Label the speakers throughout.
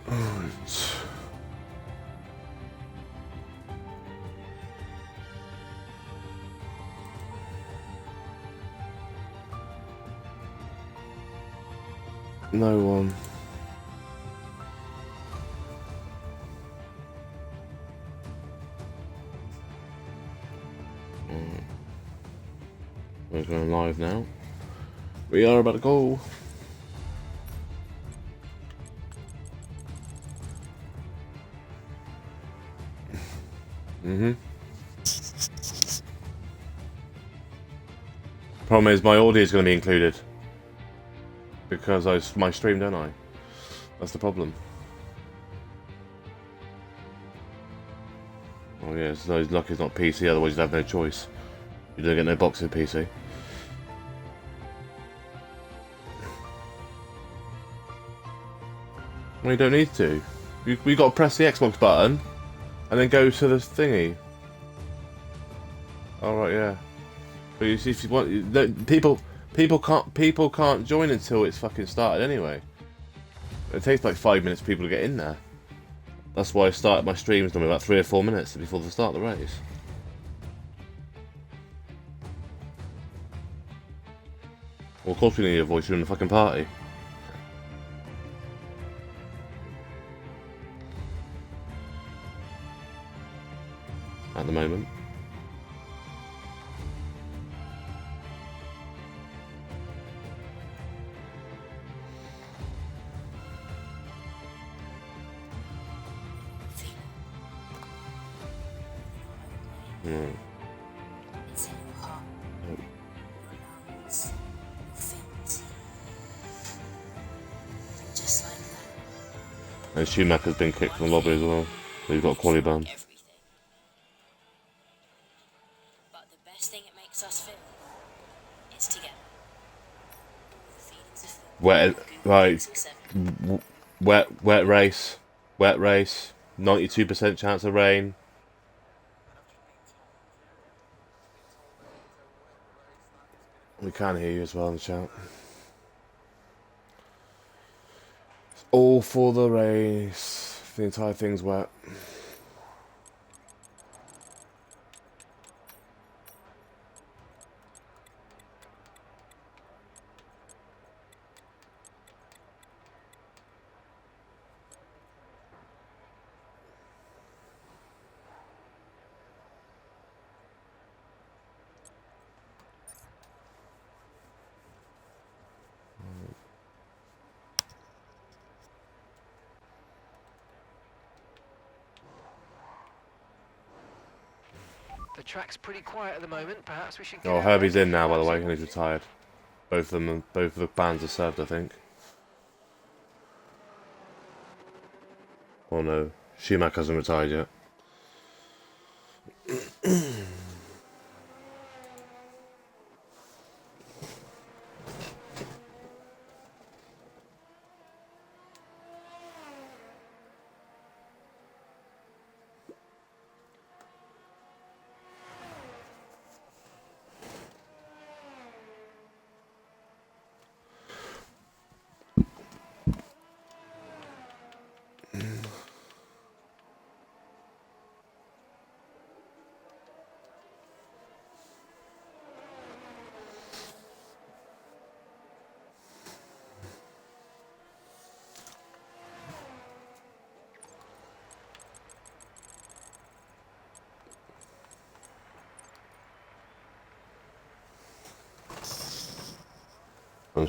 Speaker 1: Right. No one. We're going live now. We are about to go. Problem is, my audio is going to be included because my stream, don't I? That's the problem. Oh yeah, so lucky it's not PC. Otherwise, you'd have no choice. You don't get no boxing PC. Well, you don't need to. We got to press the Xbox button and then go to the thingy. All right, yeah. But you see, if you want, people can't join until it's fucking started anyway. It takes like 5 minutes for people to get in there. That's why I started my streams normally about 3 or 4 minutes before the start of the race. Well, of course we need your voice. You're in the fucking party. At the moment. And Schumacher's been kicked from the lobby as well. So he's got a quality ban.
Speaker 2: But the best thing it makes us feel is together.
Speaker 1: Wet race. 92% chance of rain. We can hear you as well in the chat. It's all for the race. The entire thing's wet.
Speaker 3: The track's pretty quiet at the moment. Perhaps we should.
Speaker 1: Oh, Herbie's in now, by the way, and he's retired. Both of the bans are served, I think. Oh no, Schumacher hasn't retired yet. And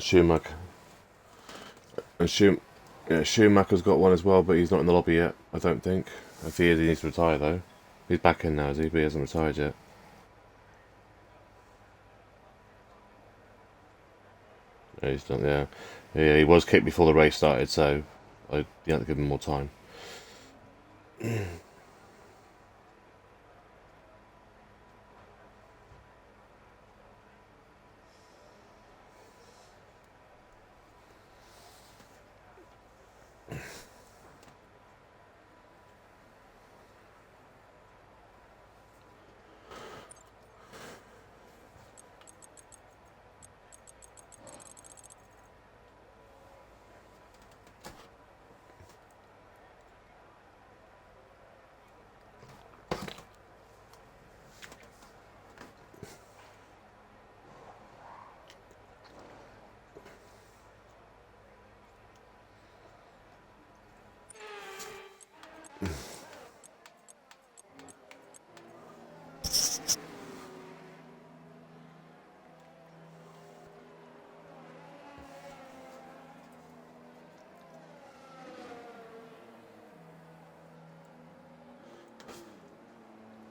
Speaker 1: Schumacher's got one as well, but he's not in the lobby yet, I don't think. If he is, he needs to retire though. He's back in now, is he? But he hasn't retired yet. Yeah, he's done, yeah. Yeah, he was kicked before the race started, so I had to give him more time.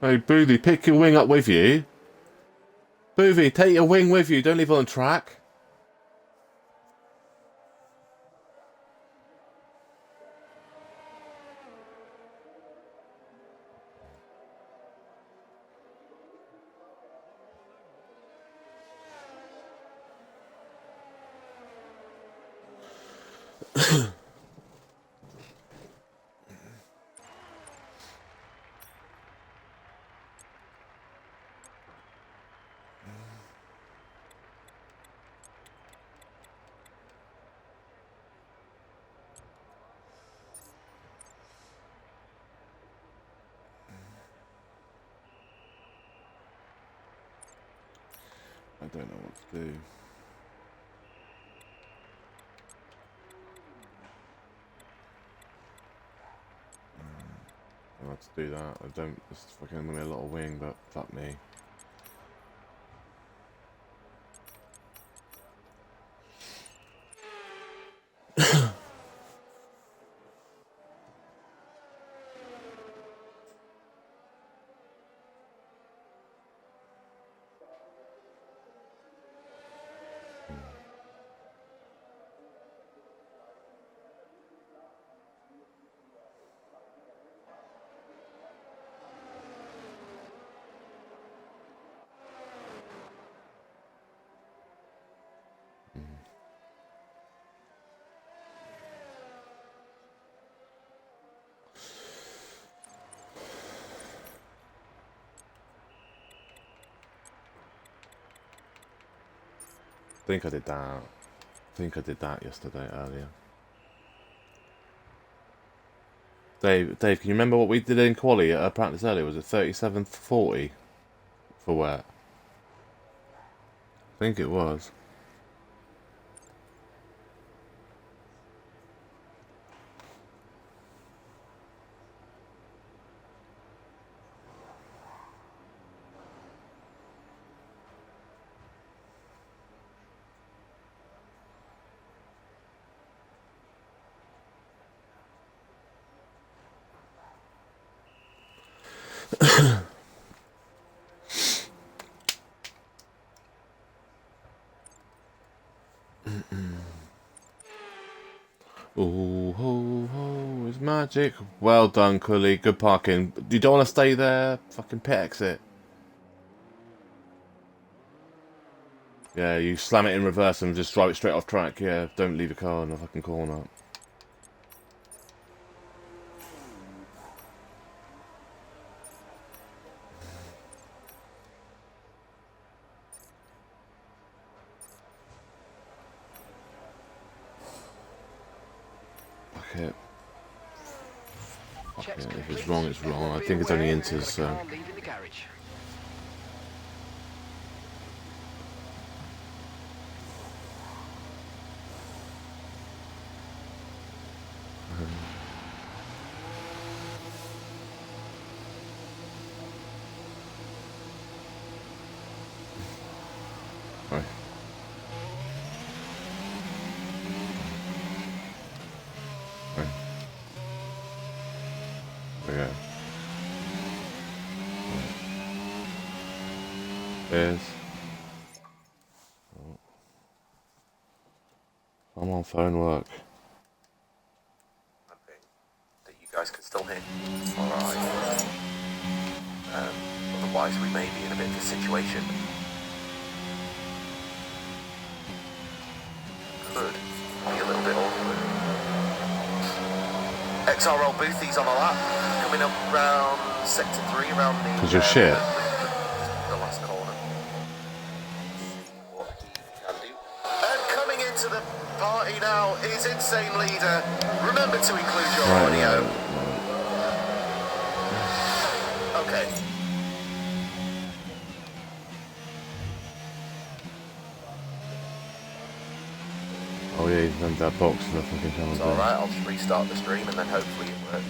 Speaker 1: Hey, Boothie, pick your wing up with you. Boothie, take your wing with you. Don't leave it on track. I don't know what to do. I have to do that. I don't. It's fucking gonna be a lot of wing, but fuck me. I think I did that. I think I did that yesterday earlier. Dave, can you remember what we did in quali at practice earlier? Was it 37:40 for wet? I think it was. Ooh, ho, ho, it's magic. Well done, Cully. Good parking. You don't want to stay there. Fucking pit exit. Yeah, you slam it in reverse and just drive it straight off track. Yeah, don't leave your car in the fucking corner. Fuck it. Fuck it. If it's wrong, it's wrong. I think it's only inters, so. Right. Right. There we go. There's. Oh. Come on, phone work.
Speaker 4: That you guys can still hit. Alright. Otherwise we may be in a bit of a situation. Could be a little bit awkward. XRL Boothies on the lap. Coming up round sector 3, around the...
Speaker 1: Because you're shit.
Speaker 4: The last corner. What he can do. And coming into the party now is Insane Leader. Remember to include your audio. Okay.
Speaker 1: Oh yeah, he's done that box in the fucking channel.
Speaker 4: It's alright, I'll just restart the stream and then hopefully it works.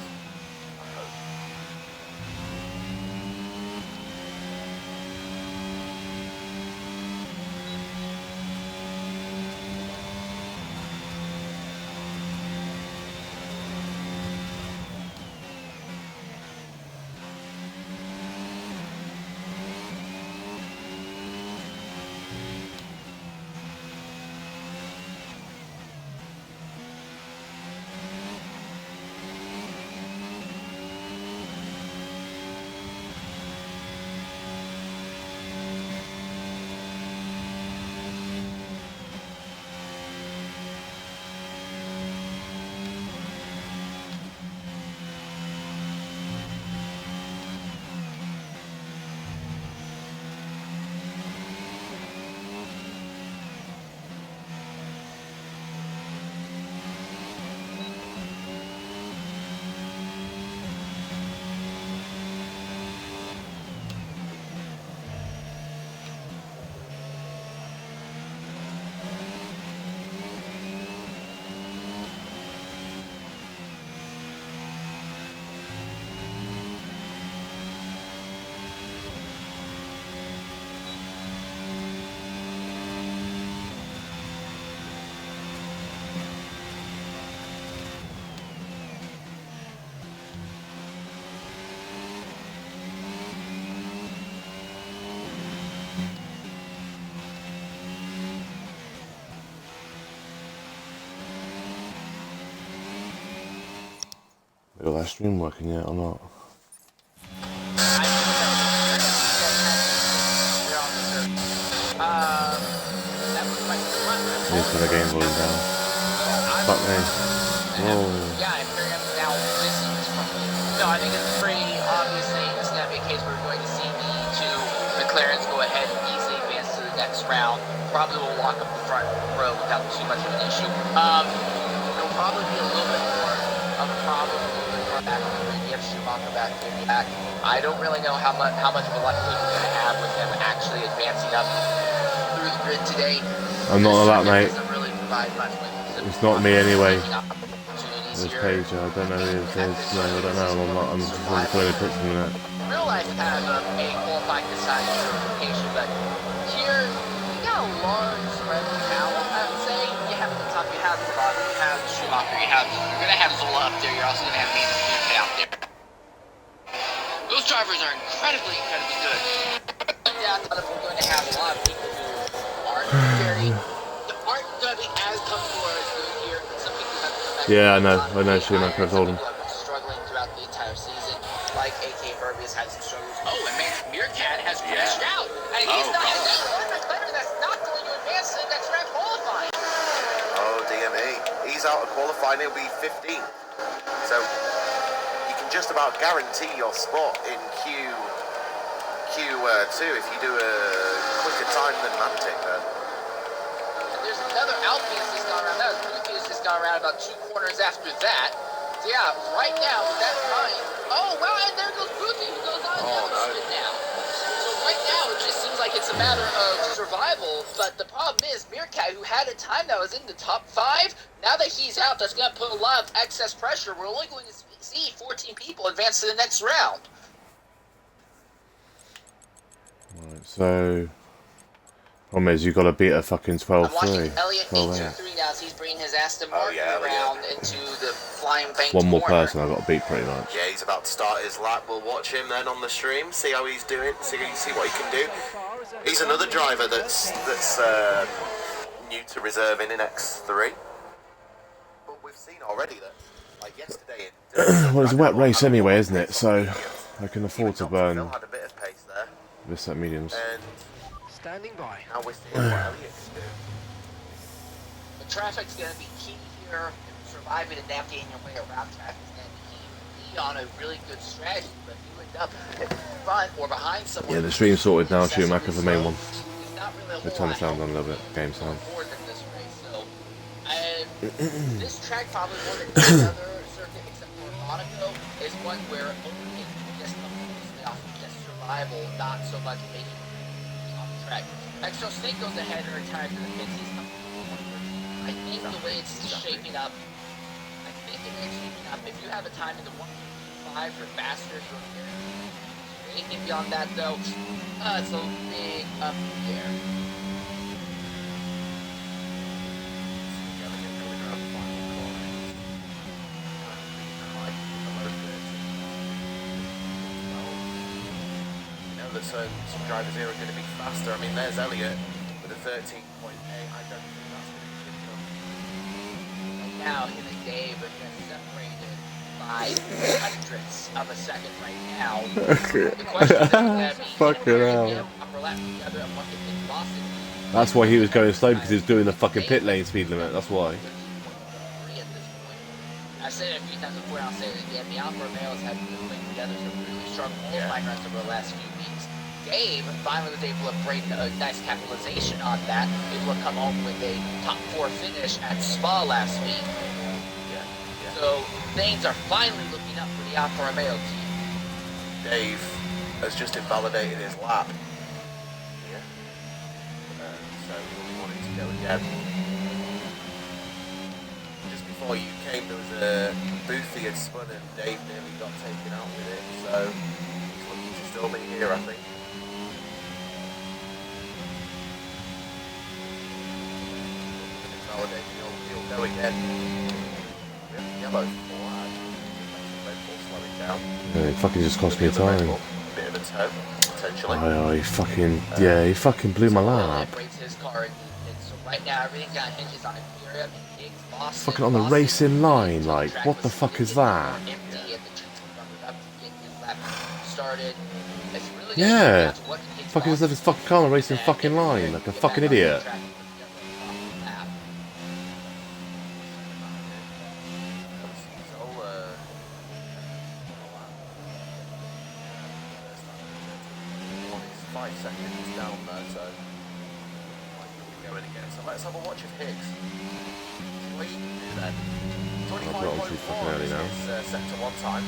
Speaker 1: Got that stream working yet or not? Need to turn the game volume down. Fuck me. Whoa.
Speaker 5: Yeah, Imperium now missing this from me. No, I think it's pretty obviously it's going to be a case where we're going to see the two McLarens go ahead and easily advance to the next round. Probably will lock up the front row without too much of an issue. There'll probably be a little bit more of a problem with back on the grid. You have Schumacher back, back. I don't really know how much of a likelihood we're going to have with them actually advancing up through the grid today.
Speaker 1: I'm not on that, mate.
Speaker 5: Really much
Speaker 1: it's not me anyway. This page, I don't know who it is. No, I don't know. I'm just going to play the picture in a minute.
Speaker 5: Real life kind of a qualifying deciding certification, but here you got a large spread of talent. I would say you have the top, you have the bottom, you have Schumacher, you're going to have Zola up there. You're also going to have Nathan out there. Those drivers are incredibly good. Yeah, I thought we're going to have a lot of people who aren't going to be as comfortable as good here. Some people have to come back.
Speaker 1: Yeah, I know Schumacher, I've told him.
Speaker 5: Struggling throughout the entire season, like AK Burby has had some struggles. Oh, and man, Meerkat has crashed out, and he's not one McLaren that's not going to advance to the next round qualifying.
Speaker 4: Oh, DME. He's out of qualifying, he'll be 15. So, you can just about guarantee your spot in Q2 if you do a quicker time than Mantic then.
Speaker 5: And there's another Alpine that's gone around. That was Ruki has just gone around about 2 corners after that. So yeah, right now, with that time. Oh, wow, and there goes Ruki, who goes on the now. So right now, it just seems like it's a matter of survival, but the problem is Meerkat, who had a time that was in the top 5, now that he's out, that's going to put a lot of excess pressure. We're only going to see 14 people advance to the next round.
Speaker 1: Right, so problem is you got to beat a fucking 12-3.
Speaker 5: I'm watching Elliot 823 now as he's bringing his Aston Martin around into the flying bank.
Speaker 1: One more person I've got to beat pretty much.
Speaker 4: Yeah, he's about to start his lap. We'll watch him then on the stream, see how he's doing, see what he can do. He's another driver that's new to reserving in X3. But we've seen already that, like yesterday.
Speaker 1: Well, it's a wet race anyway, isn't it? So I can afford to burn
Speaker 4: had a bit of pace there.
Speaker 1: this set mediums.
Speaker 4: And
Speaker 3: Standing by.
Speaker 4: now we're seeing what Elliot can do.
Speaker 5: The traffic's going to be key here. Surviving and navigating your way around traffic is going to be key. Be on a really good strategy, but if you end up in front or behind someone.
Speaker 1: Yeah, the stream's sorted now. Schumacher's the main one.
Speaker 5: There's not really a
Speaker 1: Let's
Speaker 5: whole
Speaker 1: turn the sound down a little bit. Game sound.
Speaker 5: more than this race. So, this track probably more than any other circuit except for Monaco is one where only just mostly off just survival, not so much making on the track. Extra Snake goes ahead and retires to the pits. He's coming. I think the way it's shaping up, if you have a time in the 1.5 or faster, anything beyond that though, it's a big up there.
Speaker 4: That some drivers here are going to be faster. I mean, there's Elliot with a 13.8. I don't think that's going to be
Speaker 5: Now, him and Dave are just separated by hundredths of a second right now. The question is going to be,
Speaker 1: Fucking hell.
Speaker 5: upper lap together and what they think lost it.
Speaker 1: That's why he was going slow, because he was doing the fucking pit lane speed limit. That's why.
Speaker 5: I've said it a few times before, and I'll say it again. The Alfa Romeos have been playing together some really strong qualifying runs over the last few weeks. Dave finally was able to bring a nice capitalization on that, able to come home with a top 4 finish at Spa last week. So things are finally looking up for the Alfa Romeo team.
Speaker 4: Dave has just invalidated his lap. Yeah. So we wanted to go again. Just before you came, there was a booth he had spun and Dave nearly got taken out with it. So he's looking to still be here, I think. He'll go again. Yellow flag. Red Bull slowing down.
Speaker 1: Yeah, it fucking just cost me a time.
Speaker 4: Bit of a toe, potentially.
Speaker 1: Oh, he fucking, yeah, he fucking blew my lap.
Speaker 5: Breaks his car, and so right now everything kind of hinges on Imperium and Higgs, Boston.
Speaker 1: Fucking on the racing line, like, what the fuck is that?
Speaker 5: Empty, started. It's really
Speaker 1: Yeah.
Speaker 5: gonna come down to what he takes
Speaker 1: Fucking just
Speaker 5: off.
Speaker 1: left his fucking car and racing
Speaker 5: And
Speaker 1: fucking
Speaker 5: if
Speaker 1: line
Speaker 5: he
Speaker 1: like a
Speaker 5: can get
Speaker 1: fucking
Speaker 5: back on the
Speaker 1: idiot.
Speaker 5: track, he can definitely off the lap.
Speaker 4: Zola. 5 seconds down there, so might be going again. So let's have a watch of Hicks. See what he can do then.
Speaker 1: I've got on too fucking early now.
Speaker 4: is set to 1 time.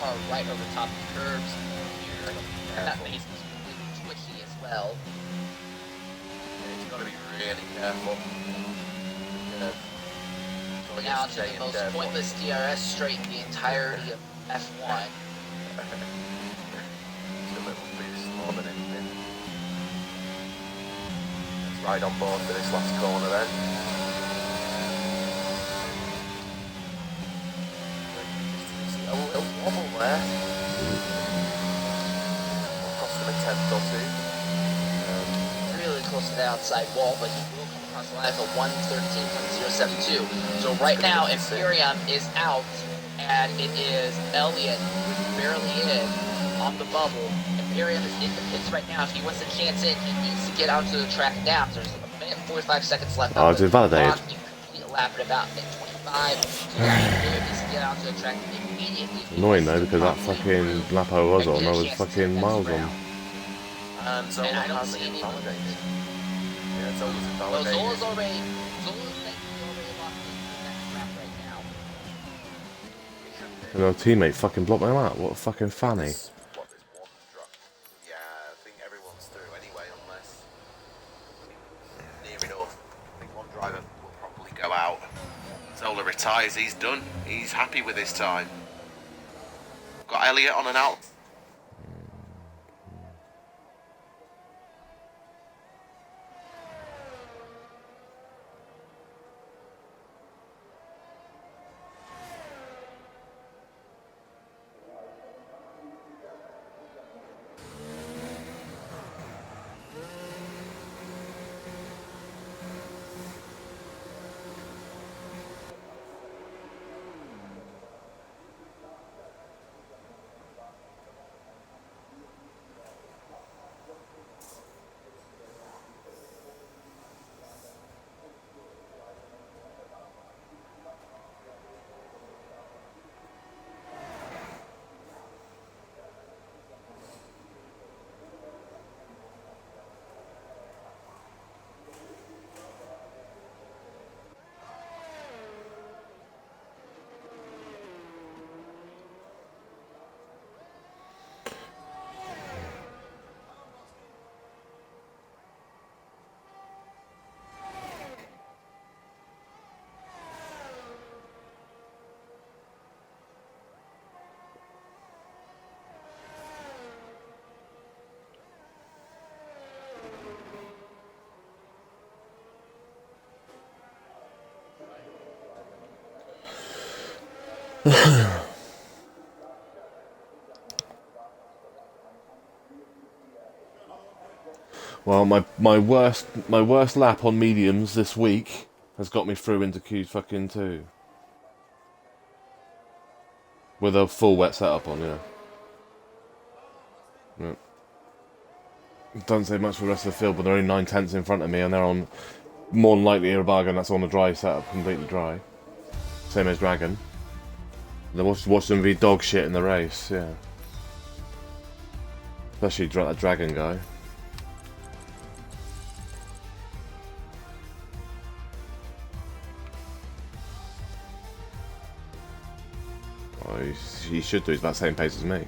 Speaker 5: Car right over top of the curbs here. That base is completely twitchy as well.
Speaker 4: He's got to be really careful.
Speaker 5: Now to the most pointless DRS straight in the entirety of F1.
Speaker 4: It's a little boost more than anything. Let's ride on board for this last corner then. A little wobble there. Cost him a tenth or two.
Speaker 5: Really close to the outside wall, but he will come across the line for 113.072. So right now, Imperium is out, and it is Elliott who's barely in on the bubble. Imperium is in the pits right now. If he wants to chance in, he needs to get out to the track now. There's a minute and 45 seconds left.
Speaker 1: Oh, it's invalidated.
Speaker 5: You complete a lap at about minute 25. So Imperium needs to get out to the track immediately.
Speaker 1: Annoying though, because that fucking lap I was on, I was fucking miles on.
Speaker 4: And Zola
Speaker 5: And I don't
Speaker 4: has
Speaker 5: see
Speaker 4: it
Speaker 5: any
Speaker 4: invalidated. Yeah, Zola's
Speaker 5: Well,
Speaker 4: invalidated.
Speaker 5: Zola's thankfully already locked into the next lap right now.
Speaker 1: And our teammate fucking blocked my lap. What a fucking fanny.
Speaker 4: What, there's one drop? Yeah, I think everyone's through anyway, unless near enough. I think one driver will probably go out. Zola retires, he's done. He's happy with his time. Got Elliott on and out.
Speaker 1: Well, my worst lap on mediums this week has got me through into Q fucking 2. With a full wet setup on, yeah. Yeah. Doesn't say much for the rest of the field, but they're only 9/10 in front of me, and they're on more than likely a bargain that's on a dry setup, completely dry. Same as Dragon. Then watch them be dog shit in the race, yeah. Especially that Dragon guy. Oh, he should do. He's about the same pace as me.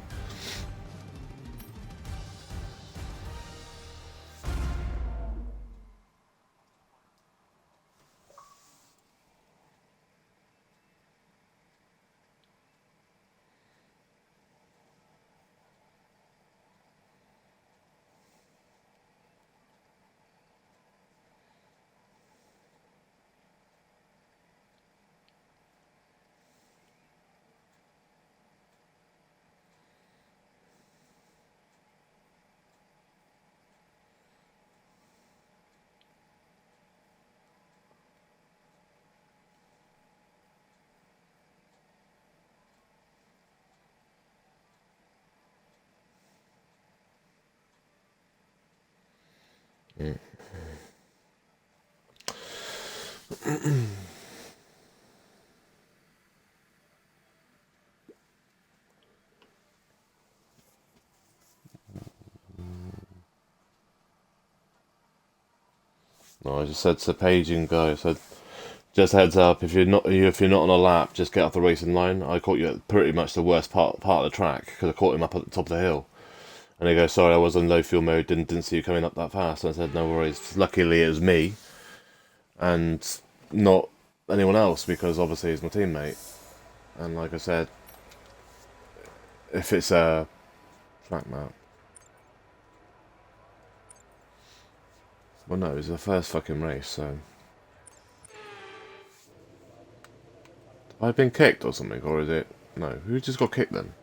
Speaker 1: No, I just said to Paging guy, I said, just heads up, if you're not on a lap, just get off the racing line. I caught you at pretty much the worst part of the track because I caught him up at the top of the hill. And he goes, sorry, I was on low fuel mode, didn't see you coming up that fast. And I said, no worries. Luckily it was me and not anyone else because obviously he's my teammate. And like I said, if it's a track map. Well, no, it was the first fucking race, so. Have I been kicked or something, or is it? No, who just got kicked then?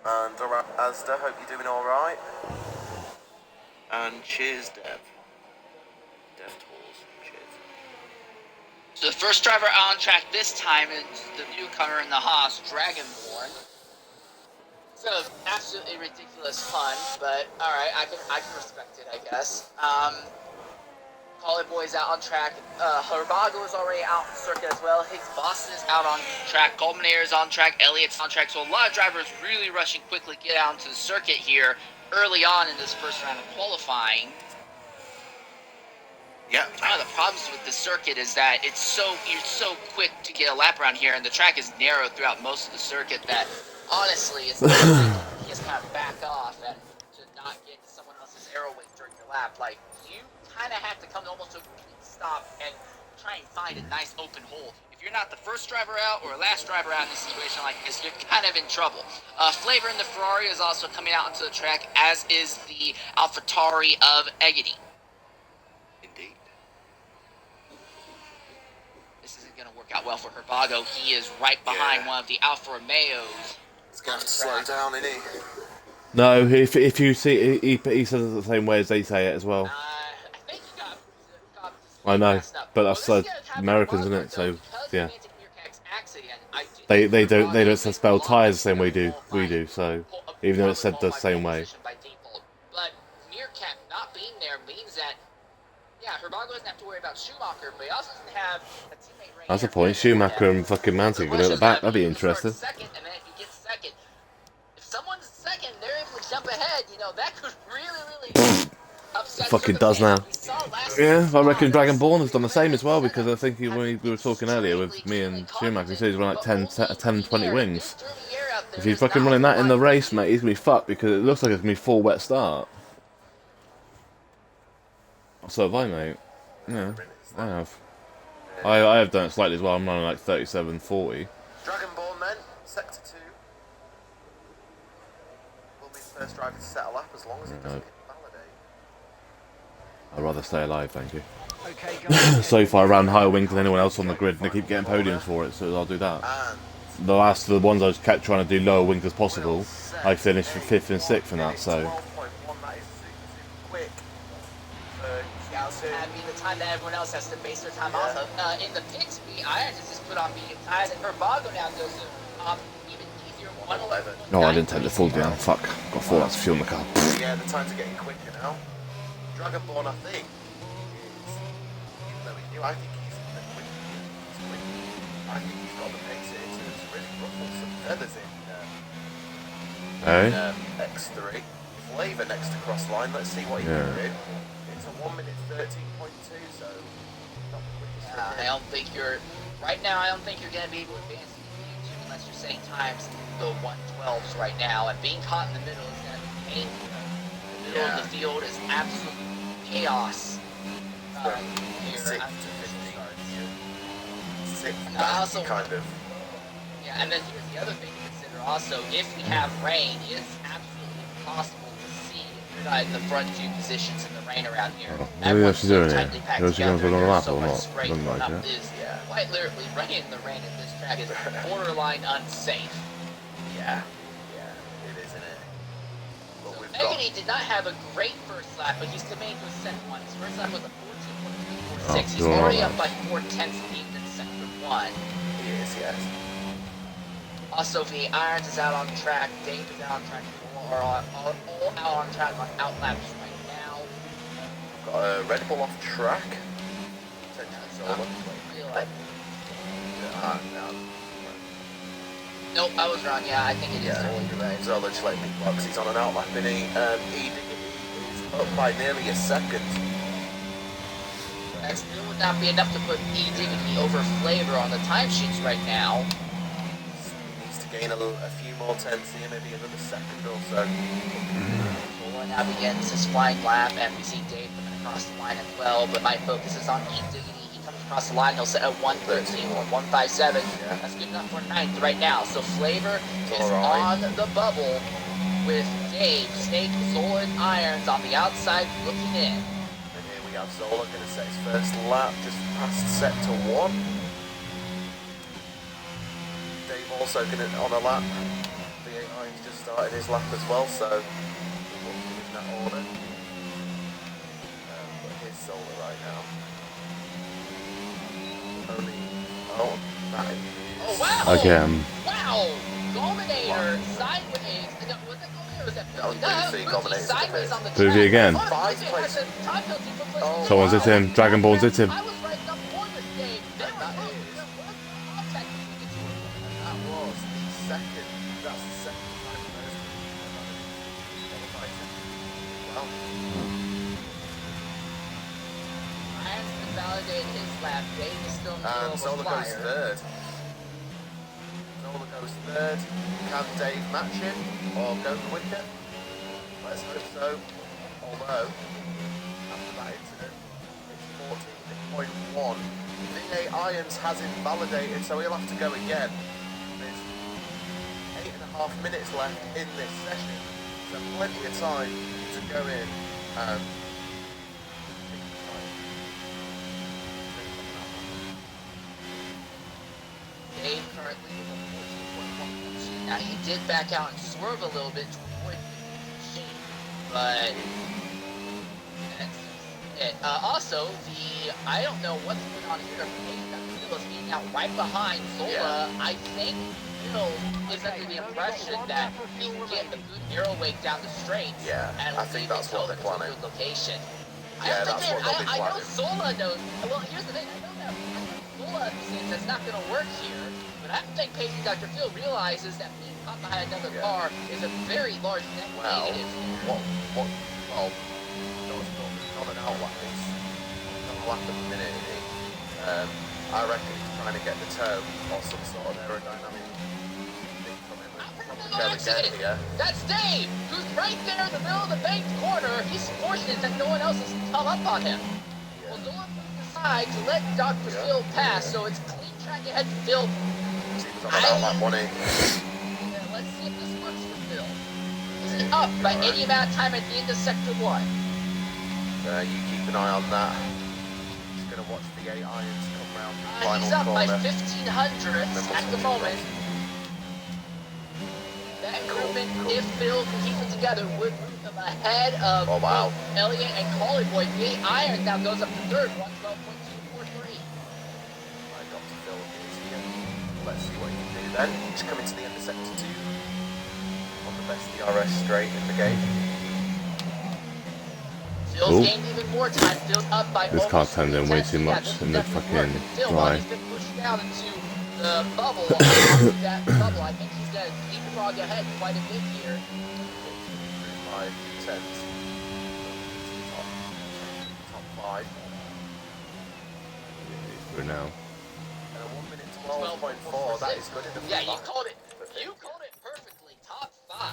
Speaker 4: And alright, Asda, hope you're doing alright. And cheers, Dev. Dev Tools, cheers.
Speaker 5: So the first driver on track this time is the newcomer in the Haas, Dragonborn. So absolutely ridiculous fun, but alright, I can respect it, I guess. Collie Boy's out on track. Herbago is already out on circuit as well. Higgs Boston is out on track. Goldman is on track. Elliott's on track. So a lot of drivers really rushing quickly get out onto the circuit here early on in this first round of qualifying.
Speaker 4: Yeah.
Speaker 5: One of the problems with the circuit is that you're so quick to get a lap around here, and the track is narrow throughout most of the circuit that honestly it's like you just kind of back off and to not get into someone else's arrow wing during your lap. Like you kind of have to come almost to a complete stop and try and find a nice open hole. If you're not the first driver out or last driver out in a situation like this, you're kind of in trouble. Flavor in the Ferrari is also coming out onto the track, as is the AlphaTauri of Egedy.
Speaker 4: Indeed.
Speaker 5: This isn't going to work out well for Herbago. He is right behind one of the Alfa Romeos.
Speaker 4: He's going to have to slow down, isn't he?
Speaker 1: No, if you see, he says it the same way as they say it as well.
Speaker 5: I think he got
Speaker 1: I know,
Speaker 5: messed up.
Speaker 1: but that's
Speaker 5: Well, this is gonna happen
Speaker 1: Americans, isn't
Speaker 5: regardless,
Speaker 1: it? So
Speaker 5: though, because
Speaker 1: yeah,
Speaker 5: of Atlantic Meerkat's accident, I do
Speaker 1: they
Speaker 5: think
Speaker 1: don't
Speaker 5: Herbago
Speaker 1: spell
Speaker 5: is
Speaker 1: tyres the same way
Speaker 5: qualifying
Speaker 1: we do. So
Speaker 5: a
Speaker 1: even though it's said the
Speaker 5: qualifying
Speaker 1: same way.
Speaker 5: position by default. But Meerkat not being there means that Herbago doesn't have to worry about Schumacher, but he also doesn't have a teammate right
Speaker 1: That's the
Speaker 5: here.
Speaker 1: point. Schumacher and fucking Mantic go at the back. That'd be interesting.
Speaker 5: Second, and then if he gets second, if someone's second, they're able to jump ahead. You know that could really upset.
Speaker 1: Fucking does now.
Speaker 5: We saw last
Speaker 1: Yeah, I reckon
Speaker 5: spot.
Speaker 1: Dragonborn has done the same as well, because I think when we were talking earlier with me and Schumacher, he said he's running like 10, 20 wings. If he's fucking running that in the race, mate, he's going to be fucked, because it looks like it's going to be full wet start. So have I, mate. Yeah, I have. I have done it slightly as well. I'm running like 37, 40.
Speaker 4: Dragonborn then, Sector 2. Will be the first driver to settle up as long as he doesn't invalidate.
Speaker 1: I'd rather stay alive, thank you.
Speaker 3: Okay, guys.
Speaker 1: So far, I ran higher wings than anyone else on the grid, and they keep getting podiums for it, so I'll do that.
Speaker 4: And
Speaker 1: The ones I just kept trying to do lower wings as possible, I finished for 5th and 6th in that, so...
Speaker 4: 12.1, that is super quick.
Speaker 5: That'd be the time that everyone else has to base their time off of. In the pits, I had to just put on medium tires, and Herbago now goes to even easier 111.
Speaker 1: No, I didn't take the full down, fuck. Got 4 hours of fuel in the car.
Speaker 4: Yeah, the times are getting quicker now. Dragonborn, I think, is, even though he's new, I think he's the quick. I think he's got the pace here to really ruffle some feathers in X3. Flavor next to crossline, let's see what he can do. It's a 1 minute 13.2, so not the quickest.
Speaker 5: I don't think you're right now. I don't think you're going to be able to advance into YouTube unless you're setting times the 112s right now. And being caught in the middle is going to be painful. The middle of the field is absolute chaos. Here,
Speaker 4: Sixth to 15. Sixth,
Speaker 5: also,
Speaker 4: kind of.
Speaker 5: yeah, and then here's the other thing to consider. Also, if we have rain, it's absolutely impossible to see the front two positions in the rain around here.
Speaker 1: Maybe that's doing it.
Speaker 5: Tightly packed
Speaker 1: Is she going for a
Speaker 5: together,
Speaker 1: long lap
Speaker 5: so
Speaker 1: or
Speaker 5: much
Speaker 1: not?
Speaker 5: spray
Speaker 1: Doesn't
Speaker 5: going
Speaker 1: like
Speaker 5: up
Speaker 1: it.
Speaker 5: is quite literally running in the rain at this track is borderline unsafe.
Speaker 4: Yeah, it is, isn't it? But we've got...
Speaker 5: Egedy did not have a great first lap, but he's coming to a second one. His first lap was a 14.46. He's already up by 4 tenths lead in sector 1.
Speaker 4: He is, yes.
Speaker 5: Also, the Irons is out on track. Dave is out on track. Or all out on track on outlaps right now.
Speaker 4: Got a Red Bull off track. Zola. No.
Speaker 5: Nope, I was wrong. Yeah, I think it is Zola. You're right.
Speaker 4: Zola just let me box. He's on an outlap and he is up by nearly a second.
Speaker 5: That still would not be enough to put E Diggity over Flavor on the timesheets right now.
Speaker 4: He needs to gain a few more tenths here, maybe another second or so.
Speaker 5: Zola now begins his flying lap, and we see Dave coming across the line as well, but my focus is on E Diggity. Across the line, he'll set at 113 or 157. Yeah. That's good enough for 9th right now. So Flavor is on the bubble with Dave, Snake, Zola, and Irons on the outside looking in.
Speaker 4: And here we have Zola going to set his first lap, just past set to 1. Dave also going to on a lap. V8 Irons just started his lap as well, so we'll in that order. But here's Zola right now. Oh, that is...
Speaker 5: Oh, wow!
Speaker 1: Again.
Speaker 5: Wow! Dominator, sideways. Was that Dominator or was that
Speaker 4: That was Boothie, Dominator.
Speaker 5: Sideways on the track.
Speaker 1: Boothie again.
Speaker 5: Oh,
Speaker 1: Someone's hit him. Dragon Ball's hit him.
Speaker 5: I was right up for this game. There
Speaker 4: That
Speaker 5: was
Speaker 4: is-
Speaker 5: contact between the two.
Speaker 4: That was the second. That's the second time Well,
Speaker 5: Irons can validate his lap. Dave is still in the middle
Speaker 4: and
Speaker 5: of a
Speaker 4: Zola goes
Speaker 5: flyer.
Speaker 4: third. Zola goes third. Can Dave match him or go quicker? Let's hope so. Although, after that incident, it's 14.1. V8 Irons has invalidated, so he'll have to go again. There's 8.5 minutes left in this session, so plenty of time to go in and
Speaker 5: Dave currently with a 14.1. Now he did back out and swerve a little bit to avoid the machine, but that's it. Also, I don't know what's going on here. Phil is being out right behind Zola.
Speaker 4: Yeah.
Speaker 5: I think Phil is under the impression that he can get a good arrow wake down the straight.
Speaker 4: Yeah,
Speaker 5: and
Speaker 4: I think that's what they're planning.
Speaker 5: Good location.
Speaker 4: Yeah, that's what they'll be
Speaker 5: I know
Speaker 4: planning.
Speaker 5: Zola knows. Well, here's the thing. I know Zola thinks that's not going to work here, but I don't think Pacey Dr. Phil realizes that being caught behind another car is a very large net negative.
Speaker 4: Well, not an outlap. It's not a lap of a minute. I reckon he's trying to get the toe or some sort of aerodynamic thing from him. Probably again here.
Speaker 5: That's Dave, who's right there in the middle of the banked corner. He's fortunate that no one else has come up on him. Well, Zola moved aside to let Dr. Phil pass, so it's clean track ahead to Phil.
Speaker 4: Seems on an outlap 1-8.
Speaker 5: Yeah, let's see if this works for Phil. Is he up by any amount of time at the end of Sector 1?
Speaker 4: You keep an eye on that. Just going to watch the 8 Irons come round the final
Speaker 5: He's up by
Speaker 4: corner.
Speaker 5: 1500ths at the moment. That improvement, if Phil can keep it together, would move him ahead of both Elliott and Collie Boy. The Iron now goes up to third, 112.243.
Speaker 4: My Dr. Phil is here. Let's see what he can do then. He's coming to the end of sector 2 on the best DRS straight in the game.
Speaker 5: Phil's gained even more time. Phil's up by
Speaker 1: This car
Speaker 5: almost
Speaker 1: turned in way too much in the fucking dry.
Speaker 5: He's been pushed down into the bubble. That bubble, I think he's going to leapfrog ahead quite a bit here.
Speaker 4: 5 tenths. Top 5.
Speaker 1: For now.
Speaker 4: And a 1 minute 12.4. That is good enough.
Speaker 5: Yeah, you called it. You called it perfectly. Top 5.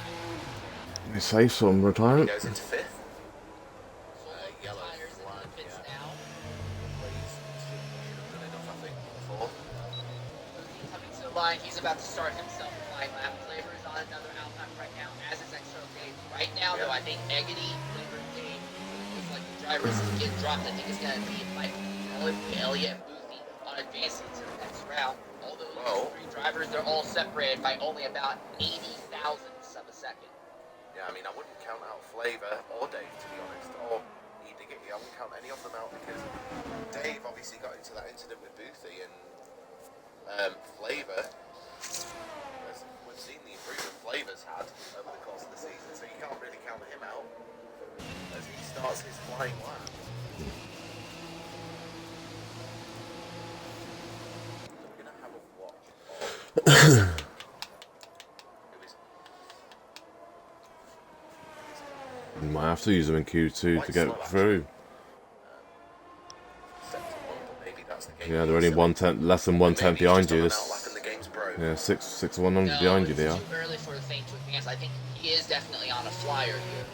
Speaker 1: It's safe, so I'm retiring.
Speaker 4: He goes into 5th. Yellow
Speaker 5: Tires in
Speaker 4: flag,
Speaker 5: the pits
Speaker 4: yeah.
Speaker 5: now.
Speaker 4: Please. Should have done enough, I think, before.
Speaker 5: Coming to the line, he's about to start himself a flying lap. Flavor is on another outlap right now, as is XRL Dave. Right now, though, I think Eggity, Flavor, and Dave looks like the drivers get dropped. I think it's going to be Mike, Elliott, and Boothie on advancing to the next round. Although these 3 drivers, they're all separated by only about 80 thousandths of a second.
Speaker 4: Yeah, I mean, I wouldn't count out Flavor or Dave, to be honest, or I wouldn't count any of them out because Dave obviously got into that incident with Boothie and Flavor. There's has had over the course of the season, so you can't really count him out as he starts his flying lap. So we're going to have a watch of
Speaker 1: Might have to use them in Q2 to get through. Yeah, they're only less than 1/10 behind you. Yeah, 6 100 behind you. They are.
Speaker 5: Too early for the thing to advance. I think he is definitely on a flyer here.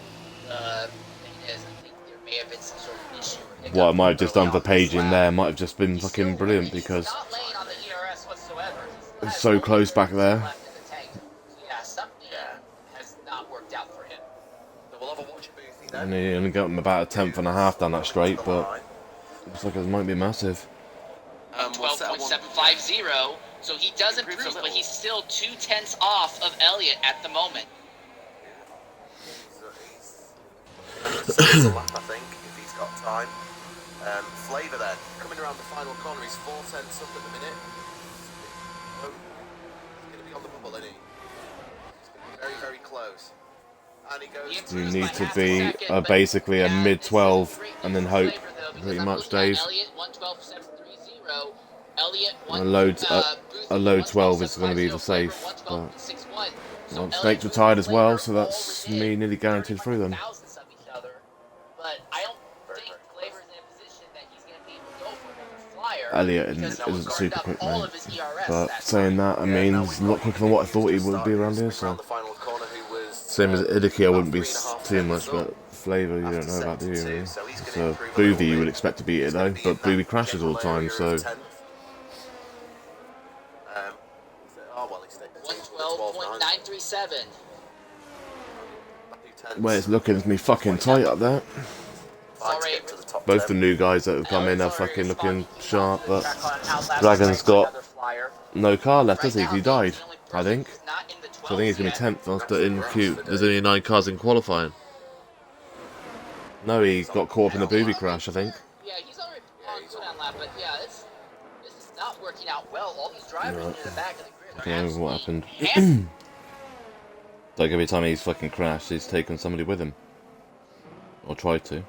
Speaker 5: The thing is, I think there may have been some sort of issue. Or hiccup
Speaker 1: What I might have just done for
Speaker 5: early on this
Speaker 1: Page in
Speaker 5: lap.
Speaker 1: there might have just been
Speaker 5: He's
Speaker 1: fucking
Speaker 5: still-
Speaker 1: brilliant
Speaker 5: he's
Speaker 1: because
Speaker 5: not laying on the ERS whatsoever. He's
Speaker 1: it's so close back there.
Speaker 5: left in the tank. Yeah, something has not worked out for him.
Speaker 4: So we'll have a watch boothie then.
Speaker 1: And he only got him about a 1/10 and a half down that straight, but looks like it might be massive.
Speaker 4: We'll set a one-
Speaker 5: 12.750. So he does
Speaker 4: Improves
Speaker 5: improve,
Speaker 4: a
Speaker 5: but
Speaker 4: little.
Speaker 5: he's still 0.2 off of Elliott at the moment.
Speaker 4: He's a lap, I think, if he's got time. Flavour then, coming around the final corner, he's 4/10 up at the minute. Oh, he's going to be on the bubble, isn't he? He's going to be very, very close. And he goes.
Speaker 5: He
Speaker 1: You
Speaker 5: improves
Speaker 1: need
Speaker 5: by
Speaker 1: to
Speaker 5: half a
Speaker 1: be
Speaker 5: second, but
Speaker 1: basically a
Speaker 5: yeah,
Speaker 1: mid
Speaker 5: this is
Speaker 1: 12
Speaker 5: great
Speaker 1: and then
Speaker 5: news
Speaker 1: hope,
Speaker 5: for Flavor, though, because
Speaker 1: pretty
Speaker 5: I'm
Speaker 1: much,
Speaker 5: looking at
Speaker 1: Dave.
Speaker 5: Elliott, 112.730. Elliott,
Speaker 1: A low 12 is going to be the
Speaker 5: 112.750.
Speaker 1: safe.
Speaker 5: Flavor,
Speaker 1: But
Speaker 5: 112.61. So
Speaker 1: well, Snake's
Speaker 5: Elliott
Speaker 1: retired as well,
Speaker 5: and
Speaker 1: so
Speaker 5: Flavor
Speaker 1: that's
Speaker 5: all
Speaker 1: me
Speaker 5: within
Speaker 1: nearly guaranteed through them.
Speaker 5: thousandths of each other. But I don't think Flavor's in a position that he's going to be able to go for another flyer.
Speaker 1: Elliott
Speaker 5: because
Speaker 1: isn't
Speaker 5: he's
Speaker 1: super
Speaker 5: burned
Speaker 1: quick,
Speaker 5: up all
Speaker 1: mate.
Speaker 5: of his ERS
Speaker 1: But
Speaker 5: that
Speaker 1: saying that, I mean, he's a lot quicker than what I thought he would be around here, so. Same as Idiki, I wouldn't be too much, but Flavour, you don't know about, do you, really? So, Booby, you would expect to beat it, though, but Booby crashes all the time, so.
Speaker 5: 112.937.
Speaker 1: Well, it's looking to me fucking tight up there.
Speaker 5: Sorry.
Speaker 1: Both the new guys that have come in are fucking looking sharp, but Dragon's got no car left, has he? He died, I think. So I think he's going to be 10th after in queue. There's only 9 cars in qualifying. No, he got caught up in the booby crash, I think.
Speaker 5: Yeah, he's already on cooldown lap, but yeah, this is not working out well. All these drivers
Speaker 1: Right.
Speaker 5: near the back of the grid
Speaker 1: I
Speaker 5: are
Speaker 1: don't know what
Speaker 5: absolutely
Speaker 1: happened.
Speaker 5: hammered.
Speaker 1: Like every time he's fucking crashed, he's taken somebody with him. Or tried to.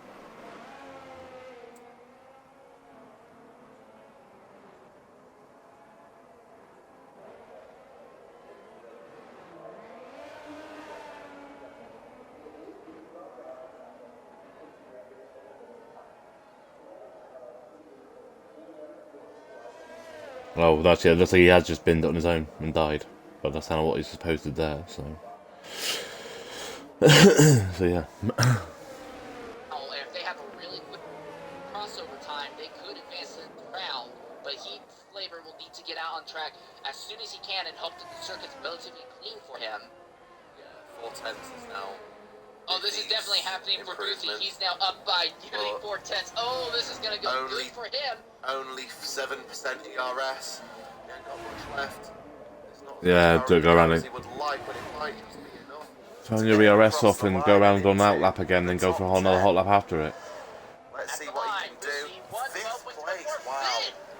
Speaker 1: Oh, that's, yeah, looks like he has just binned it on his own and died. But that's kind of what he's supposed to there, so. So, yeah.
Speaker 5: Oh, and if they have a really quick crossover time, they could advance the round, but Flavor will need to get out on track as soon as he can and hope that the circuit's relatively clean for him.
Speaker 4: 4/10 is now.
Speaker 5: Oh, this is definitely happening for Boothie. He's now up by nearly 4/10. Oh, this is going to go good for him.
Speaker 4: Only 7% ERS. He ain't got much left. It's not
Speaker 1: Yeah, don't go around
Speaker 4: as
Speaker 1: it.
Speaker 4: he would like, but it might just be enough.
Speaker 1: Turn your ERS off and go around on that lap again, then go for a whole another hot lap after it.
Speaker 4: Let's see what he can do. 5th place, wow.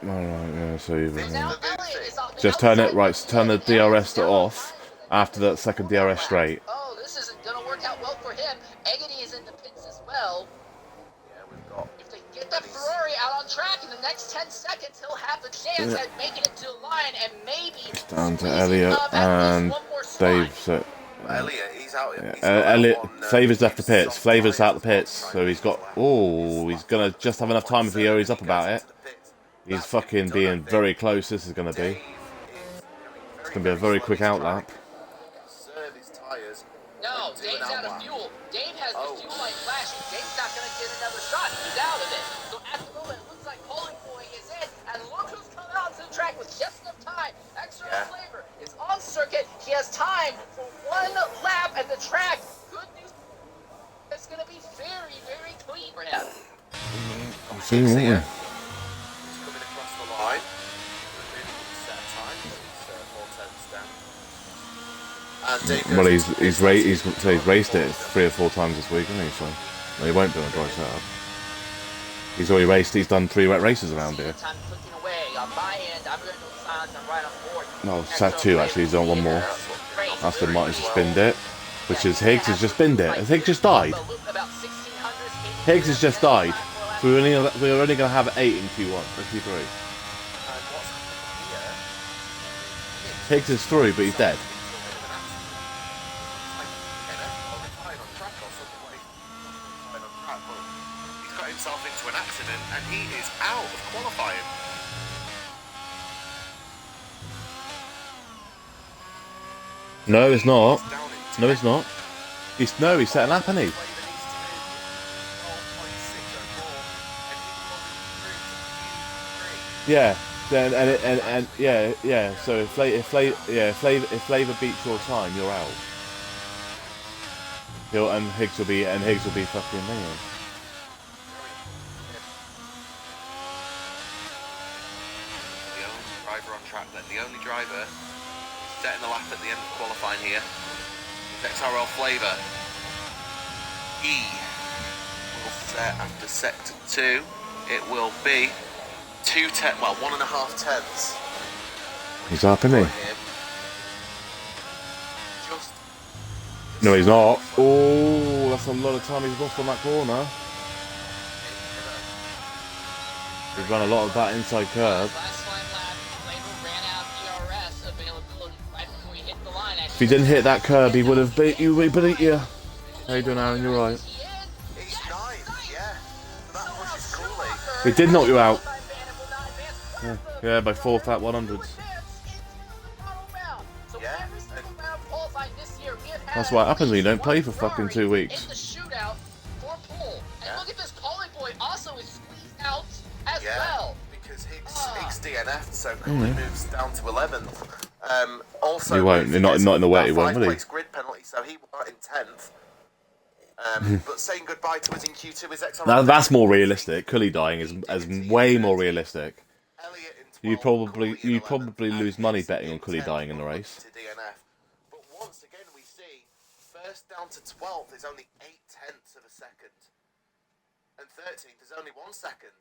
Speaker 1: Alright, yeah, so even.
Speaker 5: Now
Speaker 4: The
Speaker 5: Elliott
Speaker 4: Boothie.
Speaker 5: is on the
Speaker 1: Just turn it,
Speaker 5: outside
Speaker 1: right,
Speaker 5: looking
Speaker 1: turn the
Speaker 5: good. Elliott's
Speaker 1: DRS
Speaker 5: now
Speaker 1: off after that second DRS straight.
Speaker 5: Oh, this isn't going to work out well for him. Eggity is in the pits as well.
Speaker 4: Yeah, we've got.
Speaker 5: If they get the Ferrari out on track in the next 10 seconds, he'll have the chance at making it to the line and maybe
Speaker 1: Down to
Speaker 5: squeezing
Speaker 1: Elliott
Speaker 5: up at least
Speaker 1: and
Speaker 5: one more spot.
Speaker 1: Dave. So,
Speaker 4: Elliott, he's out.
Speaker 1: yeah,
Speaker 4: He's got that
Speaker 1: Elliott,
Speaker 4: one,
Speaker 1: Flavor's left the pits.
Speaker 4: soft
Speaker 1: Flavor's
Speaker 4: tyres
Speaker 1: out the pits, so he's got. Oh, he's gonna just have enough time if he hurries up about it. He's fucking being very close. This is gonna be. It's gonna be a very quick out lap.
Speaker 4: Conserve his tyres.
Speaker 5: No,
Speaker 4: Do an
Speaker 5: Dave's out of
Speaker 4: outlap.
Speaker 5: fuel. Dave has
Speaker 4: Oh.
Speaker 5: the fuel light flashing. Dave's not going to get another shot. He's out of it. So at the moment, it looks like Polling Boy is in. And look who's come out to the track with just enough time. XRL
Speaker 4: Yeah.
Speaker 5: Flavor is on circuit. He has time for one lap at the track. Good news. It's going to be very, very clean for him.
Speaker 1: See, won't we?
Speaker 4: He's coming across the line. Really set time. He's 4/10 down. And Dave goes
Speaker 1: Well,
Speaker 4: into
Speaker 1: he's raced it 3 or 4 times this week, hasn't he? So no, he won't be on a dry setup. He's already raced. He's done 3 wet races around here.
Speaker 5: Time clicking away. On my end, I'm going to silence. I'm right on board.
Speaker 1: No, set 2 actually. He's on one more.
Speaker 5: Great.
Speaker 1: Aston Martin's just binned it, which is Higgs has just binned it. Has Higgs just died? Higgs has just died. So we're only going to have 8 in Q1 or Q3. Higgs is through, but he's dead.
Speaker 4: He's got himself into an accident and he is out of qualifying.
Speaker 1: No, it's not. No, it's not. He's set an lap, hasn't he? Yeah. Then and yeah. So if Flavor beats your time, you're out. And Higgs will be fucking there.
Speaker 4: The only driver on track then. The only driver setting the lap at the end of qualifying here is XRL Flavor. He will set after sector 2. It will be 1.5 tenths.
Speaker 1: He's up, isn't he? No, he's not. Oh, that's a lot of time he's lost on that corner. He's run a lot of that inside curve. If he didn't hit that curb, he would have beat you. Yeah. How you doing, Aaron? You're right.
Speaker 4: He's 9th, yeah. That pushes coolly.
Speaker 1: He did knock you out. Yeah, by 4th at 100s.
Speaker 4: Yeah.
Speaker 1: That's what happens when you don't play for fucking 2 weeks.
Speaker 5: In the shootout for pole. And look at this, Collie Boy also is squeezed out as well.
Speaker 4: Because Higgs DNF'd, so Cooley moves down to 11th. Also,
Speaker 1: He won't. Not in the way he won't, will he?
Speaker 4: 5 place grid penalty, so he went in 10th. But saying goodbye to us in Q2 is XRL.
Speaker 1: That's more realistic. Cully dying is way more realistic. You probably lose money betting on Cully dying in the race.
Speaker 4: But once again, we see first down to 12th is only 0.8 of a second, and 13th is only 1 second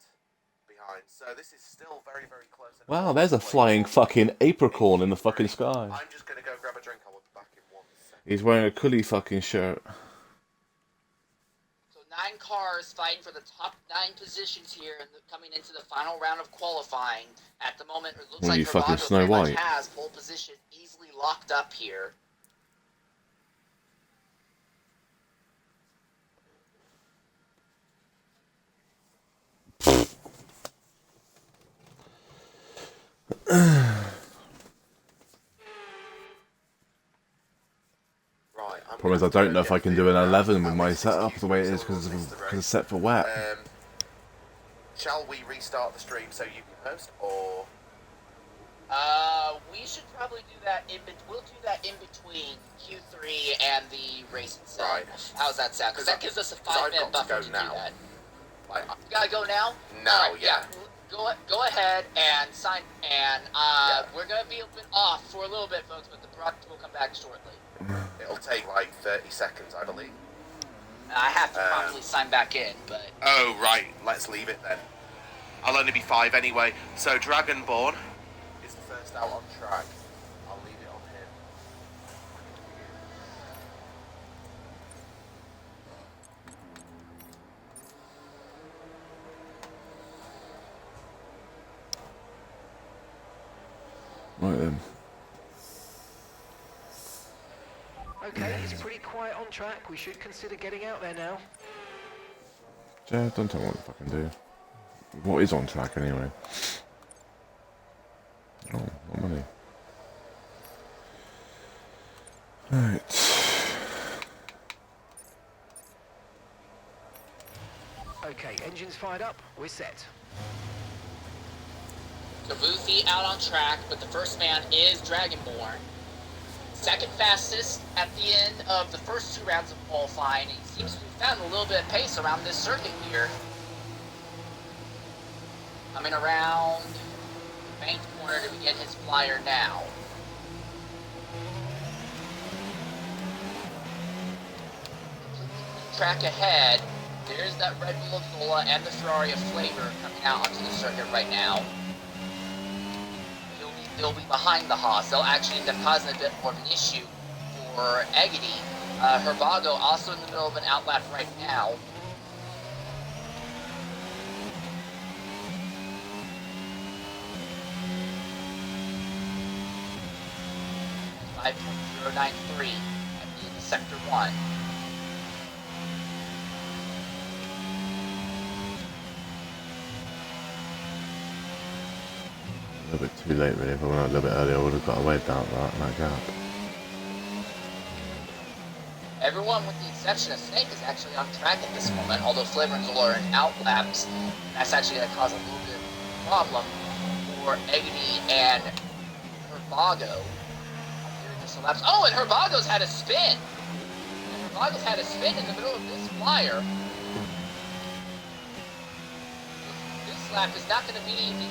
Speaker 4: behind. So this is still very, very close.
Speaker 1: Wow, there's a flying fucking apricorn in the fucking sky.
Speaker 4: I'm just gonna go grab a drink. I'll be back in 1 second.
Speaker 1: He's wearing a Cully fucking shirt.
Speaker 5: 9 cars fighting for the top 9 positions here and coming into the final round of qualifying. At the moment, it looks like
Speaker 1: You fucking
Speaker 5: Bravado
Speaker 1: Snow
Speaker 5: pretty much
Speaker 1: White.
Speaker 5: has pole position easily locked up here.
Speaker 1: Problem is, I don't know if I can do an 11 with my setup the way it is because it's set for wet.
Speaker 4: Shall we restart the stream so you can host, or?
Speaker 5: We should probably do that we'll do that in between Q3 and the race itself.
Speaker 4: Right.
Speaker 5: How's that sound? Because that gives us a 5-minute buffer to do that.
Speaker 4: Like,
Speaker 5: You gotta go now?
Speaker 4: Now,
Speaker 5: Alright,
Speaker 4: yeah.
Speaker 5: Go ahead and sign, and we're gonna be off for a little bit, folks, but the product will come back shortly.
Speaker 4: It'll take like 30 seconds, I believe.
Speaker 5: I have to promptly sign back in, but...
Speaker 4: Oh, right. Let's leave it then. I'll only be 5 anyway. So, Dragonborn is the first out on track. I'll leave it on him.
Speaker 1: Right then.
Speaker 3: Okay, it's pretty quiet on track. We should consider getting out there now.
Speaker 1: Yeah, don't tell me what to fucking do. What is on track anyway? Oh, what money? Right.
Speaker 3: Okay, engines fired up. We're set.
Speaker 5: Kavuthi out on track, but the first man is Dragonborn. Second fastest at the end of the first 2 rounds of qualifying. He seems to have found a little bit of pace around this circuit here. Coming around the banked corner to begin his flyer now. Track ahead, there's that Red Bull of Zola and the Ferrari of Flavor coming out onto the circuit right now. They'll be behind the Haas. They'll actually end up causing a bit more of an issue for Agony. Herbago also in the middle of an outlap right now. .093 at the end of Sector 1.
Speaker 1: A little bit too late really. If I went out a little bit earlier I would have got away without that gap.
Speaker 5: Everyone, with the exception of Snake, is actually on track at this moment, although Flavor and Zola are in outlaps. That's actually going to cause a little bit of a problem for Agony and Herbago. Oh, and Herbago's had a spin! And Herbago's had a spin in the middle of this flyer. This lap is not going to be the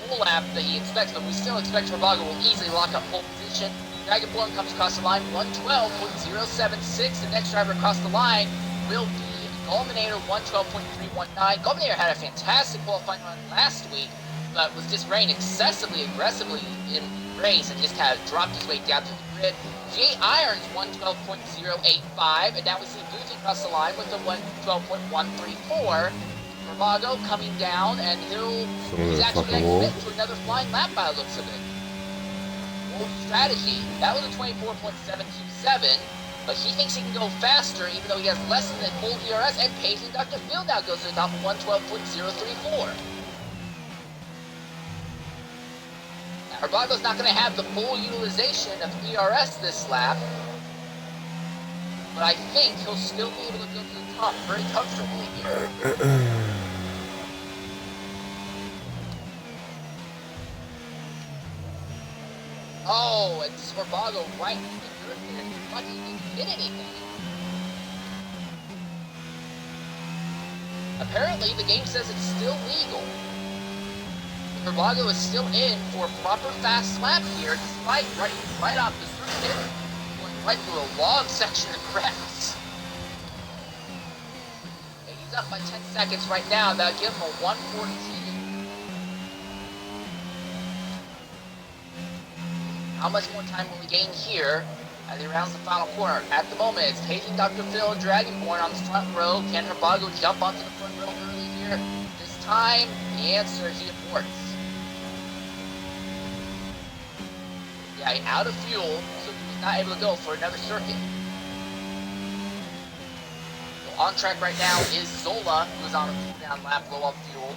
Speaker 5: full lap that he expects, but we still expect Herbago will easily lock up pole position. Dragonborn comes across the line, 112.076. The next driver across the line will be Gulminator, 112.319. Gulminator had a fantastic qualifying run last week, but was just running excessively aggressively in race and just kind of dropped his way down to the grid. Jay Irons, 112.085, and now we see Boozy across the line with a 112.134. Herbago coming down, and he's actually going to commit to another flying lap by the looks of it. Strategy. That was a 24.727, but he thinks he can go faster even though he has less than the full DRS, and Paging Dr. Phil now goes to the top of 112.034. Now, Herbago's not going to have the full utilization of ERS this lap, but I think he'll still be able to go to the top very comfortably here. Oh, and Herbago right in the dirt there. But he didn't hit anything. Apparently, the game says it's still legal. Herbago is still in for a proper fast lap here, despite right off the circuit, going right through a long section of grass. And he's up by 10 seconds right now. That'll give him a 114. How much more time will we gain here as he rounds the final corner? At the moment, it's Paging Dr. Phil and Dragonborn on the front row. Can Herbago jump onto the front row early here? This time, the answer is he aborts. Yeah, out of fuel, so he's not able to go for another circuit. So on track right now is Zola, who's on a cooldown lap, low on fuel.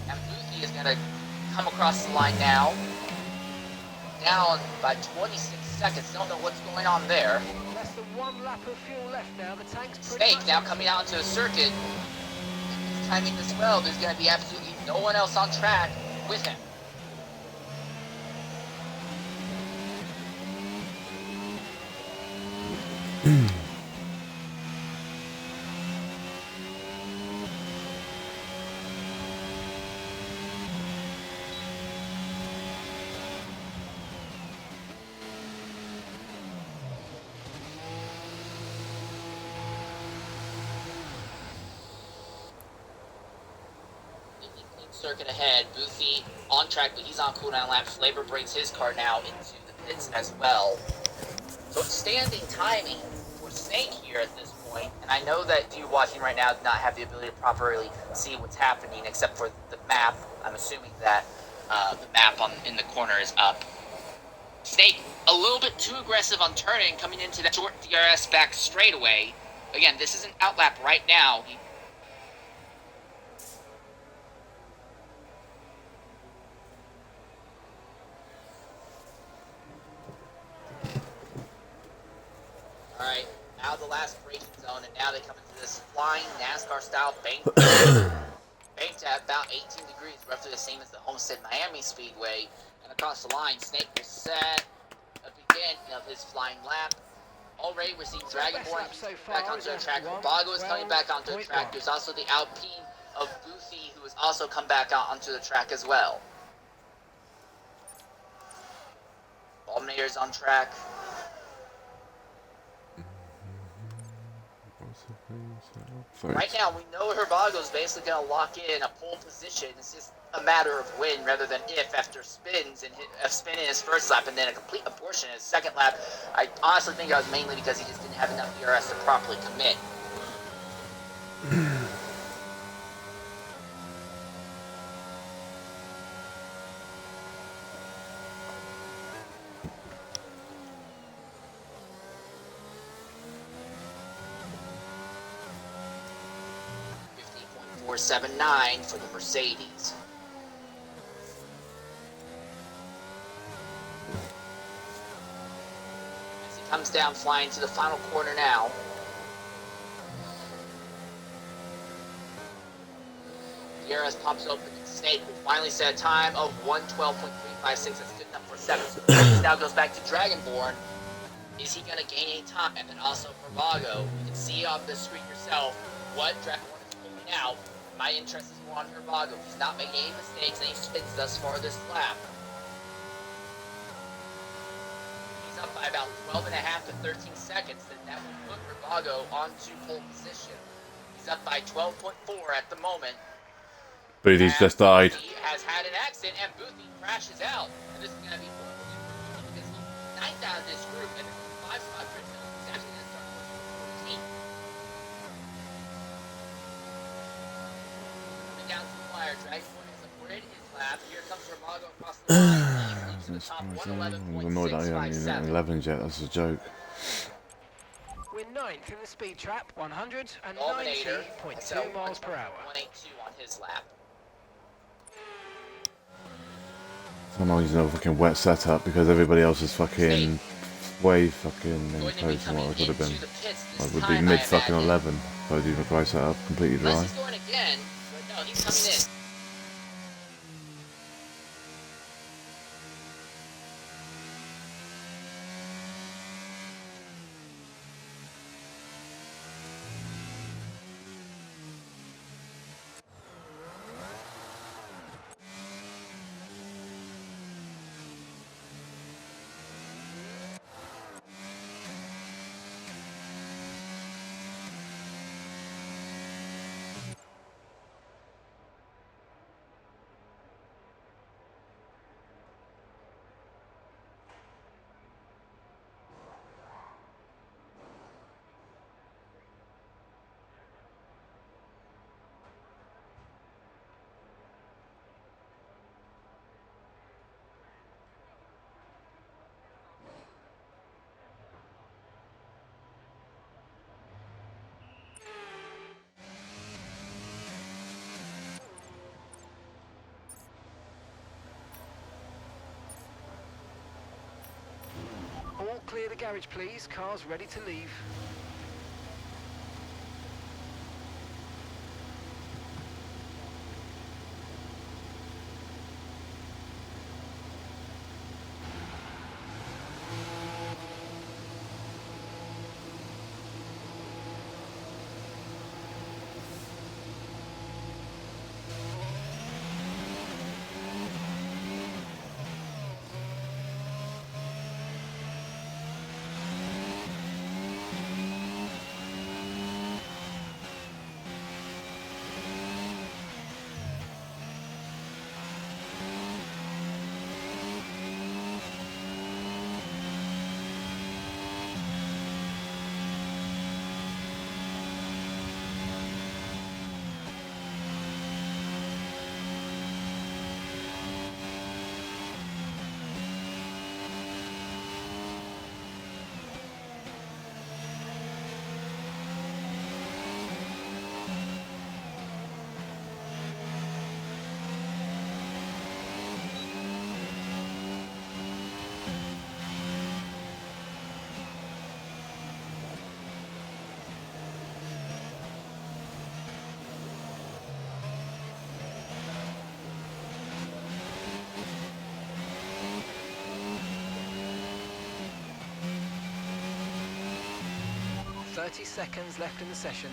Speaker 5: And Boothie is going to come across the line now. Down by 26 seconds. Don't know what's going on there.
Speaker 3: Less than one lap of fuel left now. The tank's
Speaker 5: Snake now coming out into the circuit. He's timing this well. There's going to be absolutely no one else on track with him. Circuit ahead, Boothie on track, but he's on cooldown lap. Flavor brings his car now into the pits as well. So it's standing timing for Snake here at this point, and I know that you watching right now do not have the ability to properly see what's happening except for the map. I'm assuming that the map in the corner is up. Snake a little bit too aggressive on turning, coming into that short DRS back straightaway. Again, this is an outlap right now. Alright, now the last braking zone, and now they come into this flying NASCAR-style bank. Banked at about 18 degrees, roughly the same as the Homestead Miami Speedway. And across the line, Snake will set a begin of his flying lap. Already we're seeing Dragonborn back onto the track. Herbago is coming back onto the track. There's also the Alpine of Boothie, who has also come back out onto the track as well. Ballmayor's on track. Right now, we know Herbago's basically going to lock in a pole position. It's just a matter of when rather than if after spins and a spin in his first lap and then a complete abortion in his second lap. I honestly think that was mainly because he just didn't have enough DRS to properly commit. .479 for the Mercedes. As he comes down flying to the final corner now. DRS pops open. Snake will finally set a time of 1:12.356. That's good enough for 7. Now goes back to Dragonborn. Is he going to gain any time? And then also Herbago. You can see off the screen yourself what Dragonborn is pulling out. My interest is more on Herbago. He's not made any mistakes, and he spins thus far this lap. He's up by about 12.5 to 13 seconds, and that will put Herbago onto pole position. He's up by 12.4 at the moment.
Speaker 1: Boothie's just died.
Speaker 5: He has had an accident, and Boothie crashes out. And this is going to be because he's 9th out of this group, and it's a 5-spot grid. He's actually going to start with 14. Down to the wire, Dragonborn is aboard his lap. Here comes Herbago across the line. To the top,
Speaker 1: I'm annoyed that I haven't even 11 yet. That's a joke.
Speaker 3: We're 9th in the speed trap,
Speaker 5: Dominator,
Speaker 3: 190.2 miles per hour.
Speaker 5: 182 on his lap.
Speaker 1: I'm not using a fucking wet setup because everybody else is fucking way fucking in close from what I would have been. I would be mid fucking 11 if I was using a dry setup, completely dry.
Speaker 5: Unless he's going again, but no, he's coming in.
Speaker 3: All clear the garage, please. Cars ready to leave. .30 seconds left in the session.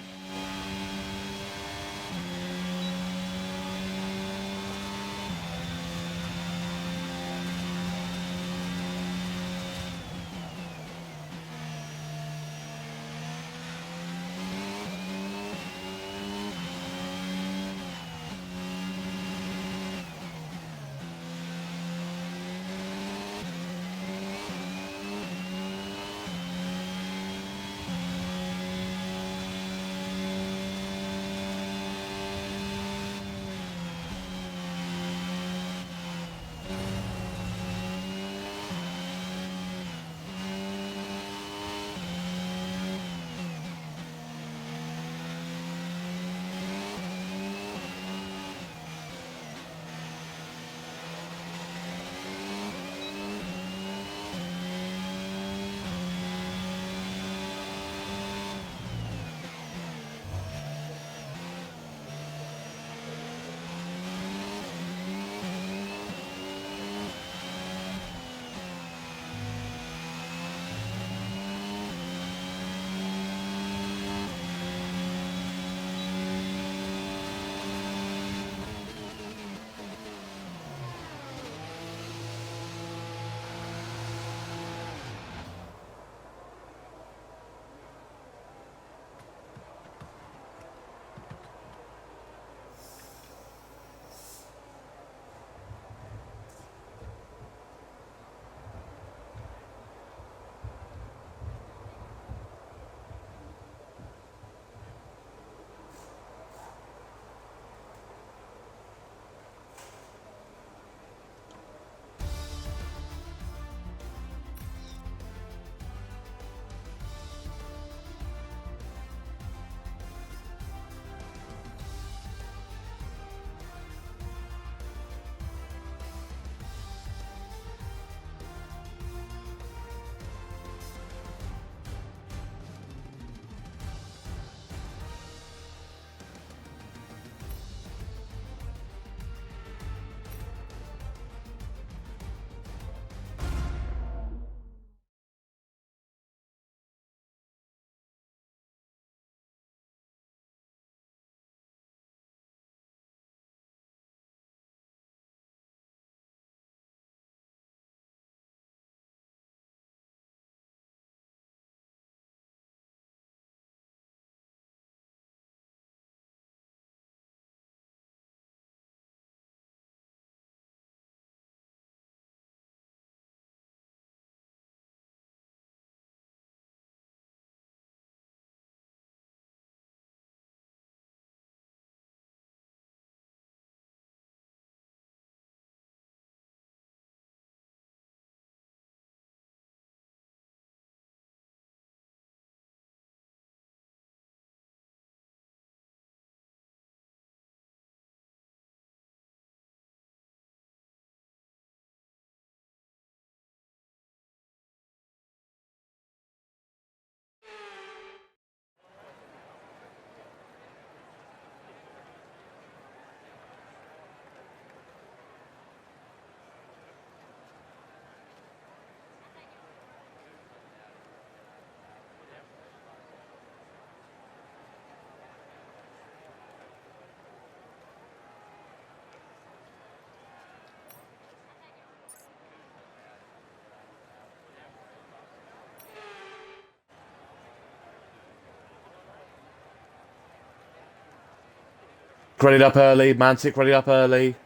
Speaker 1: Readied up early. Mantic readied up early.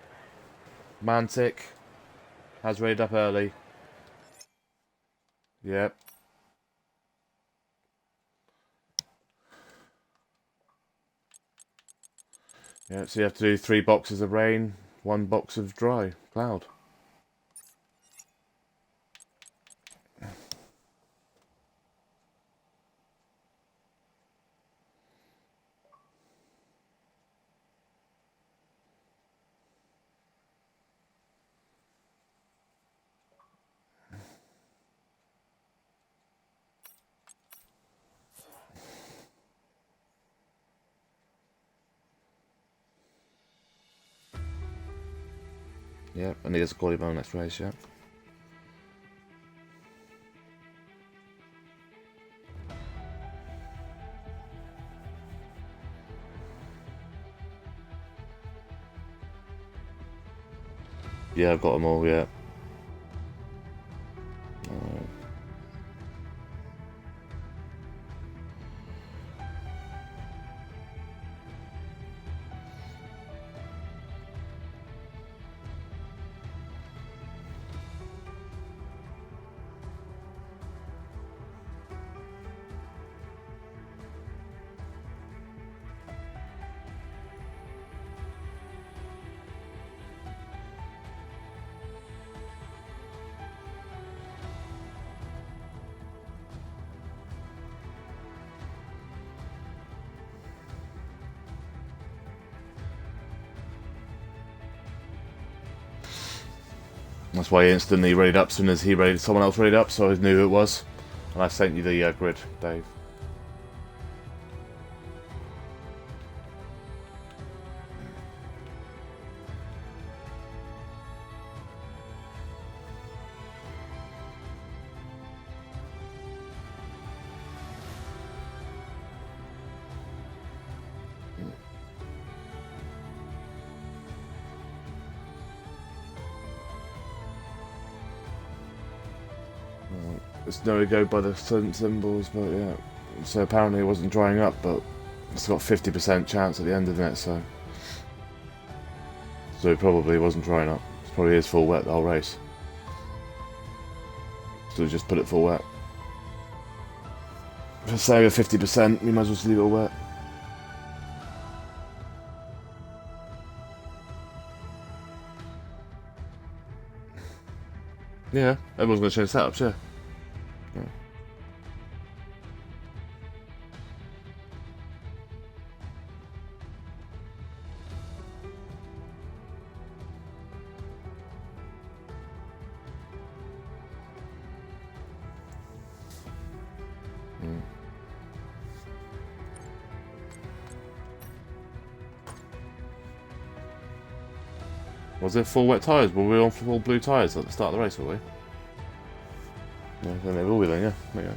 Speaker 1: Mantic has readied up early. Yep. Yeah, so you have to do 3 boxes of rain, 1 box of dry cloud. Yep, and he has a quality bone next race, yeah. Yeah, I've got them all, yeah. That's why he instantly readied up as soon as he readied, someone else readied up, so I knew who it was. And I sent you the grid, Dave. It's no go by the symbols, but yeah. So apparently it wasn't drying up, but it's got 50% chance at the end of it, so it probably wasn't drying up. It's probably his full wet the whole race. So we just put it full wet. If I say with 50%, we might as well just leave it all wet. Yeah, everyone's going to change setups, yeah. Was it full wet tyres? Were we on full blue tyres at the start of the race, were we? Yeah, then they will be then, yeah. Yeah.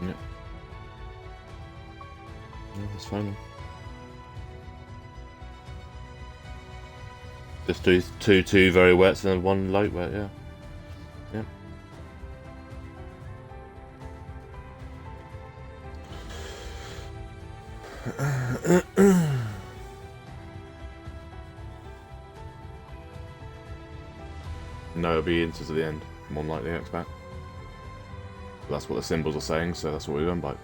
Speaker 1: Yeah. Yeah, that's fine then. Just do two very wets and then 1 light wet, yeah. Yeah. No, it'll be into the end, more than likely, I expect. That's what the symbols are saying, so that's what we're going by.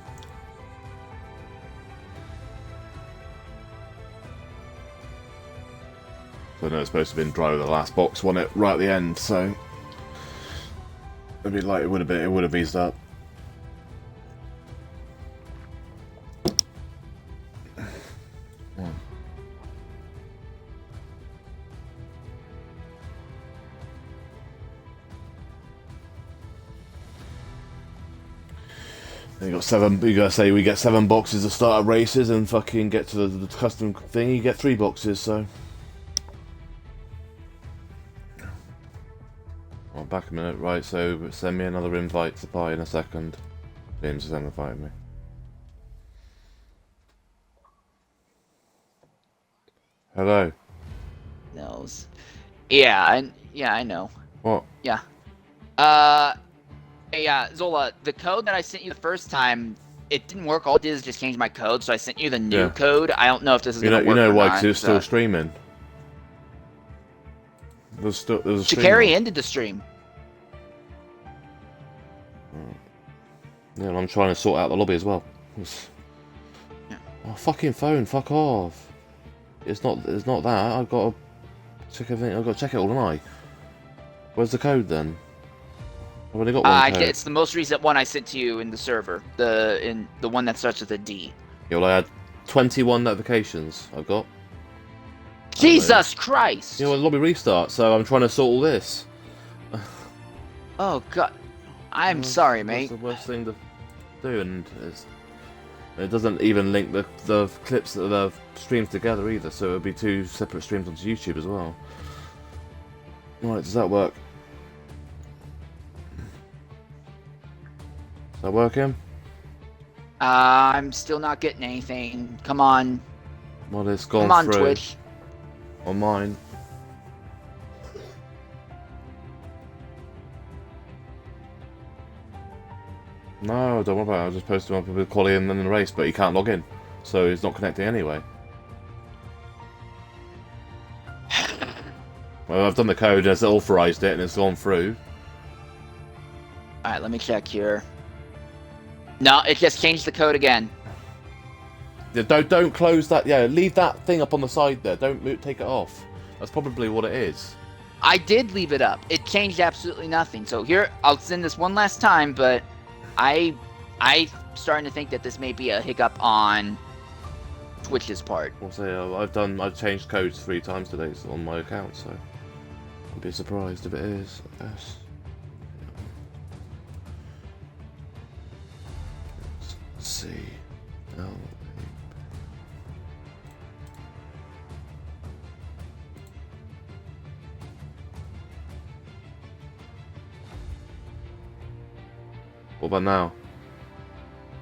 Speaker 1: So I know it's supposed to have been dry with the last box, wasn't it? Right at the end, so it'd be like it would have eased up. You got 7. You gotta say we get 7 boxes to start at races and fucking get to the custom thing. You get 3 boxes. So. Well, back a minute. Right. So send me another invite to buy in a second. James has invited me. Hello.
Speaker 5: Knows. Yeah, I know.
Speaker 1: What?
Speaker 5: Yeah. Yeah, Zola, the code that I sent you the first time, it didn't work. All it did is just change my code, so I sent you the new code. I don't know if this is gonna work.
Speaker 1: You know
Speaker 5: or
Speaker 1: why?
Speaker 5: not,
Speaker 1: Because it was still streaming. There was a stream
Speaker 5: Shikari
Speaker 1: on.
Speaker 5: ended the stream.
Speaker 1: Yeah, and I'm trying to sort out the lobby as well.
Speaker 5: Yeah.
Speaker 1: Oh, fucking phone, fuck off. It's not that. I've got to check everything. I've got to check it all, haven't I? Where's the code then? I've only got one code.
Speaker 5: It's the most recent one I sent to you in the server. The one that starts with a D.
Speaker 1: Yeah, well, I had 21 notifications. I've got.
Speaker 5: Jesus Christ!
Speaker 1: Yeah, well, lobby restart. So I'm trying to sort all this.
Speaker 5: Oh God, I'm sorry, mate.
Speaker 1: That's the worst thing to do, and it doesn't even link the clips of the streams together either. So it would be 2 separate streams onto YouTube as well. Right, does that work? Is that working?
Speaker 5: I'm still not getting anything. Come on.
Speaker 1: Well, it's gone
Speaker 5: Come on,
Speaker 1: through.
Speaker 5: Twitch.
Speaker 1: On mine. No, don't worry about it. I'll just post him up with quality and then the race, but he can't log in. So he's not connecting anyway. Well, I've done the code, it's authorized it, and it's gone through.
Speaker 5: Alright, let me check here. No, it just changed the code again.
Speaker 1: Yeah, don't close that. Yeah, leave that thing up on the side there. Don't take it off. That's probably what it is.
Speaker 5: I did leave it up. It changed absolutely nothing. So here, I'll send this one last time, but I'm starting to think that this may be a hiccup on Twitch's part.
Speaker 1: I'll say I've changed codes 3 times today on my account, so I'd be surprised if it is. Yes. C L. What about now?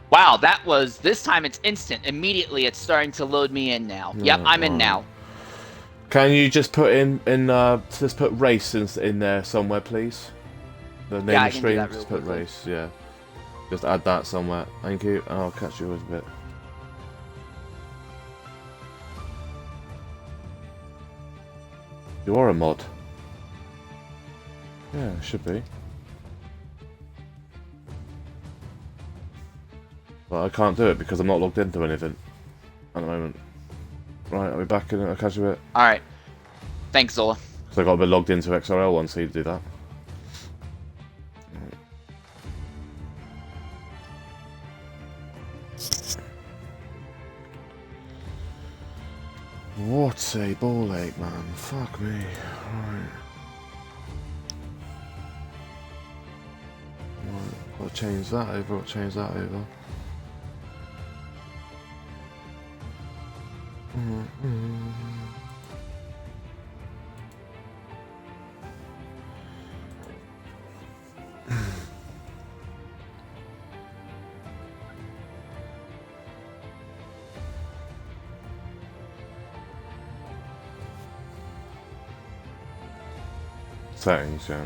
Speaker 5: Wow, this time it's instant. Immediately it's starting to load me in now. Yep, I'm in now.
Speaker 1: Can you just put just put race in there somewhere, please? The name of the stream, just put race, yeah. Just add that somewhere. Thank you, and I'll catch you in a bit. You are a mod. Yeah, it should be. But I can't do it because I'm not logged into anything at the moment. Right, I'll be back in. I'll catch you a bit.
Speaker 5: Alright. Thanks, Zola.
Speaker 1: So I got to be logged into XRL once so you do that. What a ball ache, man. Fuck me. Right. Got to change that over. Got to change that over. Settings, yeah.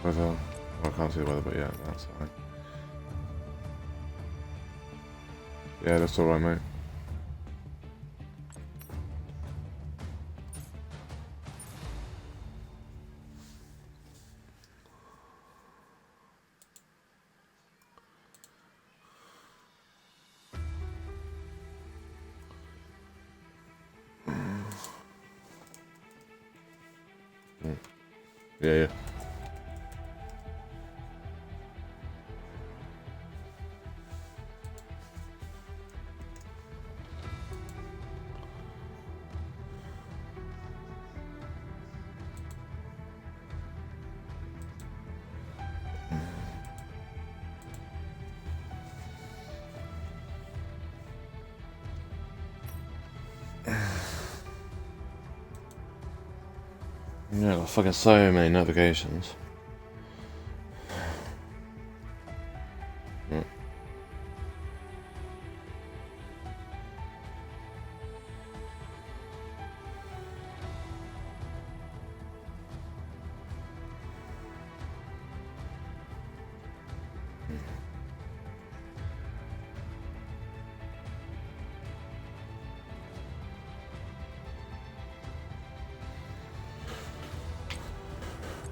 Speaker 1: Weather. Well, I can't see the weather, but yeah, that's fine. Yeah, that's alright, mate. Yeah, yeah. Yeah, got fucking so many notifications. Mm.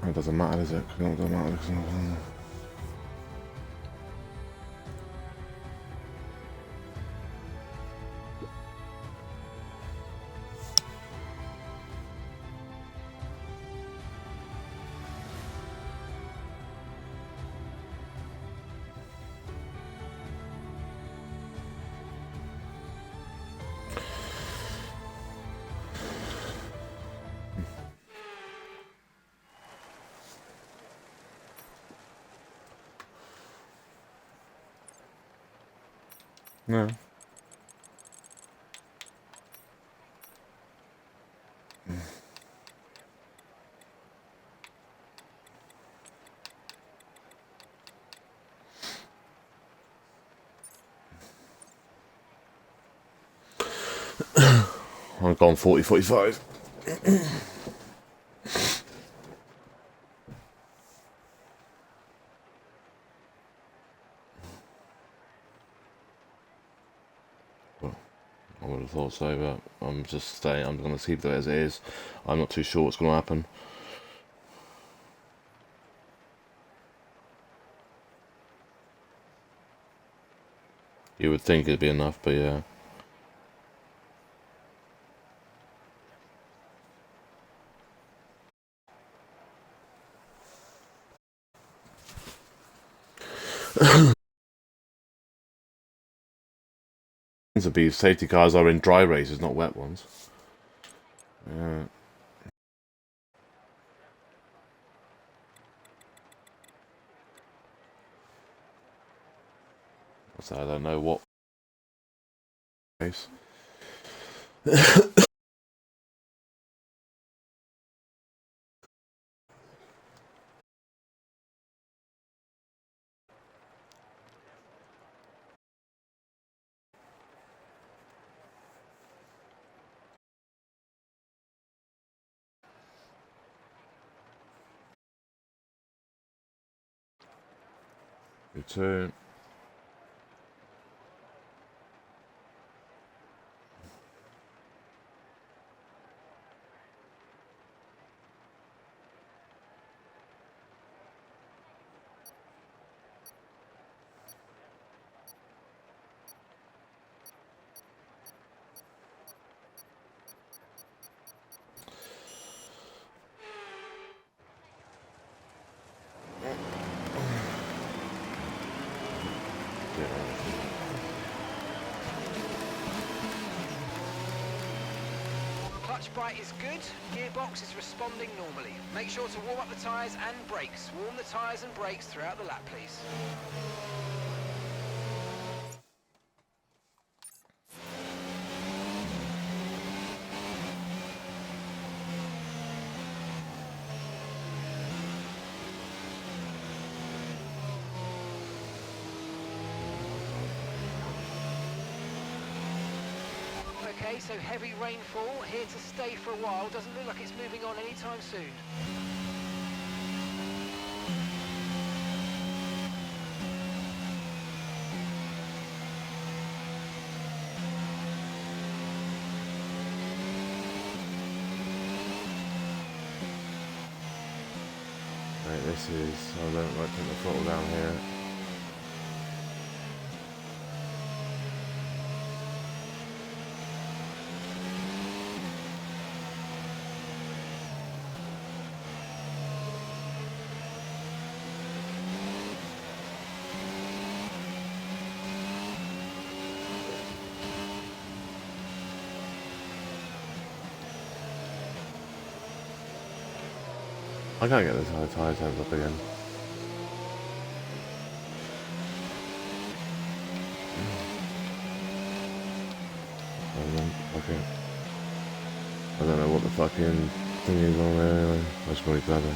Speaker 1: It doesn't matter, does it? It doesn't matter. No. I've gone 40-45. Well, I would have thought so, but I'm just staying. I'm going to keep it as it is. I'm not too sure what's going to happen. You would think it'd be enough, but yeah. To be safety cars are in dry races, not wet ones. Yeah. So I don't know what race. Return.
Speaker 3: Clutch bite is good, gearbox is responding normally. Make sure to warm up the tyres and brakes. Warm the tyres and brakes throughout the lap, please. Okay, so heavy rainfall, here to stay for a while. Doesn't look like it's moving on anytime soon.
Speaker 1: Right, this is. I don't like putting the throttle down here. I can't get the tyre turns up again. I don't know what the fucking thingy's on there anyway. I should probably grab it.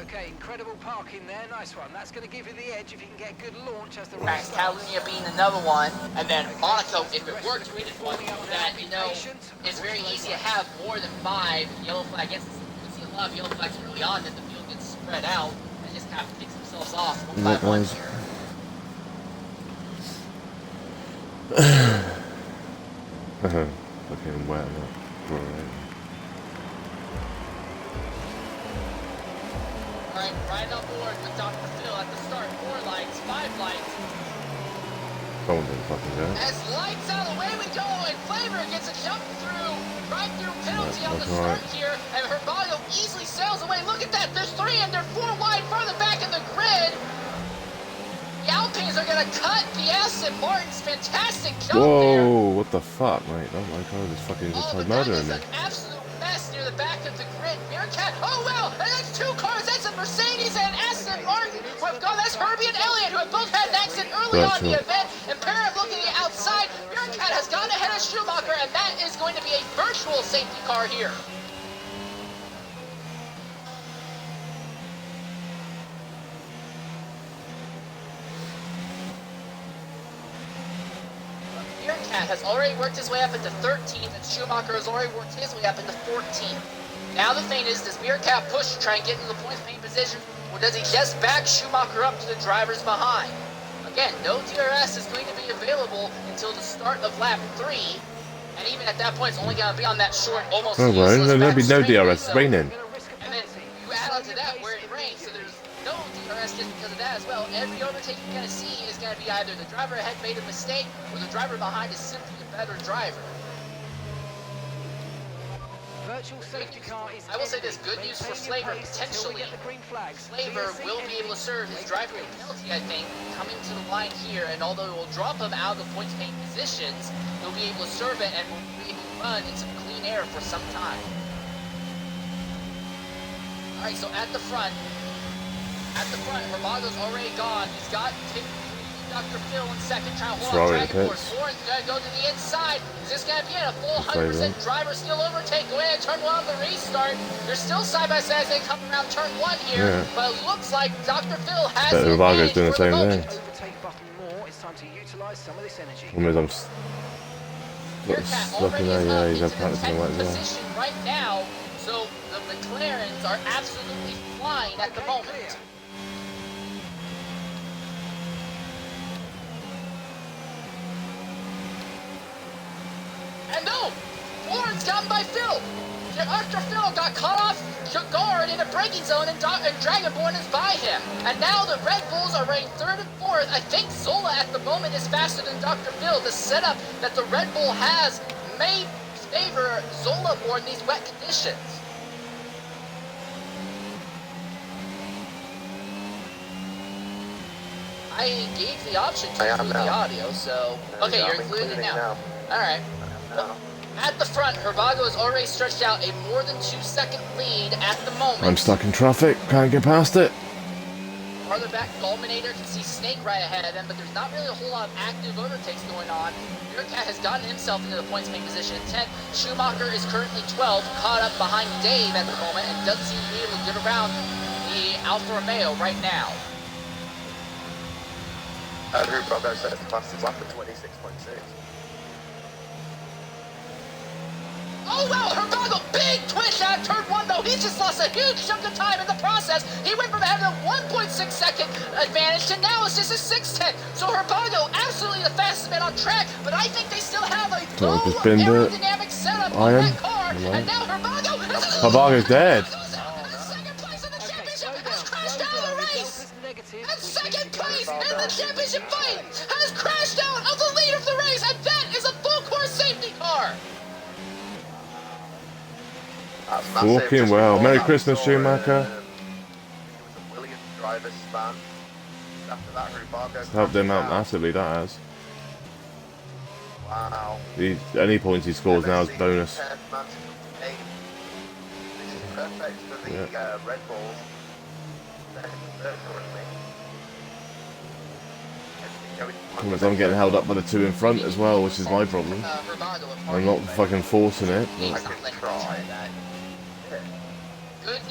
Speaker 3: Okay, incredible parking there, nice one. That's going to give you the edge if you can get a good launch as the race
Speaker 5: Max
Speaker 3: starts.
Speaker 5: Catalunya being another one, and then Monaco, if it works, we did one that, you know, it's very easy to have more than 5 yellow flags. I guess you see a lot of yellow flags early on, then the field gets spread out, and just kind of picks themselves off one by one here.
Speaker 1: Fucking wet, right.
Speaker 5: Alright, right on board with Dr. Phil at the start. 4 lights, 5 lights.
Speaker 1: Someone didn't fucking do it.
Speaker 5: As lights out, away we go, and Flavor gets a jump through, drive-through penalty on the start here, and Herbago easily sails away. Look at that, there's 3 and they're 4 wide further back in the grid. The Alpines are going to cut the Aston Martin's fantastic jump there.
Speaker 1: Whoa, what the fuck, mate? Oh my god, this fucking just tried murdering me.
Speaker 5: An absolute mess near the back of the grid. Meerkat, oh wow, and that's 2 cars. That's a Mercedes and Aston Martin who have gone. That's Herbie and Elliott who have both had an accident early on in the event. And pair of looking outside, Meerkat has gone ahead of Schumacher, and that is going to be a virtual safety car here. Meerkat has already worked his way up into 13th, and Schumacher has already worked his way up into 14th. Now the thing is, does Meerkat push to try and get into the points main position, or does he just back Schumacher up to the drivers behind? Again, no DRS is going to be available until the start of lap 3, and even at that point, it's only going to be on that short, almost useless
Speaker 1: there'll be no
Speaker 5: back straightaway,
Speaker 1: DRS, it's raining.
Speaker 5: And then you add on to that where it rains, so there's no DRS just because of that as well. Every overtake you're going to see is going to be either the driver ahead made a mistake, or the driver behind is simply a better driver.
Speaker 3: Virtual safety car is
Speaker 5: I will say this, good news for Flavor, potentially. Flavor will be able to serve his driver penalty, I think, coming to the line here, and although it will drop him out of the points main positions, he'll be able to serve it and will be able to run in some clean air for some time. Alright, so at the front, Herbago's already gone. He's got Dr. Phil in second, trying to hold on Dragon Force. Warren's going to go to the inside. Is this going to be a full 100% driver still overtake? Go ahead, turn 1 on the restart. They're still side by side as they come around turn 1 here, but it looks like Dr. Phil has the advantage
Speaker 1: doing the
Speaker 5: for the
Speaker 1: same
Speaker 5: moment.
Speaker 1: thing.
Speaker 3: Overtake button more. It's time to utilize some of this energy.
Speaker 1: I'm
Speaker 5: Meerkat already is up into the 10th position right now, so the McLarens are absolutely flying at the moment. And no! Warren's gotten by Phil! Dr. Phil got caught off guard in a braking zone, and Dragonborn is by him. And now the Red Bulls are running 3rd and 4th. I think Zola at the moment is faster than Dr. Phil. The setup that the Red Bull has may favor Zola more in these wet conditions. I gave the option to include the audio, so... Okay, you're including it now. Alright. Well, at the front, Herbago has already stretched out a more than 2-second lead at the moment.
Speaker 1: I'm stuck in traffic, can't get past it.
Speaker 5: Farther back, Fulminator can see Snake right ahead of him, but there's not really a whole lot of active overtakes going on. Meerkat has gotten himself into the points main position at 10. Schumacher is currently 12, caught up behind Dave at the moment, and doesn't seem to be able to get around the Alfa Romeo right now.
Speaker 4: Herbago says the fastest lap at 26.6.
Speaker 5: Oh wow, Herbago, big twitch out turn 1 though. He just lost a huge chunk of time in the process. He went from having a 1.6 second advantage to now it's just a 6/10. So Herbago, absolutely the fastest man on track, but I think they still have a low aerodynamic setup on that car. And now
Speaker 1: Herbago's dead.
Speaker 5: Second place in the championship has crashed out of the race. And second place in the championship fight has crashed out of the lead of the race, and that is a full course safety car.
Speaker 1: Walking well. Merry Christmas, Schumacher.
Speaker 4: It was a Williams driver's span. After that, Herbago
Speaker 1: Helped them out massively, that has.
Speaker 4: Wow.
Speaker 1: Any points he scores now is bonus.
Speaker 4: This is perfect for the Red Bulls. They're currently.
Speaker 1: I'm getting held up by the two in front as well, which is my problem. I'm not fucking forcing it.
Speaker 4: I can try.
Speaker 5: Good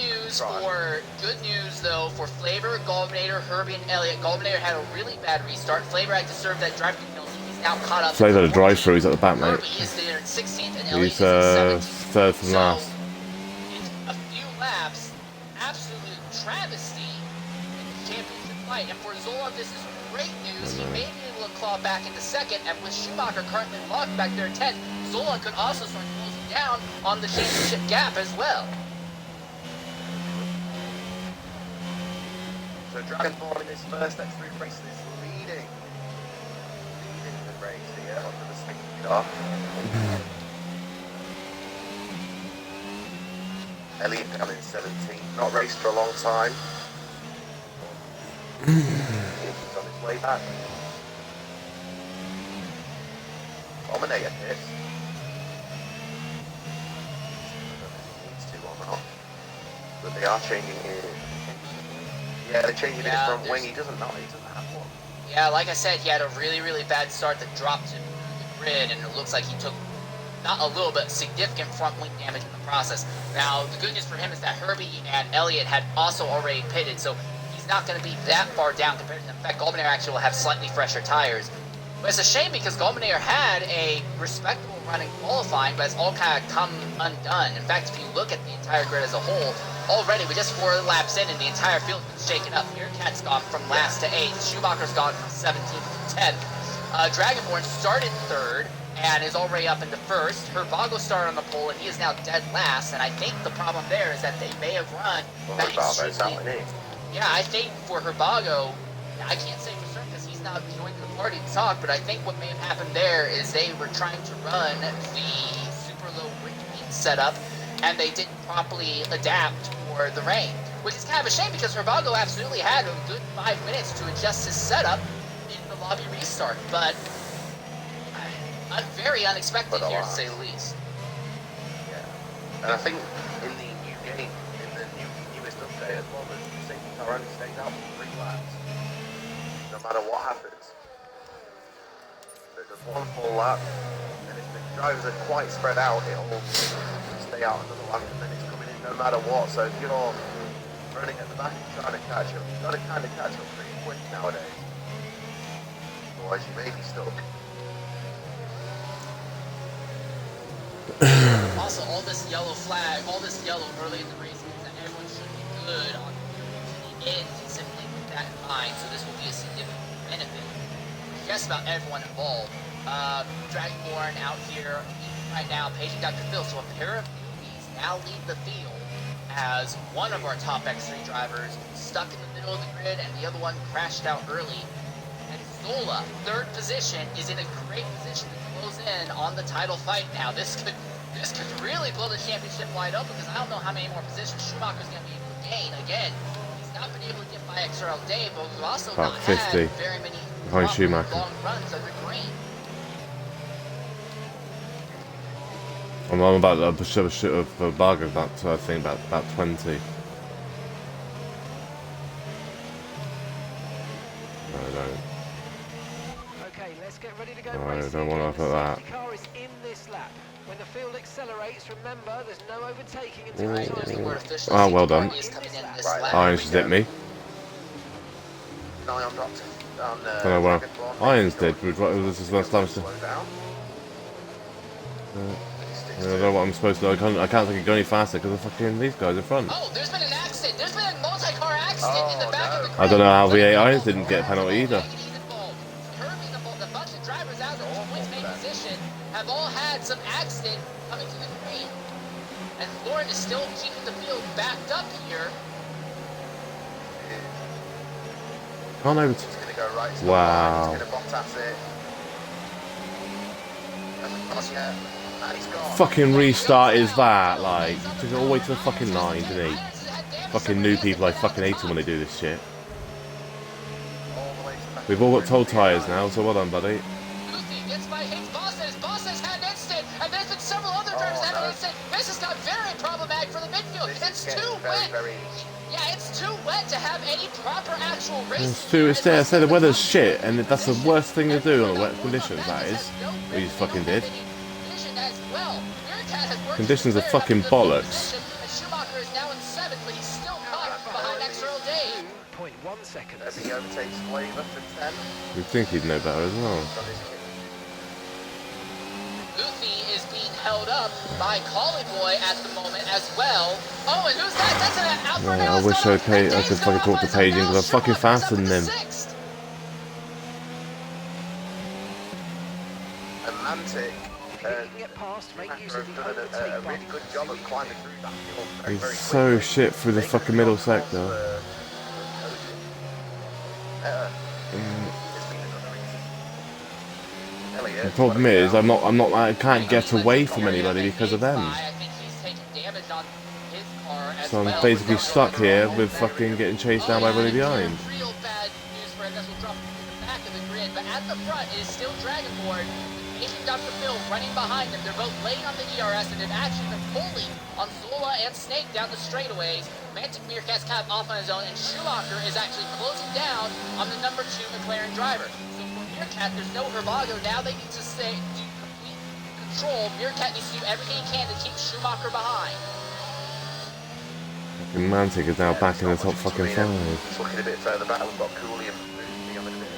Speaker 5: news though for Flavor, Golminator, Herbie, and Elliott. Golminator had a really bad restart. Flavor had to serve that driving penalty. He's now caught up.
Speaker 1: Flavor had a drive-through. He's at the back, mate.
Speaker 5: Herbie is there in 16th, and Elliott
Speaker 1: He's
Speaker 5: is in 17th.
Speaker 1: third from last.
Speaker 5: In a few laps, absolute travesty in the championship fight. And for Zola, this is great news. He may be able to claw back into second, and with Schumacher currently locked back there at 10th, Zola could also start closing down on the championship gap as well.
Speaker 4: So Dragonborn in his first X3 race is leading the race here under the safety car. Elliott coming 17th, not raced for a long time. He's on his way back. Dominator hit. Needs to or not. But they are changing his. Yeah, they're changing his front wing. He doesn't have one.
Speaker 5: Yeah, like I said, he had a really, really bad start that dropped him through the grid, and it looks like he took not a little, but significant front wing damage in the process. Now, the good news for him is that Herbie and Elliott had also already pitted, so he's not going to be that far down compared to them. In fact, Golminator actually will have slightly fresher tires. But it's a shame because Golminator had a respectable run in qualifying, but it's all kind of come undone. In fact, if you look at the entire grid as a whole, already we're just 4 laps in and the entire field has been shaken up. Bearcat's gone from last to 8th. Schumacher's gone from 17th to 10th. Dragonborn started 3rd and is already up into 1st. Herbago started on the pole and he is now dead last. And I think the problem there is that they may have run. Yeah, I think for Herbago, I can't say for certain because he's not joining the party to talk, but I think what may have happened there is they were trying to run the super low wind setup and they didn't properly adapt for the rain, which is kind of a shame because Herbago absolutely had a good 5 minutes to adjust his setup in the lobby restart, but very unexpected here to say the least.
Speaker 4: Yeah, and I think in the new game, in the newest update as well, the safety car only stays out for 3 laps, no matter what happens. So it does 1 full lap, and if the drivers are quite spread out, it'll stay out another lap, and then it's coming in no matter what. So if you're running at the back and trying to catch up, you've got to kind of catch up pretty quick nowadays. Otherwise you may be stuck.
Speaker 5: Also, all this yellow flag, all this yellow early in the race means that everyone should be good on the end, simply with that in mind. So this will be a significant benefit for just about everyone involved. Dragonborn out here right now, paging Dr. Phil. So a pair of newbies now lead the field as one of our top X3 drivers stuck in the middle of the grid and the other one crashed out early. And Zola, 3rd position, is in a great position to close in on the title fight now. This could really blow the championship wide open because I don't know how many more positions Schumacher's going to be able to gain. Again, he's not been able to get by XRL Dave, but we've also not
Speaker 1: 50
Speaker 5: had very many
Speaker 1: behind Schumacher.
Speaker 5: long runs under green.
Speaker 1: I'm about to push a shit of a bug of that, I think about 20. No, I don't.
Speaker 3: Okay, let's get ready to go.
Speaker 1: No, I don't want to put that.
Speaker 3: The car is in this lap. When the field accelerates, remember there's no overtaking until
Speaker 1: Oh, well done. Irons just hit me.
Speaker 4: No, I'm not.
Speaker 1: I don't know where Irons did. This is last time. I don't know what I'm supposed to do. I can't think it go any faster because these guys are front.
Speaker 5: Oh, there's been an accident. There's been a multi-car accident in the back of the grid.
Speaker 1: I don't know how V8 Irons didn't get a penalty either.
Speaker 5: Herbie's involved. A bunch of drivers out of the points main position have all had some accident coming to the green. And Lauren is still keeping the field backed up here.
Speaker 1: Can't over.
Speaker 4: He's going to go right to
Speaker 1: Wow.
Speaker 4: the line. He's going to Bottas it. Hasn't crossed yet. And he's gone.
Speaker 1: Fucking restart is that? Like, took it all the way to the fucking line, didn't he? Fucking new people, I fucking hate them when they do this shit.
Speaker 4: All the way to the back.
Speaker 1: We've all got told tyres now, so well done, buddy.
Speaker 5: Gets by Higgs. Boston is to have any proper actual racing.
Speaker 1: It's true, it's there. I say the weather's shit, and that's the worst thing to do on the wet conditions, that is. What you fucking did. Conditions are fucking bollocks.
Speaker 5: Schumacher is now in 7th, but he's still caught behind XRL Dave.
Speaker 3: 0.1 seconds.
Speaker 4: As he overtakes Flavor for 10.
Speaker 1: You'd think he'd know better as well.
Speaker 5: Luffy is being held up by Collie Boy at the moment as well. Oh, and who's that? That's an Alpha
Speaker 1: Yeah, I wish I could fucking talk to Paging because I'm fucking faster than him.
Speaker 4: Atlantic.
Speaker 3: Get past, make use
Speaker 4: Have
Speaker 3: of the
Speaker 4: done a
Speaker 3: overtake
Speaker 4: really good job of climbing through that field very,
Speaker 1: He's
Speaker 4: very
Speaker 1: so
Speaker 4: quickly.
Speaker 1: shit through the fucking middle sector. The problem is, I can't get away from anybody because of them.
Speaker 5: I think he's taking damage on his car as
Speaker 1: So I'm
Speaker 5: well.
Speaker 1: basically stuck here with fucking getting chased down by everybody behind.
Speaker 5: Real bad news for him. This will drop him to the back of the grid, but at the front is still Dragonborn. Agent Dr. Phil running behind them. They're both late on the ERS and they've actually been pulling on Zola and Snake down the straightaways. Mantic Meerkat's kind of off on his own, and Schumacher is actually closing down on the number 2 McLaren driver. So for Meerkat, there's no Herbago. Now they need to do complete control. Meerkat needs to do everything he can to keep Schumacher behind.
Speaker 1: Fucking Mantic is now back in the top fucking 5.
Speaker 4: He's looking a bit further back. We've got Cooley and Booty on the bit.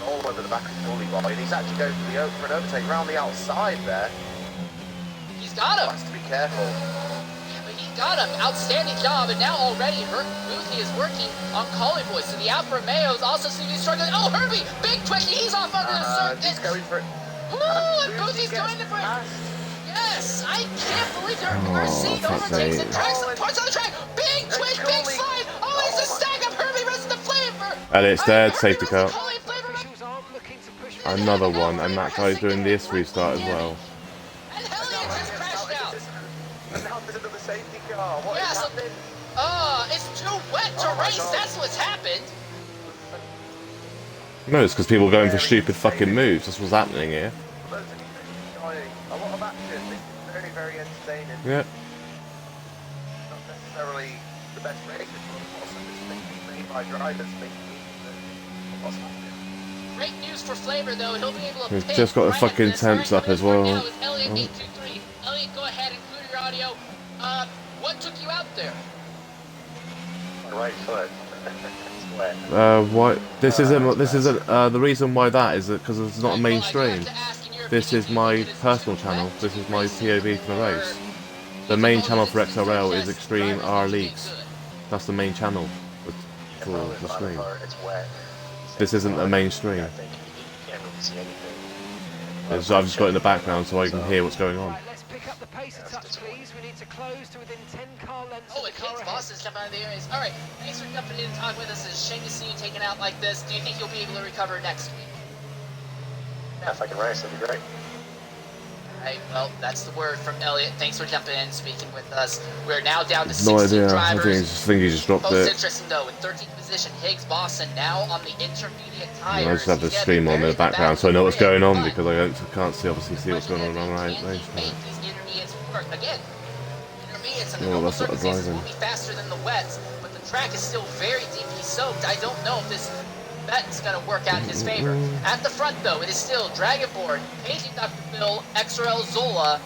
Speaker 4: All over the back of Cooley boy, and he's actually going for an overtake around the outside there.
Speaker 5: He's got him.
Speaker 4: Has to be careful.
Speaker 5: Yeah, but he got him. Outstanding job, and now already Booty is working on Collie Boy. So the Alfa Romeos also seem to be struggling. Oh, Herbie! Big twist. He's off under the circuit.
Speaker 4: He's going for it.
Speaker 5: Ooh, and Booty's going for it. Yes, I can't believe their Mercy
Speaker 1: fuck's
Speaker 5: overtakes
Speaker 1: sake.
Speaker 5: and tracks some parts on the track. Big twist, big slide. Oh, it's a stack of Herbie versus the Flavor.
Speaker 1: Elliot's dead, safety car.
Speaker 3: Officials aren't looking to push for
Speaker 1: Another one, and that guy's doing this restart as well.
Speaker 5: And Elliot just crashed out.
Speaker 4: And now there's another safety car. What
Speaker 5: Yeah,
Speaker 4: is
Speaker 5: so,
Speaker 4: happening?
Speaker 5: it's too wet to
Speaker 4: Oh my
Speaker 5: race.
Speaker 4: God.
Speaker 5: That's what's happened.
Speaker 1: No, it's because people are going for stupid fucking moves. That's what's happening here.
Speaker 4: Loads of people enjoying a lot of action. This is very, very entertaining.
Speaker 1: Yeah.
Speaker 4: Not necessarily the best races, but also mistakes made by drivers making use of what's happening.
Speaker 5: Great news for Flavor, though. He'll be able to
Speaker 1: We've
Speaker 5: pick
Speaker 1: just got the
Speaker 5: right
Speaker 1: fucking
Speaker 5: this
Speaker 1: temps
Speaker 5: right
Speaker 1: up as
Speaker 5: right
Speaker 1: well.
Speaker 5: now is Elliot 823. Elliot, go ahead and clear your audio. What took you out there?
Speaker 4: My right foot. It's wet.
Speaker 1: What? This isn't. The reason why that is because it's not a mainstream. This is my personal channel. This is my POV for the race. The main channel for XRL is Extreme R Leagues. That's the main channel for the stream.
Speaker 4: It's wet.
Speaker 1: This isn't a mainstream.
Speaker 4: I think you can't really see anything.
Speaker 1: I've just got it in the background so I can hear what's going on.
Speaker 3: Right, let's pick up the pace a touch, please. We need to close to within 10 car lengths
Speaker 5: Oh,
Speaker 3: of
Speaker 5: it
Speaker 3: the car
Speaker 5: hits
Speaker 3: ahead.
Speaker 5: Boston's jumping out of the areas. All right, thanks for jumping in and talking with us. It's a shame to see you taken out like this. Do you think you'll be able to recover next week?
Speaker 4: Yeah, if I can race, that'd be great.
Speaker 5: All right, well, that's the word from Elliot. Thanks for jumping in and speaking with us. We're now down to
Speaker 1: No
Speaker 5: 16
Speaker 1: idea. I
Speaker 5: drivers.
Speaker 1: think he just dropped
Speaker 5: Most
Speaker 1: it.
Speaker 5: interesting though, in 13th position, Higgs Boston now on the intermediate tires.
Speaker 1: I just have the
Speaker 5: He's gonna
Speaker 1: stream
Speaker 5: be
Speaker 1: on in
Speaker 5: very
Speaker 1: the background so I know what's
Speaker 5: back
Speaker 1: going on
Speaker 5: but
Speaker 1: because I can't see what's going on around right
Speaker 5: can
Speaker 1: race.
Speaker 5: he make these intermediates work? Again, intermediates and the
Speaker 1: Oh,
Speaker 5: normal
Speaker 1: that's what I'm
Speaker 5: circumstances
Speaker 1: driving.
Speaker 5: will be faster than the wets, but the track is still very deeply soaked. I don't know if this bet's going to work out in his favor. At the front though, it is still Dragonborn, Paging Dr. Phil, XRL Zola.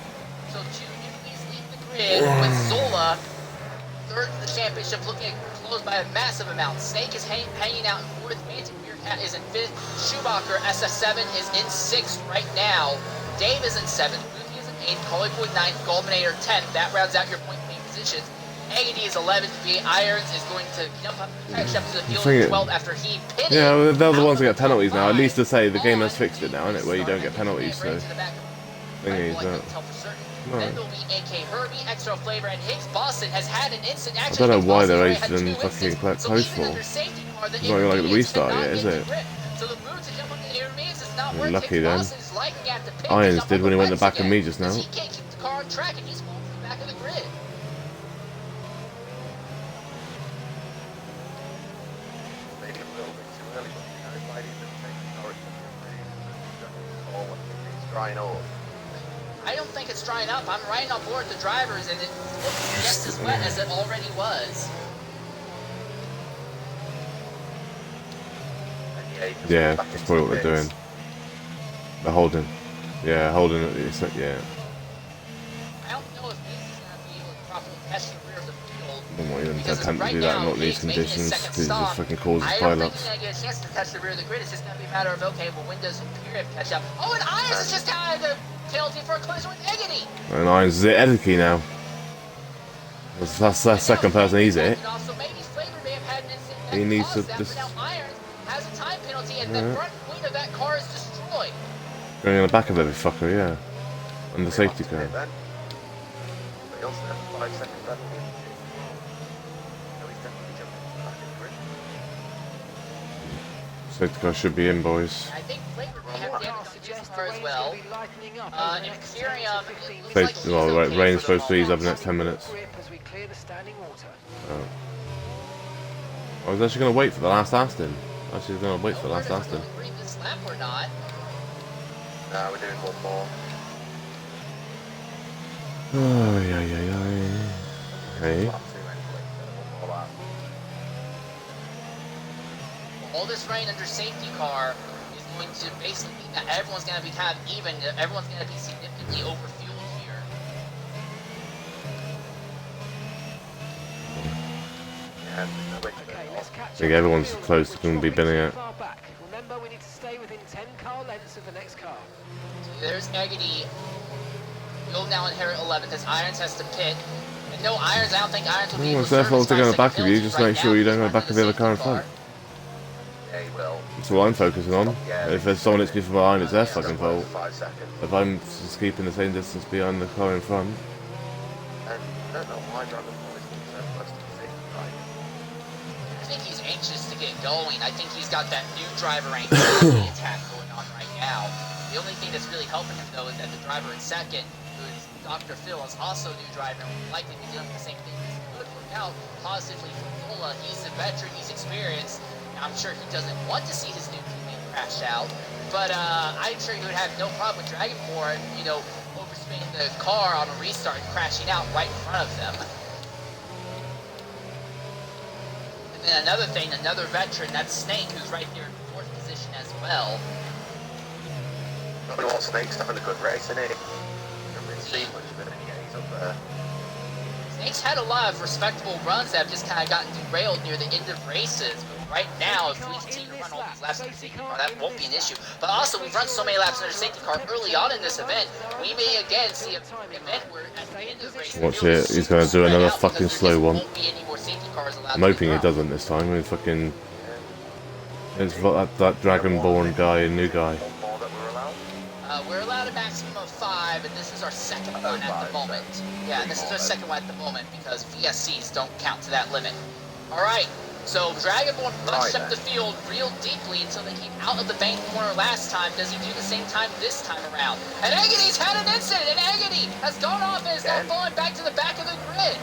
Speaker 5: So two newbies lead the grid with Zola third in the championship, looking close by a massive amount. Snake is hanging out in fourth. Mantic Meerkat is in fifth. Schumacher SF7 is in sixth right now. Dave is in seventh. Luffy is in eighth. Collie Boy ninth. Goldenator 10th. That rounds out your point main positions. Agony is 11th. B Irons is going to catch up to the field in 12th after he pitted.
Speaker 1: Yeah, well, they're the ones that get penalties now. At least to say the game has fixed it now, isn't it? Where you don't get penalties. So thingy is that.
Speaker 5: Then there'll be AK Herbie, XRL Flavor, and Higgs Boston has had an instant.
Speaker 1: I
Speaker 5: Actually,
Speaker 1: don't know why they're
Speaker 5: Higgs Boston
Speaker 1: racing
Speaker 5: had two
Speaker 1: fucking
Speaker 5: incidents,
Speaker 1: close
Speaker 5: so
Speaker 1: for.
Speaker 5: even under safety car, the
Speaker 1: It's not even like the
Speaker 5: intermediates
Speaker 1: restart
Speaker 5: cannot
Speaker 1: yet, is
Speaker 5: get
Speaker 1: it?
Speaker 5: to grip. So the move to jump on the intermediates is not
Speaker 1: You're
Speaker 5: working.
Speaker 1: lucky
Speaker 5: Higgs
Speaker 1: then.
Speaker 5: Boston is liking at the pit.
Speaker 1: Irons
Speaker 5: Jump
Speaker 1: did
Speaker 5: on
Speaker 1: when he went in the
Speaker 5: wets
Speaker 1: back of me
Speaker 5: again,
Speaker 1: just now.
Speaker 5: 'cause he can't keep the car on track and he's falling to the back of the grid.
Speaker 4: Maybe a little bit too early, but you know, it might even take the car it's drying off.
Speaker 5: I don't think it's drying up. I'm right on board the drivers, and it looks just as wet as it already was.
Speaker 1: Yeah, that's probably what they're doing. They're holding. Yeah, holding it. It's like, yeah.
Speaker 5: I don't know if this is going to be able to properly test the rear of the field.
Speaker 1: I don't want even
Speaker 5: Because
Speaker 1: attempt to
Speaker 5: right
Speaker 1: do that,
Speaker 5: now,
Speaker 1: not in these
Speaker 5: he's making his
Speaker 1: conditions,
Speaker 5: second
Speaker 1: because it
Speaker 5: stop.
Speaker 1: just fucking causes
Speaker 5: I don't think
Speaker 1: pileups.
Speaker 5: he's going to get a chance to touch the rear of the grid. It's just going to be a matter of, okay, well, when does Imperium catch up? Oh, and Irons has just had a penalty for a collision with Eggity.
Speaker 1: And Irons is at Ediki now. That's the second person he's hit.
Speaker 5: So maybe Flavor may have had an incident that
Speaker 1: He needs to
Speaker 5: caused that,
Speaker 1: just...
Speaker 5: but now Irons has a time penalty, and the front wing of that car is destroyed.
Speaker 1: Going in the back of every fucker, yeah. And the safety car. Safety car should be in, boys.
Speaker 5: I think Flavor may have damage on his car as well. Imperium,
Speaker 1: Well, right, rain's supposed to ease up in the next 10 minutes. Oh. I was actually going to wait for the last Aston. Actually, going to wait for the last Aston.
Speaker 5: This lap or not?
Speaker 4: Nah, we're doing one more.
Speaker 1: Oh, yeah. Hey.
Speaker 5: All this rain under safety car is going to basically mean that everyone's going to be kind of even. Everyone's going to be significantly overfueled here.
Speaker 1: I think everyone's close to going to be binning it.
Speaker 3: Remember, we need to stay within 10 car lengths of the next car.
Speaker 5: There's Eggity. Will now inherit 11th as Irons has to pit. And no, Irons, I don't think Irons will be able to
Speaker 1: It's their fault to go in the back of you,
Speaker 5: penalty
Speaker 1: just
Speaker 5: right
Speaker 1: make sure
Speaker 5: now.
Speaker 1: you don't go
Speaker 5: He's
Speaker 1: back of
Speaker 5: running
Speaker 1: the other car in
Speaker 5: safety
Speaker 1: front.
Speaker 4: Yeah, he will.
Speaker 1: That's what I'm focusing on. If there's someone hits me from behind, it's their fucking fault.
Speaker 4: 5 seconds.
Speaker 1: If I'm just keeping the same distance behind the car in front.
Speaker 4: And I don't know why Dragon Ball is being so close to the safety line.
Speaker 5: I think he's anxious to get going. I think he's got that new driver anxiety attack going on right now. The only thing that's really helping him, though, is that the driver in second, who is Dr. Phil, is also a new driver and will likely be doing the same thing. This could work out positively for Zola. He's a veteran, he's experienced. I'm sure he doesn't want to see his new teammate crash out, but I'm sure he would have no problem with Dragon Ball, overspinning the car on a restart and crashing out right in front of them. And then another thing, another veteran, that's Snake, who's right there in 4th position as well.
Speaker 4: I don't know what Snake's having a good race, isn't he? Don't really see much of it, yeah, he's up there.
Speaker 5: Snake's had a lot of respectable runs that have just kind of gotten derailed near the end of races. But right now, if we continue to run all these laps in the safety car, that won't be an issue. But also, we've run so many laps in the safety car early on in this event, we may again see an event where at the end of the race,
Speaker 1: Watch it, he's going to do another fucking slow one.
Speaker 5: Won't be any more safety cars allowed.
Speaker 1: I'm hoping he doesn't this time. I mean, fucking... It's that Dragonborn guy, a new guy.
Speaker 5: We're allowed a maximum of 5, and this is our second one at the moment. Yeah, this is our second one at the moment because VSCs don't count to that limit. Alright, so Dragonborn bunched up the field real deeply until they came out of the bank corner last time. Does he do the same time this time around? And Eggity's had an incident, and Eggity has gone off and is now falling back to the back of the grid.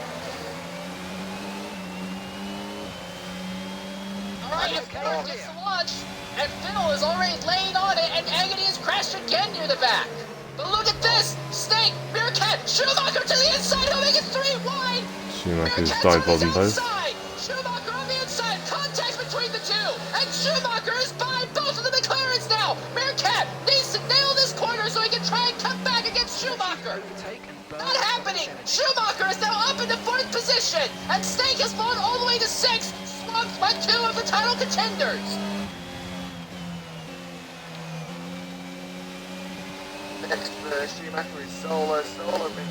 Speaker 5: Alright, Imperium gets the launch, and Phil is already laying on it, and Eggity has crashed again near the back. But look at this! Snake, Meerkat, Schumacher to the inside, he'll make it 3 wide!
Speaker 1: Schumacher's dive bombing both.
Speaker 5: Schumacher on the inside, contact between the two, and Schumacher is behind both of the McLarens now! Meerkat needs to nail this corner so he can try and come back against Schumacher! Not happening! Schumacher is now up in the 4th position, and Snake has fallen all the way to 6th, swamped by 2 of the title contenders!
Speaker 4: Next, Schumacher is Solar. Solar, his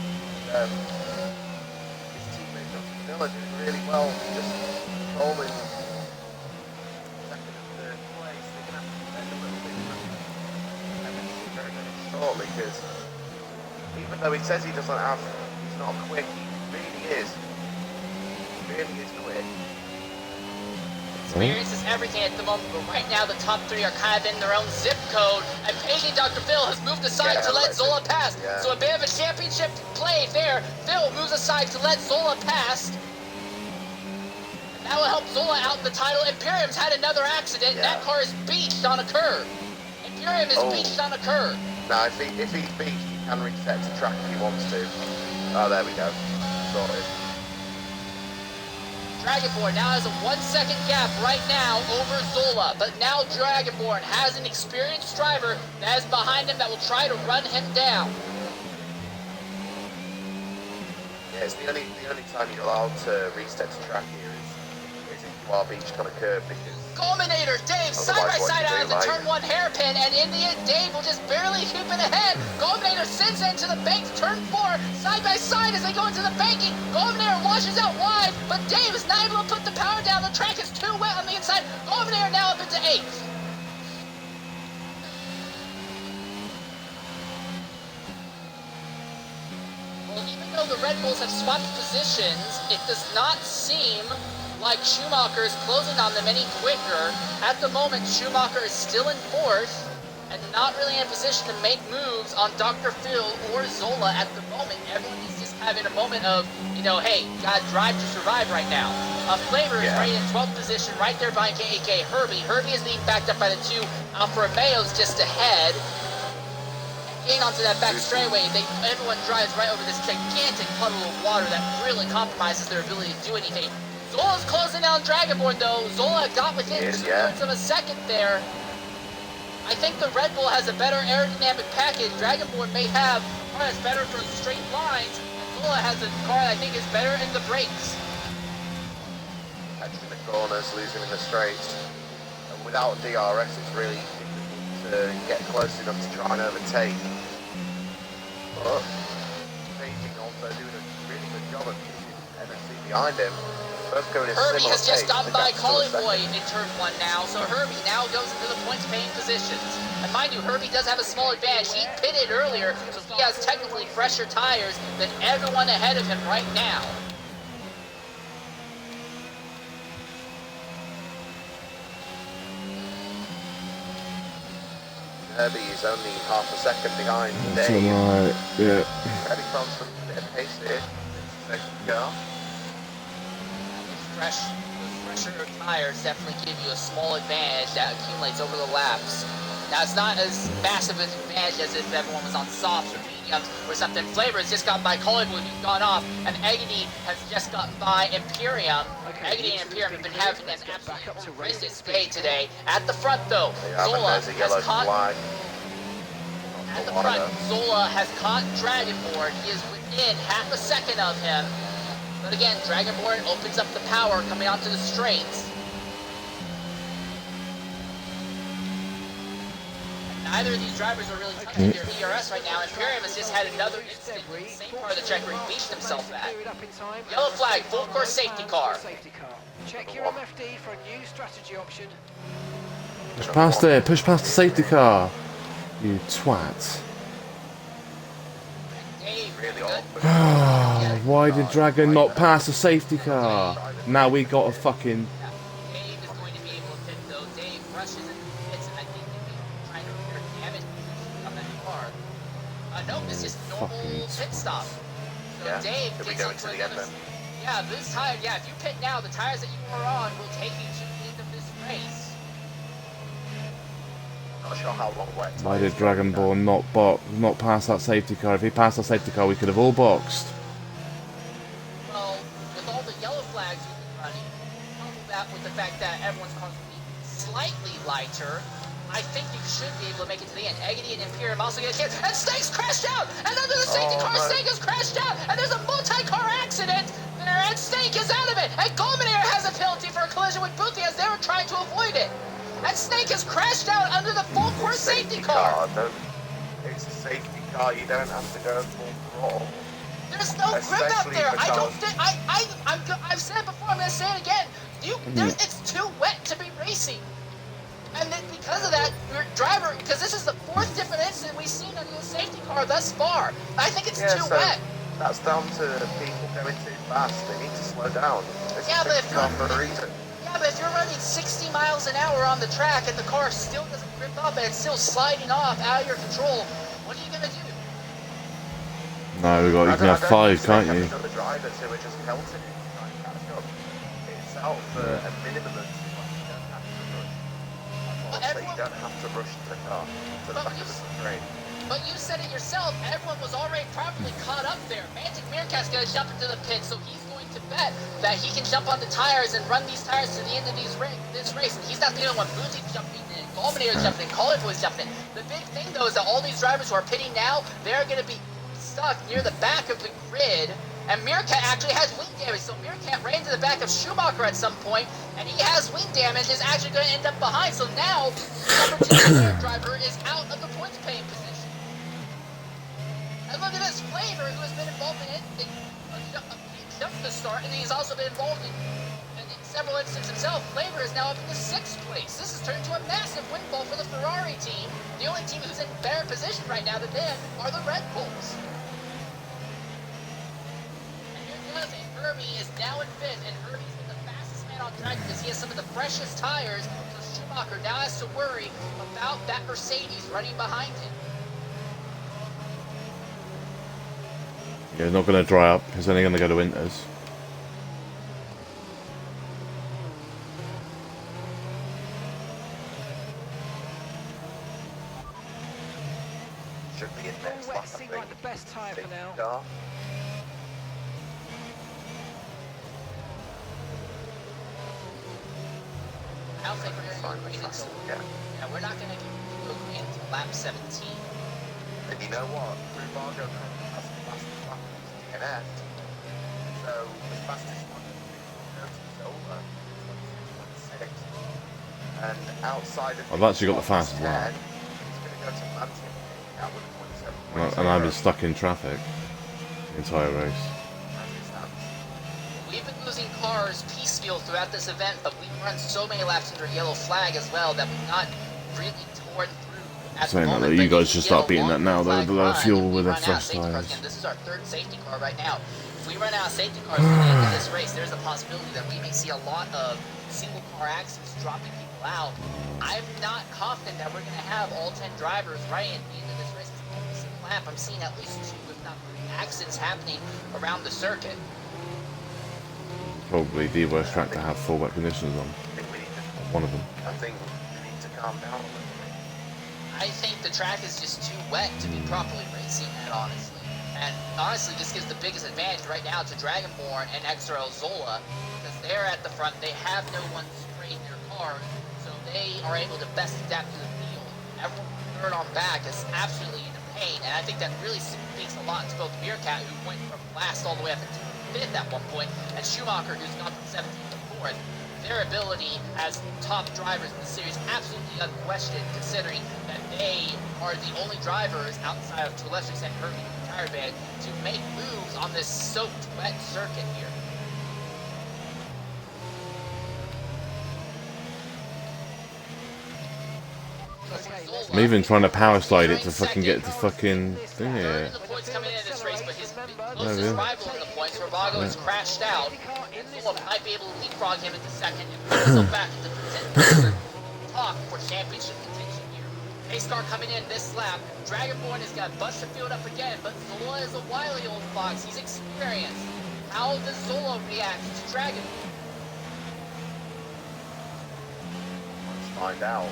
Speaker 4: teammate Dr. Phil are doing really well. Just holding second and 3rd place. They're going to have to spend a little bit of very shortly because even though he says he's not quick, he really is. He really is quick.
Speaker 5: Experience is everything at the moment, but right now the top 3 are kind of in their own zip code, and Paging Dr. Phil has moved aside to let Zola pass.
Speaker 4: Yeah.
Speaker 5: So a bit of a championship play there. Phil moves aside to let Zola pass. And that will help Zola out in the title. Imperium's had another accident.
Speaker 4: Yeah.
Speaker 5: That car is beached on a curve. Imperium is beached on a curve.
Speaker 4: Now, if he's beat, he can reset to track if he wants to. Oh, there we go. Sorted.
Speaker 5: Dragonborn now has a 1 second gap right now over Zola, but now Dragonborn has an experienced driver that is behind him that will try to run him down.
Speaker 4: Yeah, it's the only time you're allowed to reset to track here is if you are beached on a curb, because
Speaker 5: Culminator, Dave, side by side out of the turn 1 hairpin, and in the end, Dave will just barely keep it ahead. Culminator sends into the bank, turn 4, side by side as they go into the banking. Culminator washes out wide, but Dave is not able to put the power down. The track is too wet on the inside. Culminator now up into 8th. Well, even though the Red Bulls have swapped positions, it does not seem like Schumacher is closing on them any quicker. At the moment, Schumacher is still in 4th and not really in a position to make moves on Dr. Phil or Zola at the moment. Everyone is just having a moment of, you know, hey, gotta drive to survive right now. Flavor is right in 12th position, right there behind KAK Herbie. Herbie is being backed up by the 2 Alfa Romeos just ahead. Getting onto that back straightaway, everyone drives right over this gigantic puddle of water that really compromises their ability to do anything. Zola's closing down Dragonborn though. Zola got within 2/3 of a second there. I think the Red Bull has a better aerodynamic package. Dragonborn may have a car that's better for straight lines. And Zola has a car that I think is better in the brakes.
Speaker 4: Catching the corners, losing in the straights. And without DRS, it's really difficult to get close enough to try and overtake. But Beijing also doing a really good job of keeping MSC behind him.
Speaker 5: Herbie has just gotten by Collie Boy in turn 1 now, so Herbie now goes into the points paying positions. And mind you, Herbie does have a small advantage. He pitted earlier, so he has technically fresher tires than everyone ahead of him right now.
Speaker 4: Herbie is only half a second behind
Speaker 1: That's
Speaker 4: Dave.
Speaker 1: right, yeah.
Speaker 4: Herbie found some bit of pace here. Second car.
Speaker 5: Fresher tires definitely give you a small advantage that accumulates over the laps. Now, it's not as massive an advantage as if everyone was on softs or mediums or something. Flavor has just gotten by Collingwood, who's gone off, and Agony has just gotten by Imperium. Agony and Imperium have been having an absolutely horrendous day today. At the front, though, Zola has caught... At the front, Zola has caught Dragonborn. He is within half a second of him. But again, Dragonborn opens up the power coming onto the straights. Neither of these drivers are really touching their DRS right now. Imperium has just had another incident in the same part of the track where he beached himself at. Yellow flag, full course safety car.
Speaker 3: Check your MFD for a new strategy option.
Speaker 1: Push past it, push past the safety car. You twat. Why did Dragon not pass the safety car? Now we got a fucking...
Speaker 5: Dave is going to be able to pit though. Dave rushes into the pits and I think he's trying to repair damage on that car. No, it's just normal pit stop. So
Speaker 4: Yeah,
Speaker 5: Dave
Speaker 4: could we
Speaker 5: gets
Speaker 4: go
Speaker 5: into
Speaker 4: into the end
Speaker 5: another...
Speaker 4: then?
Speaker 5: Yeah, this tire, yeah, if you pit now, the tires that you are on will take you to the end of this race.
Speaker 4: Not sure how long wet.
Speaker 1: Why did Dragonborn not pass that safety car? If he passed that safety car, we could have all boxed.
Speaker 5: Well, with all the yellow flags we've been running, couple that with the fact that everyone's cars will be slightly lighter, I think you should be able to make it to the end. Agony and Imperium also get a chance, and Snake's crashed out! And under the safety car, Snake has crashed out! And there's a multi-car accident there, and Snake is out of it! And Golminator has a penalty for a collision with Boothie as they were trying to avoid it! And Snake has crashed out under the full course safety car!
Speaker 4: It's a safety car, you don't have to go full throttle.
Speaker 5: There's no grip out there. I don't think I've said it before. I'm gonna say it again. It's too wet to be racing, and then because of that, your driver. Because this is the 4th different incident we've seen on your safety car thus far. I think it's too wet.
Speaker 4: That's down to people going too fast. They need to slow down. It's
Speaker 5: Yeah,
Speaker 4: a
Speaker 5: but
Speaker 4: safety car for a reason.
Speaker 5: Yeah, but if you're running 60 miles an hour on the track and the car still doesn't grip up and it's still sliding off out of your control, what are you gonna do?
Speaker 1: No, you can have 5, can't you?
Speaker 4: The drivers who are just pelting it, trying to catch up. It's out for a minimum. You don't have to rush. That's what I'm saying, you don't have to rush to the car, to the back of the train.
Speaker 5: But you said it yourself, everyone was already properly caught up there. Mantic Meerkat's gonna jump into the pit, so he's going to to bet that he can jump on the tires and run these tires to the end of this race. And he's not the only one. Boozy's jumping in, Golminator's jumping in, Colin Boy's jumping in. The big thing though is that all these drivers who are pitting now, they're going to be stuck near the back of the grid. And Meerkat actually has wing damage, so Meerkat ran to the back of Schumacher at some point, and he has wing damage, is actually going to end up behind. So now, number 2 driver is out of the points paying position. And look at this, Flavor, who has been involved in it, jumped the start, and he's also been involved in several instances himself. Flavor is now up in the 6th place. This has turned into a massive windfall for the Ferrari team. The only team who's in better position right now than them are the Red Bulls. Herbie is now in 5th, and Herbie's been the fastest man on track because he has some of the freshest tires, so Schumacher now has to worry about that Mercedes running behind him.
Speaker 1: Yeah, it's not going to dry up. It's only going to go to winters.
Speaker 4: Should be in next lap, I
Speaker 3: seem
Speaker 4: think.
Speaker 3: like the best tyre for now.
Speaker 5: I don't think we're going to go green until... Yeah, we're not going to go green until lap 17.
Speaker 4: And you know what? Rubago currently has the fastest lap in DNF. So the fastest one is over 26. And outside of
Speaker 1: I've actually got the fastest lap.
Speaker 4: He's going to go to Manton out with 27.
Speaker 1: And I've been stuck in traffic the entire race.
Speaker 5: We've been losing cars piecemeal throughout this event, but we've run so many laps under yellow flag as well that we've not really torn through at the
Speaker 1: Saying
Speaker 5: moment.
Speaker 1: that, you guys should start beating that now, though, the low fuel with their fresh tyres.
Speaker 5: This is our 3rd safety car right now. If we run out of safety cars at the end of this race, there's a possibility that we may see a lot of single car accidents dropping people out. I'm not confident that we're going to have all 10 drivers right at the end of this race. Every single lap, I'm seeing at least 2, if not 3 accidents happening around the circuit.
Speaker 1: Probably the worst track to have full wet conditions on. One of them.
Speaker 4: I think we need to calm down a little bit.
Speaker 5: I think the track is just too wet to be properly racing at, honestly. And honestly, this gives the biggest advantage right now to Dragonborn and XRL Zola, because they're at the front, they have no one straight in their cars, so they are able to best adapt to the field. Everyone third on back is absolutely in pain, and I think that really speaks a lot to both Meerkat, who went from last all the way up into 5th at one point, and Schumacher, who's gone from 17th to 4th. Their ability as top drivers in the series absolutely unquestioned, considering that they are the only drivers outside of, to a lesser extent, Herbie and the tire band, to make moves on this soaked, wet circuit here.
Speaker 1: I'm even trying to power slide it to fucking get to fucking thing here.
Speaker 5: Closest rival in the points, Ravago has crashed out. Zola might be able to leapfrog him into 2nd and put himself back into the talk for championship contention here. Pace car coming in this lap. Dragonborn has got Bust the field up again, but Zola is a wily old fox. He's experienced. How does Zola react to Dragonborn?
Speaker 4: Let's find out.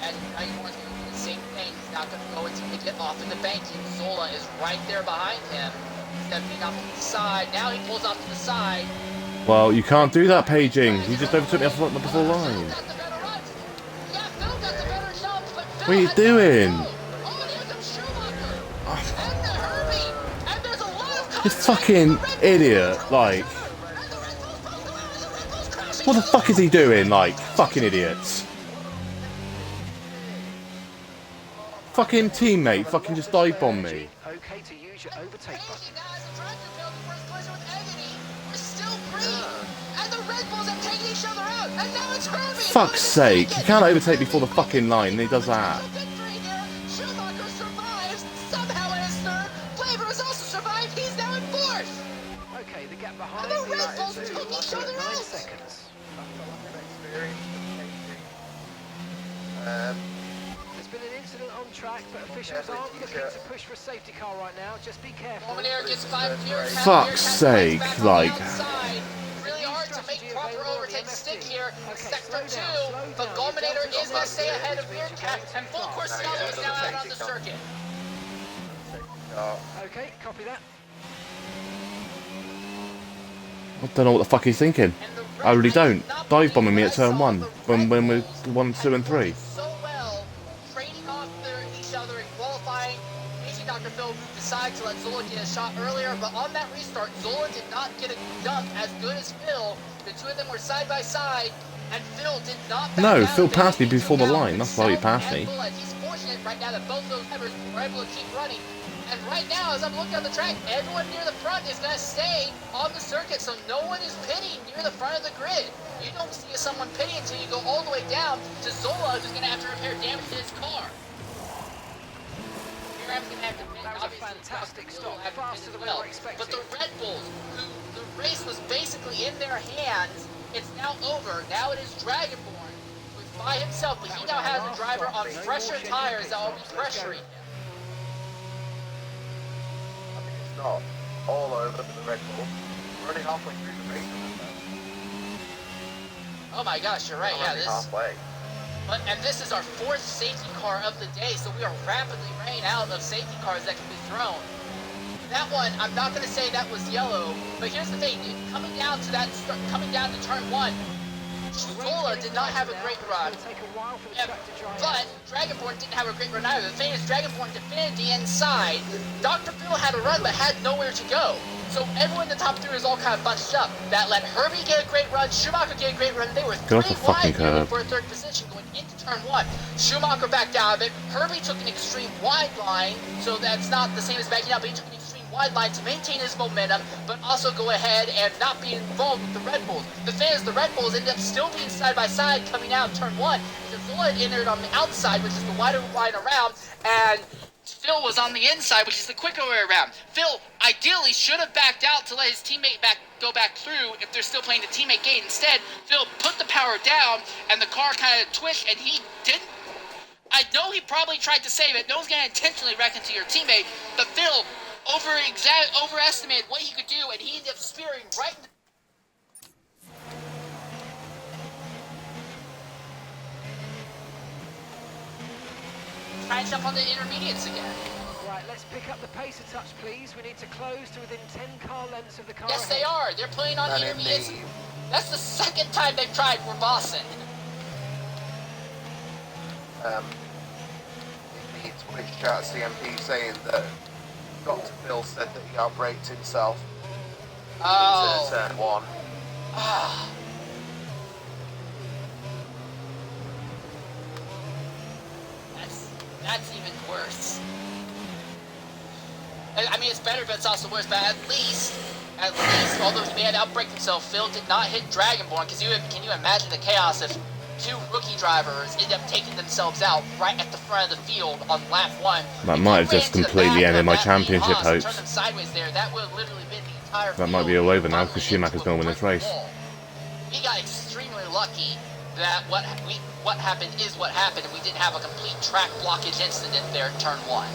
Speaker 5: And Dragonborn's going to do the same thing. He's not going to go until they get off in the banking. Zola is right there behind him. Stepping off to the side. Now he pulls off to the side.
Speaker 1: Well, you can't do that, Paging. You just overtook me off the full line. What are you doing? You fucking idiot. Like, what the fuck is he doing? Like, fucking idiots. Fucking teammate fucking just dive bomb me.
Speaker 3: Okay to use your overtake button.
Speaker 1: Fuck's sake, you can't overtake before the fucking line, and he does that.
Speaker 5: Schumacher survives, somehow in his 3rd. Flavor has also survived, he's now in 4th.
Speaker 3: Okay, the gap behind
Speaker 5: And the Red Bulls took each other
Speaker 3: 9
Speaker 5: out.
Speaker 3: seconds. There's been an incident on track, but officials aren't looking to push for a safety car right now. Just be careful.
Speaker 5: Golminator gets 5 Meerkat.
Speaker 1: Fuck's sake, like.
Speaker 5: Really hard to make proper overtake stick here in Sector 2, but Golminator is going to stay ahead of Meerkat, and full course yellow is now out on the circuit.
Speaker 3: Okay, copy that.
Speaker 1: I don't know what the fuck he's thinking. I really don't. Dive bombing me at turn 1 when we're 1, 2 and 3.
Speaker 5: So well, trading off each other in qualifying. Maybe Dr. Phil decided to let Zola get a shot earlier, but on that restart, Zola did not get a jump as good as Phil. The two of them were side by side, and Phil did not back
Speaker 1: No,
Speaker 5: out
Speaker 1: Phil
Speaker 5: of it.
Speaker 1: passed me
Speaker 5: He
Speaker 1: before
Speaker 5: took
Speaker 1: the
Speaker 5: out
Speaker 1: line. That's why he
Speaker 5: himself
Speaker 1: passed me.
Speaker 5: and Bullet. He's fortunate right now that both those drivers were able to keep running. And right now, as I'm looking on the track, everyone near the front is going to stay on the circuit, so no one is pitting near the front of the grid. You don't see someone pitting until you go all the way down to Zola, who's going to have to repair damage to his car. Here I'm going to have to pit.
Speaker 3: That was a fantastic stop, faster than we were expecting.
Speaker 5: But the Red Bulls, who the race was basically in their hands, it's now over. Now it is Dragonborn, who's by himself, but he now has a driver on fresher tires that will be pressuring him.
Speaker 4: Not all over the Red Bull. We're only halfway through the race.
Speaker 5: Oh my gosh, you're right. Yeah, this.
Speaker 4: Halfway.
Speaker 5: And this is our 4th safety car of the day, so we are rapidly running out of safety cars that can be thrown. That one, I'm not going to say that was yellow, but here's the thing: coming down to turn 1, Zola did not have a great run. But Dragonborn didn't have a great run either. The thing is, Dragonborn defended the inside. Dr. Phil had a run, but had nowhere to go. So everyone in the top 3 was all kind of bunched up. That let Herbie get a great run, Schumacher get a great run. They were 3 wide nearly for a 3rd position going into turn 1. Schumacher backed out of it. Herbie took an extreme wide line, so that's not the same as backing out, but he took an extreme wide line to maintain his momentum, but also go ahead and not be involved with the Red Bulls. The thing is, the Red Bulls ended up still being side by side coming out turn 1, because Zola entered on the outside, which is the wider line around, and Phil was on the inside, which is the quicker way around. Phil ideally should have backed out to let his teammate go back through if they're still playing the teammate game. Instead, Phil put the power down, and the car kind of twitched, and he didn't. I know he probably tried to save it. No one's going to intentionally wreck into your teammate, but Phil overestimated what he could do, and he ended up spearing right into try and jump on the intermediates again.
Speaker 3: Right, let's pick up the pace a touch, please. We need to close to within 10 car lengths of the car.
Speaker 5: Yes,
Speaker 3: ahead.
Speaker 5: they are. They're playing on intermediates. That's the 2nd time they've tried for Boston.
Speaker 4: The Twitch chat CMP saying that Dr. Phil said that he outbraked himself.
Speaker 5: Oh.
Speaker 4: Into turn 1.
Speaker 5: Ah. That's even worse. I mean, it's better, but it's also worse. But at least, although he may have outbraked himself, Phil did not hit Dragonborn. Because can you imagine the chaos if 2 rookie drivers end up taking themselves out right at the front of the field on lap 1?
Speaker 1: That might have just completely ended my championship hopes.
Speaker 5: Turn them sideways there. That would have literally been the entire
Speaker 1: That might be all over now because Schumacher's going to win this race.
Speaker 5: We got extremely lucky that what happened is what happened, and we didn't have a complete track blockage incident there in turn 1.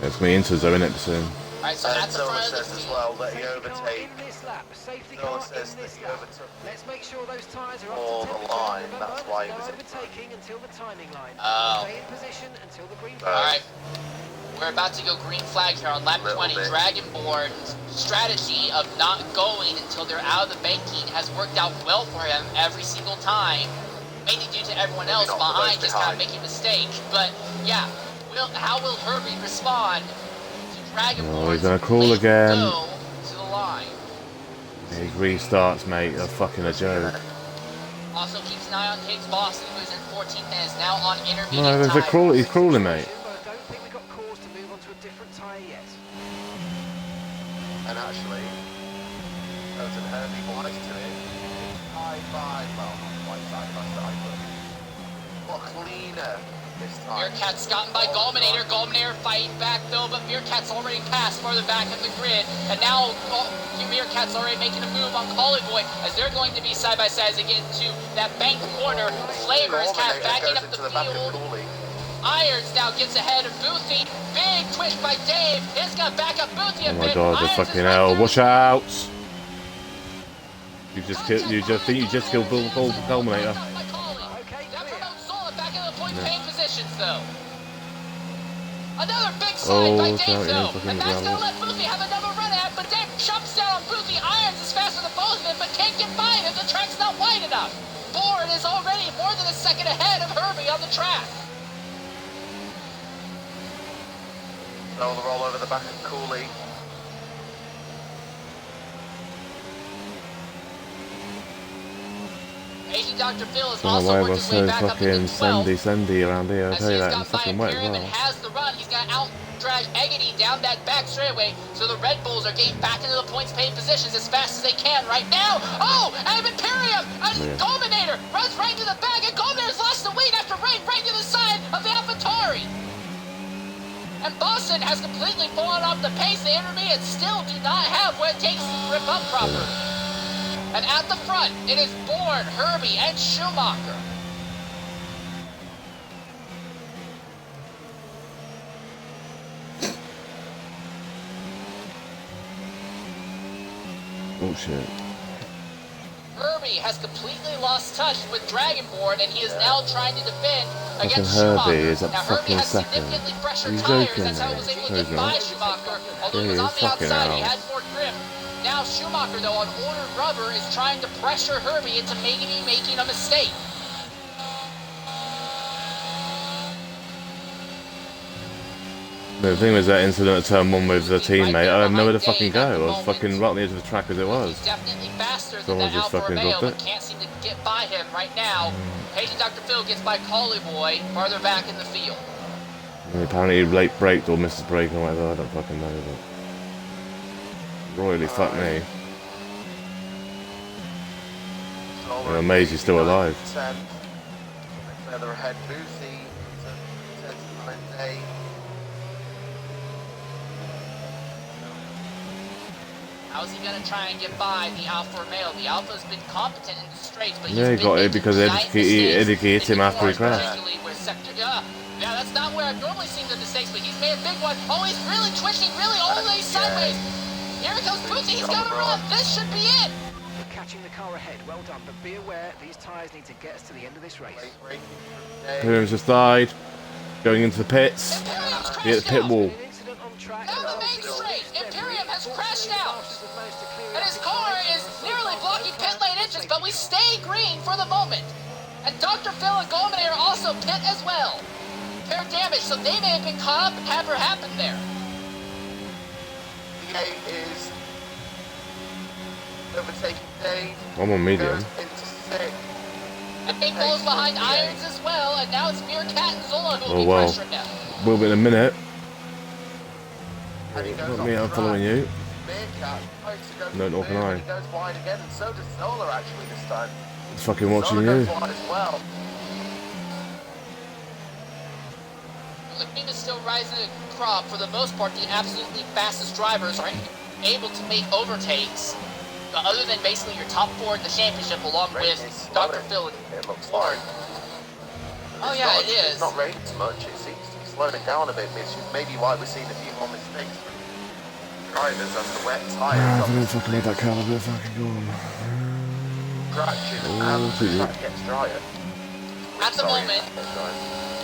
Speaker 1: It's going to be into the zone, isn't it, soon?
Speaker 5: Alright, so at the
Speaker 4: Zola
Speaker 5: front of the
Speaker 4: says as
Speaker 5: field.
Speaker 4: well that he
Speaker 3: Safety car
Speaker 4: overtake.
Speaker 3: in this lap. Safety
Speaker 4: Zola
Speaker 3: car
Speaker 4: says
Speaker 3: in
Speaker 4: that
Speaker 3: this
Speaker 4: he
Speaker 3: lap.
Speaker 4: overtook
Speaker 3: Let's make sure those tyres are
Speaker 4: all
Speaker 3: up to
Speaker 4: the
Speaker 3: temperature.
Speaker 4: line,
Speaker 3: Remember,
Speaker 4: that's why he
Speaker 3: no
Speaker 4: was in
Speaker 3: overtaking until the timing line.
Speaker 5: Oh.
Speaker 3: Stay in position until the green flag.
Speaker 5: Alright. We're about to go green flag here on lap 20.
Speaker 4: bit.
Speaker 5: Dragonborn's strategy of not going until they're out of the banking has worked out well for him every single time. Mainly due to everyone else
Speaker 4: Maybe not
Speaker 5: behind
Speaker 4: the
Speaker 5: just
Speaker 4: most
Speaker 5: kind of
Speaker 4: behind.
Speaker 5: making a mistake. But yeah, how will Herbie respond to Dragonborn's
Speaker 1: Oh, he's gonna crawl
Speaker 5: late
Speaker 1: again.
Speaker 5: go to the line?
Speaker 1: He restarts, mate. They're fucking a joke.
Speaker 5: Also keeps an eye on Higgs Boston, who's in 14th and is now on intermediate
Speaker 1: No, there's a
Speaker 5: tires.
Speaker 1: he's crawling, mate.
Speaker 3: But I don't think we got cause to move on to a different tyre yet.
Speaker 4: And actually, goes and Herbie wise to it. Side by, well, not quite side by side, but cleaner this time.
Speaker 5: Meerkat's gotten by Gulminator. Gulminator fighting back though, but Meerkat's already passed farther back in the grid. And now Meerkat's already making a move on Collie Boy as they're going to be side by side as they get into that bank corner. Flavor's kind of backing up the field. Irons now gets ahead of Boothie. Big twist by Dave. He's gonna back up Boothie a
Speaker 1: Oh my
Speaker 5: bit.
Speaker 1: god, the
Speaker 5: Irons
Speaker 1: fucking
Speaker 5: is right
Speaker 1: hell.
Speaker 5: there.
Speaker 1: Watch out! You just killed. You just killed Bull Culminator.
Speaker 3: Okay,
Speaker 5: That
Speaker 3: clear.
Speaker 5: promotes Zola back in the point paying positions though. Another big
Speaker 1: Oh,
Speaker 5: slide by
Speaker 1: it's
Speaker 5: Dave
Speaker 1: out, yeah,
Speaker 5: though.
Speaker 1: fucking
Speaker 5: And that's
Speaker 1: gravel.
Speaker 5: gonna let Boothie have another run at, but Dave jumps down on Boothie. Irons is faster than both of them, but can't get by him. The track's not wide enough. Bourne is already more than a second ahead of Herbie on the track.
Speaker 4: Zola roll over the back of Cooley.
Speaker 5: Aging Dr. Phil is
Speaker 1: Oh,
Speaker 5: also
Speaker 1: why
Speaker 5: worked
Speaker 1: was
Speaker 5: his way
Speaker 1: so
Speaker 5: back up
Speaker 1: fucking
Speaker 5: into 12th.
Speaker 1: sandy around here? I'll
Speaker 5: As
Speaker 1: tell you
Speaker 5: he's
Speaker 1: that. And
Speaker 5: got by
Speaker 1: fucking wet as
Speaker 5: Imperium
Speaker 1: well.
Speaker 5: and has the run, he's going to out-drag Eggity down that back straightaway, so the Red Bulls are getting back into the points-paid positions as fast as they can right now. Oh, and Imperium, and Dominator runs right into the back, and Dominator's lost the lead after right to the side of the AlphaTauri. And Boston has completely fallen off the pace. The intermediates still do not have what it takes to grip up properly. And at the front, it is Bourne, Herbie, and Schumacher.
Speaker 1: Oh shit.
Speaker 5: Herbie has completely lost touch with Dragonborn, and he is now trying to defend
Speaker 1: Fucking
Speaker 5: against
Speaker 1: Herbie
Speaker 5: Schumacher.
Speaker 1: is up
Speaker 5: Now Herbie
Speaker 1: fucking
Speaker 5: has
Speaker 1: second.
Speaker 5: significantly fresher
Speaker 1: He's
Speaker 5: tires.
Speaker 1: joking,
Speaker 5: That's how he
Speaker 1: mate.
Speaker 5: was able to
Speaker 1: No,
Speaker 5: get
Speaker 1: he's
Speaker 5: by
Speaker 1: not.
Speaker 5: Schumacher. Although
Speaker 1: Yeah,
Speaker 5: he was on
Speaker 1: he's
Speaker 5: the
Speaker 1: fucking
Speaker 5: outside, he
Speaker 1: out.
Speaker 5: had more grip. Now Schumacher, though, on ordered rubber, is trying to pressure Herbie into maybe making a mistake.
Speaker 1: The thing was that incident at turn 1 with the teammate, I had nowhere to fucking go. I was fucking right on the edge of the track as it was.
Speaker 5: He's definitely faster than
Speaker 1: Someone
Speaker 5: that
Speaker 1: just
Speaker 5: Alfa
Speaker 1: fucking
Speaker 5: Romeo,
Speaker 1: dropped
Speaker 5: but
Speaker 1: it.
Speaker 5: can't seem to get by him right now. Paging Dr. Phil gets by Collie Boy farther back in the field.
Speaker 1: And apparently he late braked or missed his brake or whatever, I don't fucking know, but royally fucked me.
Speaker 4: Zola
Speaker 1: I'm amazed he's still alive.
Speaker 4: 10. Further ahead, Boothie. 10.
Speaker 5: How's he going to try and get by the Alfa Romeo? The Alfa's been competent in the straights, but
Speaker 1: Yeah, he
Speaker 5: he's
Speaker 1: got
Speaker 5: been
Speaker 1: it because Eddie hit him after he crashed.
Speaker 5: Yeah, that's not where I've normally seen the mistakes, but he's made a big one. Oh, he's really twitching, really all the way sideways. Here it comes Boothie, he's got to run. This should be it.
Speaker 3: You're catching the car ahead. Well done, but be aware these tyres need to get us to the end of this race.
Speaker 1: Imperium's just died. Going into the pits.
Speaker 5: Imperium's
Speaker 1: He hit the
Speaker 5: crashed
Speaker 1: pit
Speaker 5: out.
Speaker 1: wall.
Speaker 3: An incident on track.
Speaker 5: Down the main straight, Imperium has crashed out.
Speaker 3: Managed to clear
Speaker 5: And his car is nearly blocking pit lane entrance, but we stay green for the moment. And Dr. Phil and Goldman also pit as well. Fair damage, so they may have been caught up and whatever happened there.
Speaker 4: The 8 is overtaking Dave.
Speaker 1: I'm on medium.
Speaker 4: Goes into 6.
Speaker 5: And Big Bull's behind Irons as well, and now it's Meerkat and Zola who will
Speaker 1: Oh
Speaker 5: be
Speaker 1: well.
Speaker 5: pressuring him.
Speaker 1: Will be in a minute.
Speaker 4: And he goes
Speaker 1: Not
Speaker 4: off
Speaker 1: me, I'm
Speaker 4: track.
Speaker 1: following you.
Speaker 4: Meerkat tries to go
Speaker 1: No, nor
Speaker 4: through,
Speaker 1: can I.
Speaker 4: and he goes wide again, and so does Zola actually this time.
Speaker 1: Fucking watching
Speaker 4: Zola
Speaker 1: you.
Speaker 4: goes wide as well.
Speaker 5: The team is still rising to the crop. For the most part, the absolutely fastest drivers are able to make overtakes. Other than basically your top 4 in the championship, along with Dr. Phil and
Speaker 4: It looks like.
Speaker 5: Oh yeah, it is.
Speaker 4: It's not raining too much. It seems to be slowing down a bit, which is maybe why we're seeing a few more mistakes from drivers as the wet
Speaker 1: I
Speaker 4: tyres
Speaker 1: don't fucking need that car, but fucking go on.
Speaker 4: scratches
Speaker 1: Oh,
Speaker 4: and the
Speaker 1: dear.
Speaker 4: track gets drier.
Speaker 5: At the moment,
Speaker 4: Gets drier.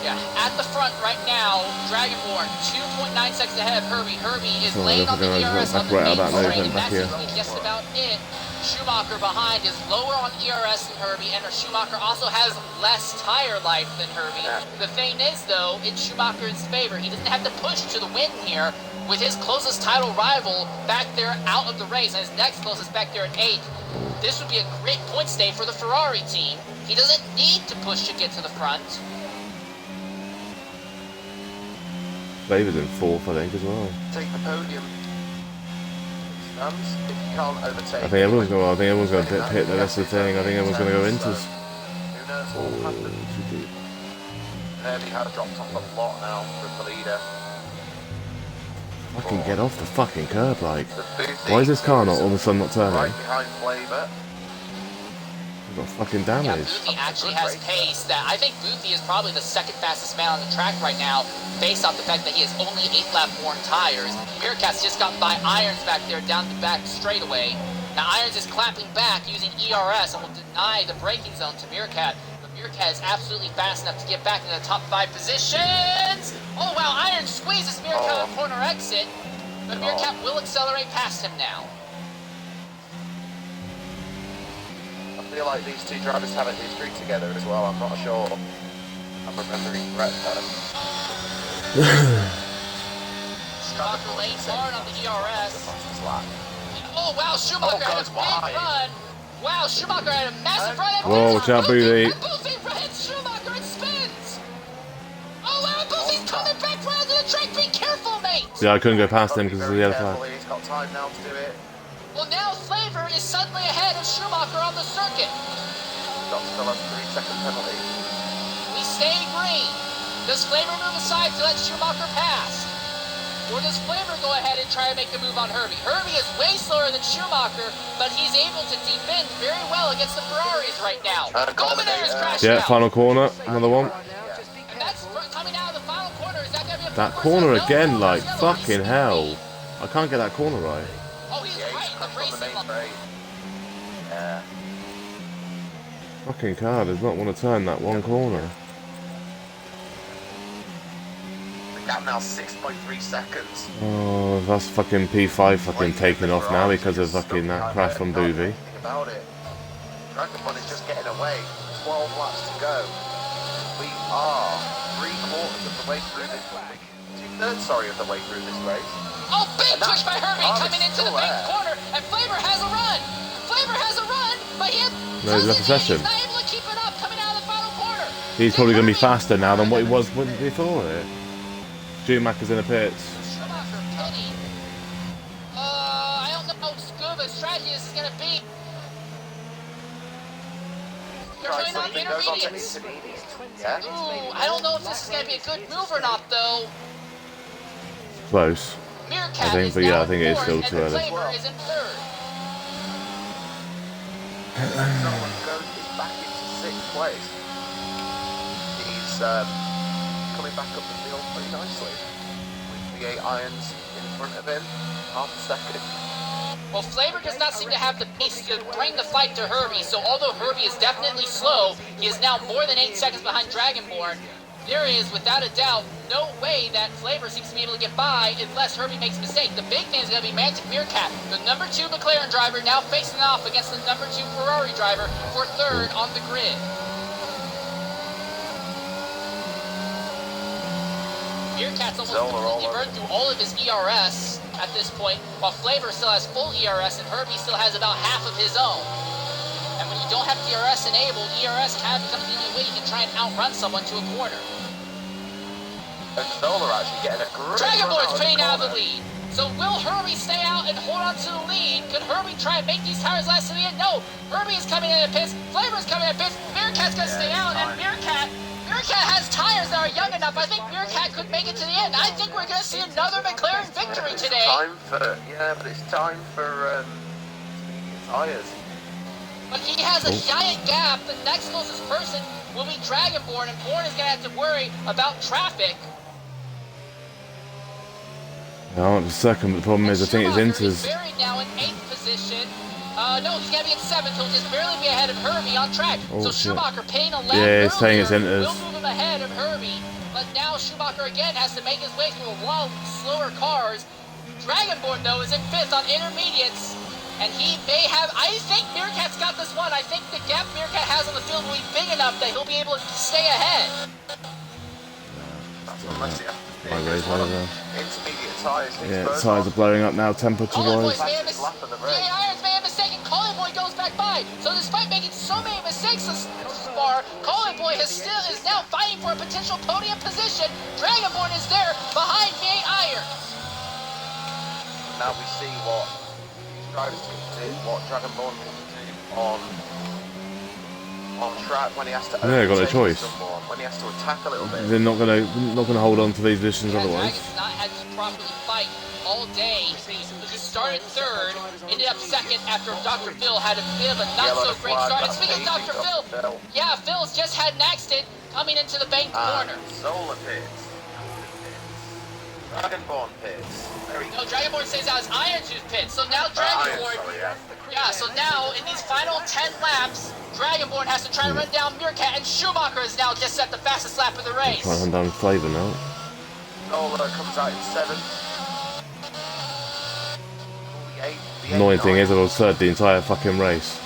Speaker 5: yeah, at the front right now, Dragonborn 2.9 seconds ahead of Herbie. Herbie is
Speaker 1: So
Speaker 5: laying
Speaker 1: I
Speaker 5: on the
Speaker 1: think I'm
Speaker 5: ERS on
Speaker 1: back
Speaker 5: the
Speaker 1: right
Speaker 5: main
Speaker 1: out that
Speaker 5: straight,
Speaker 1: movement
Speaker 5: and
Speaker 1: back
Speaker 5: that's
Speaker 1: here.
Speaker 5: just about it. Schumacher behind is lower on ERS than Herbie, and Schumacher also has less tire life than Herbie.
Speaker 4: Yeah.
Speaker 5: The thing is, though, it's Schumacher's favor. He doesn't have to push to the win here with his closest title rival back there out of the race, and his next closest back there at 8. This would be a great point stay for the Ferrari team. He doesn't need to push to get to the front.
Speaker 1: David's in 4th, I think, as well.
Speaker 4: Take the podium. Stands. If you can't overtake.
Speaker 1: I think everyone's going to pit, though, that's the thing. I think everyone's going to go into us.
Speaker 4: Who knows what will happen?
Speaker 1: Too deep.
Speaker 4: Herbie has dropped off a lot now from the leader.
Speaker 1: Fucking get off the fucking curb, like.
Speaker 4: The Boothie
Speaker 1: Why is this car not all of a sudden not turning?
Speaker 4: right behind Flavor.
Speaker 1: We've got fucking
Speaker 5: Yeah,
Speaker 1: damage.
Speaker 5: Boothie actually has pace that I think Boothie is probably the second fastest man on the track right now, based off the fact that he has only 8 lap worn tires. Meerkat's just gotten by Irons back there down the back straightaway. Now Irons is clapping back using ERS and will deny the braking zone to Meerkat. But Meerkat is absolutely fast enough to get back into the top 5 positions. Oh wow, Irons squeezes Meerkat on corner exit. But Meerkat will accelerate past him now.
Speaker 4: I feel like these two drivers have a history together as well. I'm not sure. I'm remembering correct though.
Speaker 5: Schumacher lanes hard on the ERS. Oh wow, Schumacher had a big run. Wow, Schumacher had a massive run.
Speaker 1: Whoa, watch out, Booty.
Speaker 5: And Booty hits Schumacher and spins. Oh wow, Booty's coming back round to the track. Be careful, mate.
Speaker 1: Yeah, I couldn't go past him because of the yellow flag.
Speaker 4: He's got time now to do it.
Speaker 5: Well, now Flavor is suddenly ahead of Schumacher on the circuit.
Speaker 4: Got still a 3-second penalty.
Speaker 5: We stay green. Does Flavor move aside to let Schumacher pass? Or does Flavor go ahead and try to make a move on Herbie? Herbie is way slower than Schumacher, but he's able to defend very well against the Ferraris right now. Golminator is crashing
Speaker 1: Yeah,
Speaker 5: out.
Speaker 1: final corner, another one.
Speaker 5: And that's coming out of the final corner. Is that going to be a
Speaker 1: That
Speaker 5: full
Speaker 1: corner
Speaker 5: course? No,
Speaker 1: again,
Speaker 5: no,
Speaker 1: like,
Speaker 5: yellow.
Speaker 1: fucking hell. I can't get that corner right.
Speaker 5: Oh, he's right in the racing line.
Speaker 4: Yeah.
Speaker 1: Fucking car does not want to turn that one corner.
Speaker 4: The gap now 6.3 seconds.
Speaker 1: Oh, that's fucking P5 fucking taking off now because of fucking that crash from Boovy.
Speaker 4: About it. Dragon Ball is just getting away. 12 laps to go. We are 3/4 of the way through this. 2/3, sorry, of the way through this race.
Speaker 5: Oh, big push by Herbie
Speaker 4: Harvey's
Speaker 5: coming into the
Speaker 4: still
Speaker 5: big
Speaker 4: there.
Speaker 5: corner, and Flavor has a run. Flavor has a run, but
Speaker 1: No, he's left the session.
Speaker 5: he's not able to keep it up coming out of the final corner.
Speaker 1: He's probably going to be faster now than what he was when before it. Schumacher's in the pits.
Speaker 5: Schumacher pitting. I don't know how good of a strategy this is going to be. They're
Speaker 4: Right,
Speaker 5: turning
Speaker 4: so
Speaker 5: on
Speaker 4: he goes on to
Speaker 5: intermediates.
Speaker 4: intermediates. Yeah.
Speaker 5: Ooh, I don't know if this is going to be a good move or not, though.
Speaker 1: Close.
Speaker 5: Meerkat
Speaker 1: I think,
Speaker 5: is
Speaker 1: but yeah,
Speaker 5: now
Speaker 1: I think it is
Speaker 5: in
Speaker 1: still
Speaker 5: fourth,
Speaker 1: too
Speaker 5: and
Speaker 1: early.
Speaker 5: Flavor is in third.
Speaker 4: Someone goes back into 6th place. He's coming back up the field pretty nicely. With the 8 irons in front of him, half a second.
Speaker 5: Well, Flavor does not seem to have the pace to bring the fight to Herbie, so although Herbie is definitely slow, he is now more than 8 seconds behind Dragonborn. There is, without a doubt, no way that Flavor seems to be able to get by unless Herbie makes a mistake. The big thing is going to be Mantic Meerkat, the number 2 McLaren driver, now facing off against the number 2 Ferrari driver for third on the grid. Meerkat's almost completely burned through all of his ERS at this point, while Flavor still has full ERS and Herbie still has about half of his own. And when you don't have DRS enabled, ERS kind of becomes the only way you can try and outrun someone to a corner.
Speaker 4: And Zola actually getting a great
Speaker 5: Dragonborn's fading out of the
Speaker 4: corner.
Speaker 5: lead. So will Herbie stay out and hold on to the lead? Could Herbie try and make these tires last to the end? No. Herbie is coming in the pits. Flavor's coming in the pits. Meerkat's going to stay out. And Meerkat has tires that are young enough. I think Meerkat could make it to the end. I think we're going to see another McLaren victory today.
Speaker 4: But it's time for tires.
Speaker 5: But he has a giant gap. The next closest person will be Dragonborn, and Born is going to have to worry about traffic.
Speaker 1: No, the second, but the problem is I think his
Speaker 5: Schumacher
Speaker 1: Inter's...
Speaker 5: is buried now in 8th position. No, he's going to be in 7th. He'll just barely be ahead of Herbie on track.
Speaker 1: Oh,
Speaker 5: so
Speaker 1: shit.
Speaker 5: Schumacher paying a lap
Speaker 1: Yeah, it's saying it's
Speaker 5: earlier
Speaker 1: Inter's.
Speaker 5: will move him ahead of Herbie. But now Schumacher again has to make his way through a wall of slower cars. Dragonborn, though, is in 5th on intermediates. And he may have... I think Meerkat's got this one. I think the gap Meerkat has on the field will be big enough that he'll be able to stay ahead.
Speaker 4: Unless you have
Speaker 1: My race over.
Speaker 4: intermediate tires.
Speaker 1: Yeah, tyres are blowing up now, temperature-wise.
Speaker 5: Irons may have mistaken. Colin Boy goes back by. So despite making so many mistakes thus far, Colin Boy is now fighting for a potential podium position. Dragonborn is there behind V8 Irons.
Speaker 4: Now we see what these drivers can do, what Dragonborn can do on track when he has to
Speaker 1: Yeah, got a
Speaker 4: overtake
Speaker 1: choice.
Speaker 4: someone, when he has to attack a little bit.
Speaker 1: They're not gonna hold on to these positions otherwise.
Speaker 5: Dragon's not had to properly fight all day. He started 3rd, ended up 2nd after Dr. Phil had a bit of a not-so-great start. And speaking of Dr. Phil, yeah, Phil's just had an accident coming into the bank corner.
Speaker 4: Solar pits. Dragonborn pits.
Speaker 5: No, Dragonborn stays out as Iron Tooth pit. So now Dragonborn, yeah. So now in these final 10 laps, Dragonborn has to try to run down Meerkat, and Schumacher is now just at the fastest lap of the race.
Speaker 1: Trying to run down Flavour now.
Speaker 4: Nola comes out in 7th.
Speaker 1: Annoying thing is I was third the entire fucking race.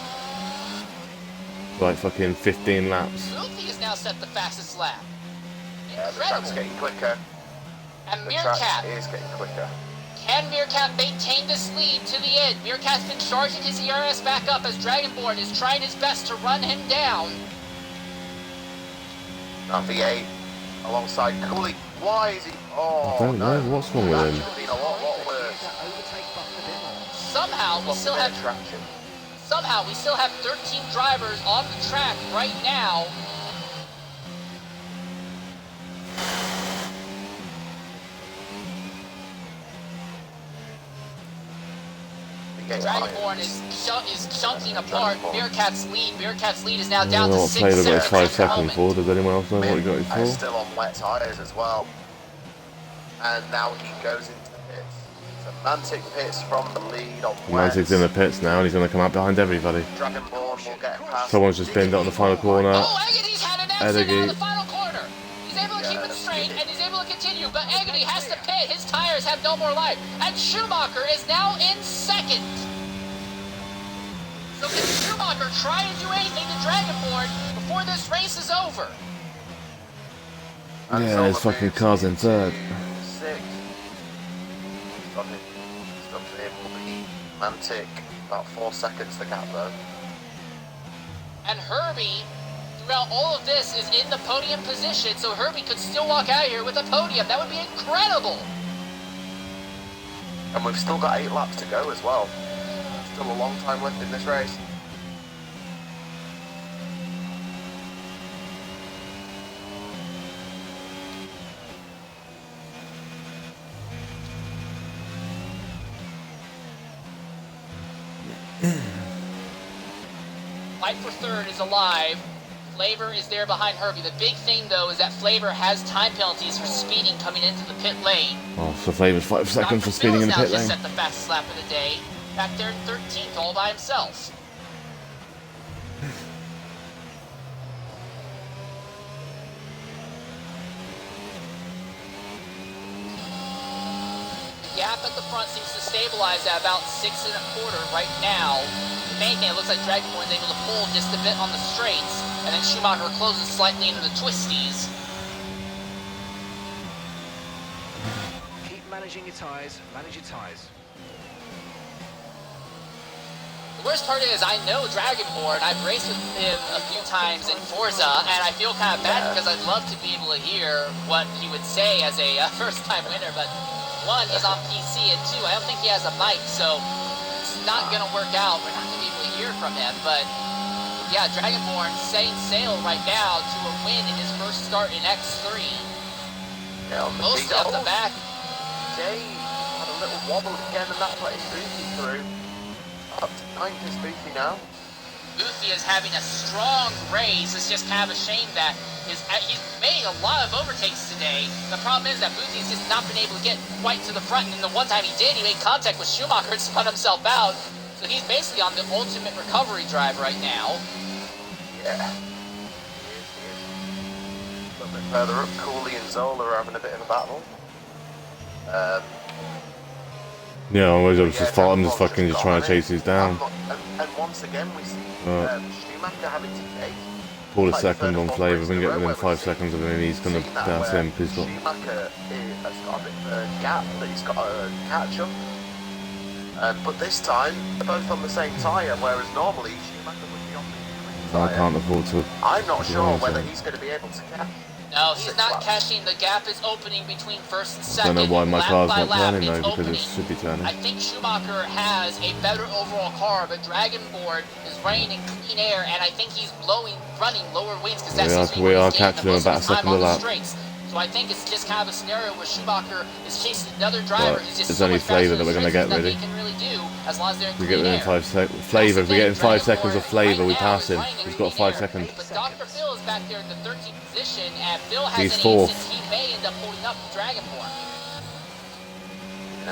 Speaker 1: Like fucking 15 laps.
Speaker 5: Luffy is now set the fastest lap.
Speaker 4: Yeah, the track's getting quicker.
Speaker 5: And
Speaker 4: The
Speaker 5: Meerkat.
Speaker 4: track is getting quicker.
Speaker 5: Can Meerkat maintain this lead to the end? Meerkat's been charging his ERS back up as Dragonborn is trying his best to run him down.
Speaker 4: Now V8 alongside Cooley. Why is he? Oh,
Speaker 1: I don't know, what's wrong with
Speaker 4: That
Speaker 1: him?
Speaker 4: should have been a lot worse.
Speaker 5: Somehow we still have
Speaker 4: traction.
Speaker 5: 13 drivers on the track right now. Dragonborn is chunking apart Meerkat's lead. Meerkat's lead is now
Speaker 1: I don't
Speaker 5: down
Speaker 1: know
Speaker 5: to
Speaker 1: what
Speaker 5: 6
Speaker 1: Flavour got
Speaker 5: seconds.
Speaker 1: his 5
Speaker 5: at the
Speaker 1: second
Speaker 5: moment.
Speaker 1: for. Does anyone else know what he got his
Speaker 4: Is
Speaker 1: for?
Speaker 4: still on wet tyres as well. And now he goes into the pits. So Mantic pits from the lead on wet.
Speaker 1: Mantic's in the pits now and he's going to come out behind everybody.
Speaker 4: Dragonborn will get past.
Speaker 1: Someone's just binned it on the final corner.
Speaker 5: Oh, Agony's had an accident
Speaker 1: Agony.
Speaker 5: on the final corner. He's able to keep it straight and he's able to continue, but Agony has to pit. His tires have no more life. And Schumacher is now in 2nd. So can Schumacher try to do anything to Dragonborn before this race is over?
Speaker 1: Yeah, his fucking car's in 3rd.
Speaker 4: 6. Stuff him will be Mantic. About 4 seconds the gap though.
Speaker 5: And Herbie, throughout all of this, is in the podium position, so Herbie could still walk out here with a podium. That would be incredible.
Speaker 4: And we've still got 8 laps to go as well. Still a long time left in this race.
Speaker 5: Fight for 3rd is alive. Flavor is there behind Herbie. The big thing, though, is that Flavor has time penalties for speeding coming into the pit lane.
Speaker 1: Oh, so Flavour's 5 seconds for speeding in the pit
Speaker 5: Just
Speaker 1: lane.
Speaker 5: set the fastest lap of the day. Back there in 13th, all by himself. The gap at the front seems to stabilize at about 6 1/4 right now. The main thing, it looks like Dragonborn is able to pull just a bit on the straights, and then Schumacher closes slightly into the twisties.
Speaker 3: Keep managing your tyres, manage your tyres.
Speaker 5: The worst part is I know Dragonborn. I've raced with him a few times in Forza, and I feel kind of bad because I'd love to be able to hear what he would say as a first-time winner, but one, he's on PC, and two, I don't think he has a mic, so it's not going to work out. We're not going to be able to hear from him, but yeah, Dragonborn setting sail right now to a win in his first start in X3.
Speaker 4: Yeah, on the
Speaker 5: Mostly up the back.
Speaker 4: Jay had a little wobble again, and that plays Boothie through. Up to 9th is Boothie now.
Speaker 5: Boothie is having a strong race. It's just kind of a shame that he's made a lot of overtakes today. The problem is that Boothy's just not been able to get quite to the front, and the one time he did, he made contact with Schumacher and spun himself out. So he's basically on the ultimate recovery drive right now.
Speaker 4: Yeah. He is. A little bit further up, Cooley and Zola are having a bit of a battle.
Speaker 1: Yeah, I'm just fucking just trying to chase these down.
Speaker 4: And once again we see Schumacher having to take.
Speaker 1: Pull a second on Flavour, we can get within 5 seconds of him, he's going to pass him. He's got...
Speaker 4: Schumacher has got a bit of a gap that he's got to catch up. But this time, they're both on the same tyre, whereas normally Schumacher would be on the
Speaker 1: I
Speaker 4: tyre.
Speaker 1: can't afford to...
Speaker 4: I'm not sure whether he's going to be able to catch.
Speaker 5: No, he's not catching. The gap is opening between first and second.
Speaker 1: I don't know why my
Speaker 5: lap
Speaker 1: car's
Speaker 5: by
Speaker 1: not
Speaker 5: lap,
Speaker 1: turning though,
Speaker 5: it's
Speaker 1: because it
Speaker 5: opening.
Speaker 1: should be turning.
Speaker 5: I think Schumacher has a better overall car, but Dragonborn is running in clean air, and I think he's running lower winds because that seems to be
Speaker 1: We
Speaker 5: where
Speaker 1: are
Speaker 5: he's getting
Speaker 1: catching
Speaker 5: the
Speaker 1: him
Speaker 5: most
Speaker 1: about a
Speaker 5: of his time
Speaker 1: second
Speaker 5: on
Speaker 1: a
Speaker 5: the
Speaker 1: lap.
Speaker 5: straights. So I think it's just kind of a scenario where Schumacher is chasing another driver
Speaker 1: But
Speaker 5: who's just
Speaker 1: it's
Speaker 5: so
Speaker 1: only
Speaker 5: much faster
Speaker 1: Flavour that we're
Speaker 5: than
Speaker 1: going to get,
Speaker 5: they
Speaker 1: really.
Speaker 5: can really do as long as they're in
Speaker 1: We
Speaker 5: clean
Speaker 1: get within
Speaker 5: air.
Speaker 1: 5 seconds. Flavour, if we get in 5 seconds of Flavour, we pass him. He's got 5 seconds.
Speaker 5: But Dr. Phil is back there in the 13th position, and Phil has
Speaker 1: He's
Speaker 5: an
Speaker 1: fourth.
Speaker 5: instance he may end up holding up Dragonborn.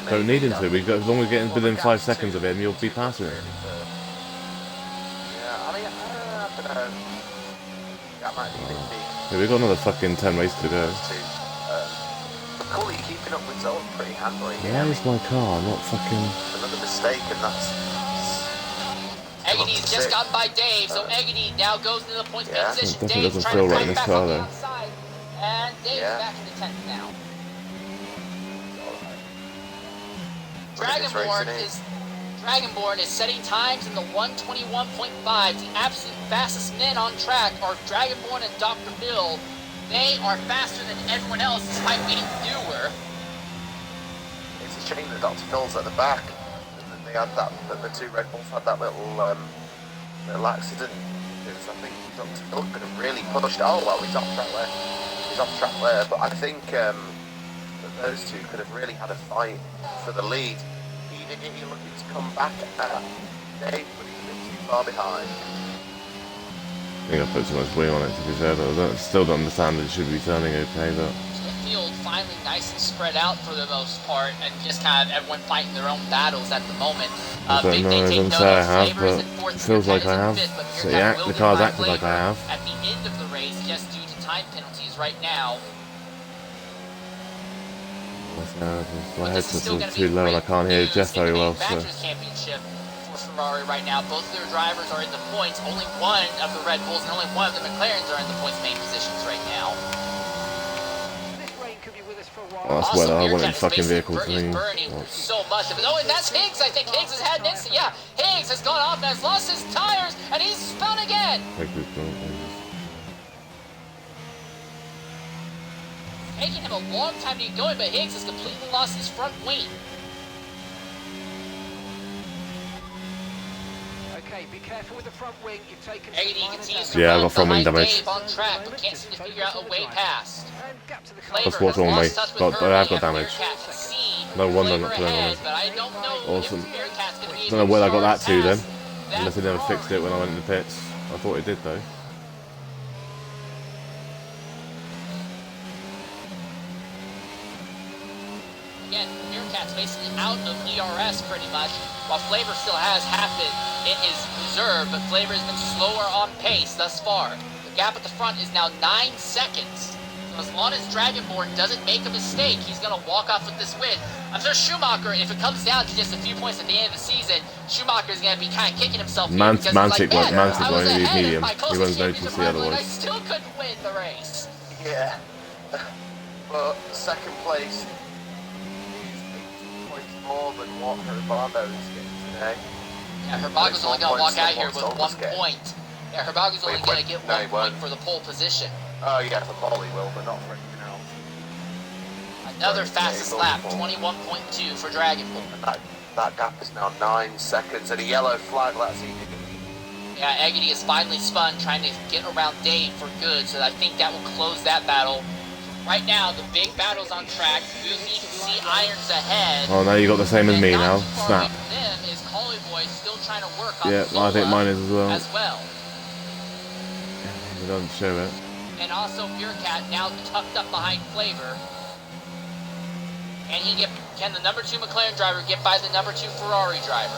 Speaker 1: Don't need him to. As long as we're getting within 5 seconds of him, you'll be passing him.
Speaker 4: Yeah, I mean, I don't know. That might be a bit big.
Speaker 1: Yeah, we've got another fucking 10 races to go.
Speaker 4: Cool, you're keeping up with Zone pretty handily.
Speaker 1: Where's my car? Not fucking...
Speaker 4: Another mistake, and that's...
Speaker 5: Eggedy's just gotten by Dave, so Eggedy now goes into the points
Speaker 4: Yeah.
Speaker 5: position.
Speaker 1: It definitely
Speaker 5: Dave's
Speaker 1: doesn't
Speaker 5: trying
Speaker 1: feel
Speaker 5: to
Speaker 1: right in
Speaker 5: fight
Speaker 1: this
Speaker 5: back
Speaker 1: car,
Speaker 5: on the
Speaker 1: though.
Speaker 5: outside, and Dave's
Speaker 4: Yeah.
Speaker 5: back in the 10th now. Dragonborn is setting times in the 121.5. The absolute fastest men on track are Dragonborn and Dr. Bill. They are faster than everyone else despite being newer.
Speaker 4: It's a shame that Dr. Phil's at the back. They had that, the two Red Bulls had that little accident. Because I think Dr. Phil could have really pushed. Oh well, he's off track there. He's off track there. But I think that those two could have really had a fight for the lead. He looking to come back at Dave, but he's a bit too far behind.
Speaker 1: I think I put too much wheel on it, to be fair, but I still don't understand that it should be turning okay, but...
Speaker 5: The field finally nice and spread out for the most part, and just kind of everyone fighting their own battles at the moment.
Speaker 1: I don't know, I don't say I have, but it feels like I have. So yeah, the car's acted like I have.
Speaker 5: At the end of the race, just due to time penalties right now.
Speaker 1: My headset's too low and I can't hear Jeff very well, so...
Speaker 5: Championship for Ferrari right now. Both of their drivers are in the points. Only one of the Red Bulls and only one of the McLarens are in the points main positions right now.
Speaker 3: This rain could be with us for a while.
Speaker 1: Oh, that's where I wanted fucking vehicles to
Speaker 5: He's burning so much of it. Oh, and that's Higgs. I think Higgs has had an incident. Yeah, Higgs has gone off and has lost his tires, and he's spun again. Taking him a long time to get going, but Higgs has completely lost his front wing.
Speaker 3: Okay, be careful with the front wing. You've taken
Speaker 5: Eggedy
Speaker 3: some
Speaker 5: continues
Speaker 3: minor
Speaker 5: to
Speaker 1: I
Speaker 5: run
Speaker 1: got front wing
Speaker 5: behind
Speaker 1: damage.
Speaker 5: Dave on track, but can't seem to figure out a way past.
Speaker 3: and gap to the car.
Speaker 5: Flavor
Speaker 1: That's what's
Speaker 5: has
Speaker 1: on me.
Speaker 5: lost touch with
Speaker 1: I have got
Speaker 5: Herbie,
Speaker 1: damage.
Speaker 5: and Bearcat can see
Speaker 1: No wonder I'm
Speaker 5: Flavor
Speaker 1: not pulling on
Speaker 5: ahead,
Speaker 1: it.
Speaker 5: but I don't know
Speaker 1: Awesome.
Speaker 5: if Bearcat's gonna be
Speaker 1: Don't know
Speaker 5: able
Speaker 1: where I
Speaker 5: to
Speaker 1: got that to then.
Speaker 5: surpass that
Speaker 1: Unless they never
Speaker 5: Ferrari.
Speaker 1: fixed it when I went in the pits. I thought it did though.
Speaker 5: Again, Bearcat's basically out of ERS pretty much, while Flavor still has half it in his reserve, but Flavor has been slower on pace thus far. The gap at the front is now 9 seconds. So as long as Dragonborn doesn't make a mistake, he's going to walk off with this win. I'm sure Schumacher, if it comes down to just a few points at the end of the season, Schumacher is going to be kind of kicking himself here because
Speaker 1: Mantic
Speaker 5: he's like, man,
Speaker 1: won't
Speaker 5: I was
Speaker 1: use
Speaker 5: ahead
Speaker 1: medium.
Speaker 5: in my
Speaker 1: He
Speaker 5: closest
Speaker 1: won't notice
Speaker 5: championship
Speaker 1: the
Speaker 5: rival, and I
Speaker 1: otherwise.
Speaker 5: still couldn't win the race.
Speaker 4: Yeah. But second place is 8 points more than what Herbardo is getting today.
Speaker 5: Yeah, Herbago's only going to walk out here with 1
Speaker 4: point.
Speaker 5: point. Yeah, Herbago's only
Speaker 4: Wait,
Speaker 5: going to get
Speaker 4: no,
Speaker 5: 1
Speaker 4: he
Speaker 5: point
Speaker 4: won't.
Speaker 5: for the pole position.
Speaker 4: Oh yeah, for Molly will, but not for anything else.
Speaker 5: Another
Speaker 4: Right,
Speaker 5: fastest
Speaker 4: yeah,
Speaker 5: lap,
Speaker 4: Molly.
Speaker 5: 21.2 for Dragonborn.
Speaker 4: And that gap is now 9 seconds, and a yellow flag. That's easy.
Speaker 5: Yeah, Eggedy is finally spun, trying to get around Dave for good, so I think that will close that battle. Right now, the big battle's on track. Goofy can see Irons ahead.
Speaker 1: Oh, now you got the same as
Speaker 5: And
Speaker 1: me
Speaker 5: not
Speaker 1: now.
Speaker 5: too far
Speaker 1: Snap.
Speaker 5: away from them is Collie Boy still trying to work on
Speaker 1: Yeah, I think
Speaker 5: Zola
Speaker 1: mine is as well. They don't show it.
Speaker 5: And also Bearcat now tucked up behind Flavor. Can the number 2 McLaren driver get by the number 2 Ferrari driver?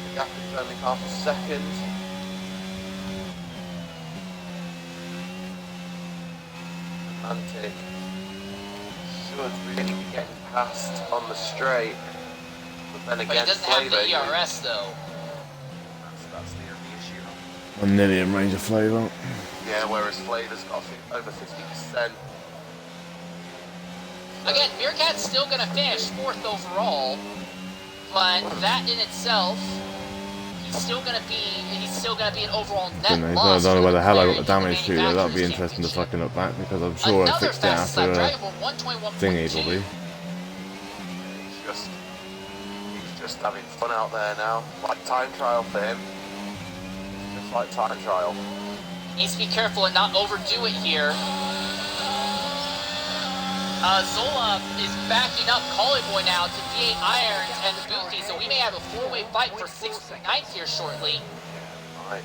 Speaker 4: The gap is only half a second. Mantic should really be getting past on the straight, but then
Speaker 5: But he
Speaker 4: again,
Speaker 5: doesn't have
Speaker 4: Flavor,
Speaker 5: the ERS though.
Speaker 4: that's the only issue.
Speaker 1: I'm nearly in range of flavour.
Speaker 4: Yeah, whereas Flavor's got over 50%.
Speaker 5: Again, Bearcat's still going to finish 4th overall, but that in itself, he's still going to be an overall net
Speaker 1: I
Speaker 5: loss.
Speaker 1: don't know
Speaker 5: for
Speaker 1: where the hell I
Speaker 5: McLaren
Speaker 1: got the
Speaker 5: in
Speaker 1: damage to, though. That'd be
Speaker 5: Manufacturers'
Speaker 1: interesting to
Speaker 5: Championship.
Speaker 1: fucking look back because I'm sure I
Speaker 5: Another
Speaker 1: fixed it
Speaker 5: fastest
Speaker 1: after
Speaker 5: lap, Dragonborn 121.2.
Speaker 1: thingy probably.
Speaker 4: He's just having fun out there now. Like time trial for him. Just like time trial.
Speaker 5: Needs to be careful and not overdo it here. Zola is backing up Collie Boy now to V8 Irons and the Goofy, so we may have a 4-way fight for 6th and 9th here shortly.
Speaker 4: Right.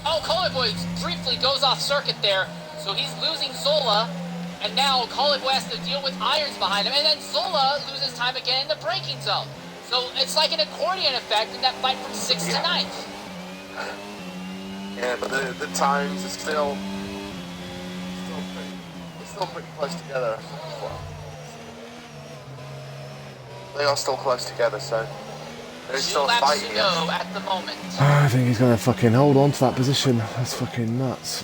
Speaker 5: Oh, Coleboy briefly goes off circuit there, so he's losing Zola, and now Coleboy has to deal with Irons behind him, and then Zola loses time again in the braking zone. So it's like an accordion effect in that fight from 6th to 9th.
Speaker 4: Yeah, but the times are still pretty close together. They are still close together, so there's still a fight here.
Speaker 5: At the moment.
Speaker 1: I think he's gonna fucking hold on to that position. That's fucking nuts.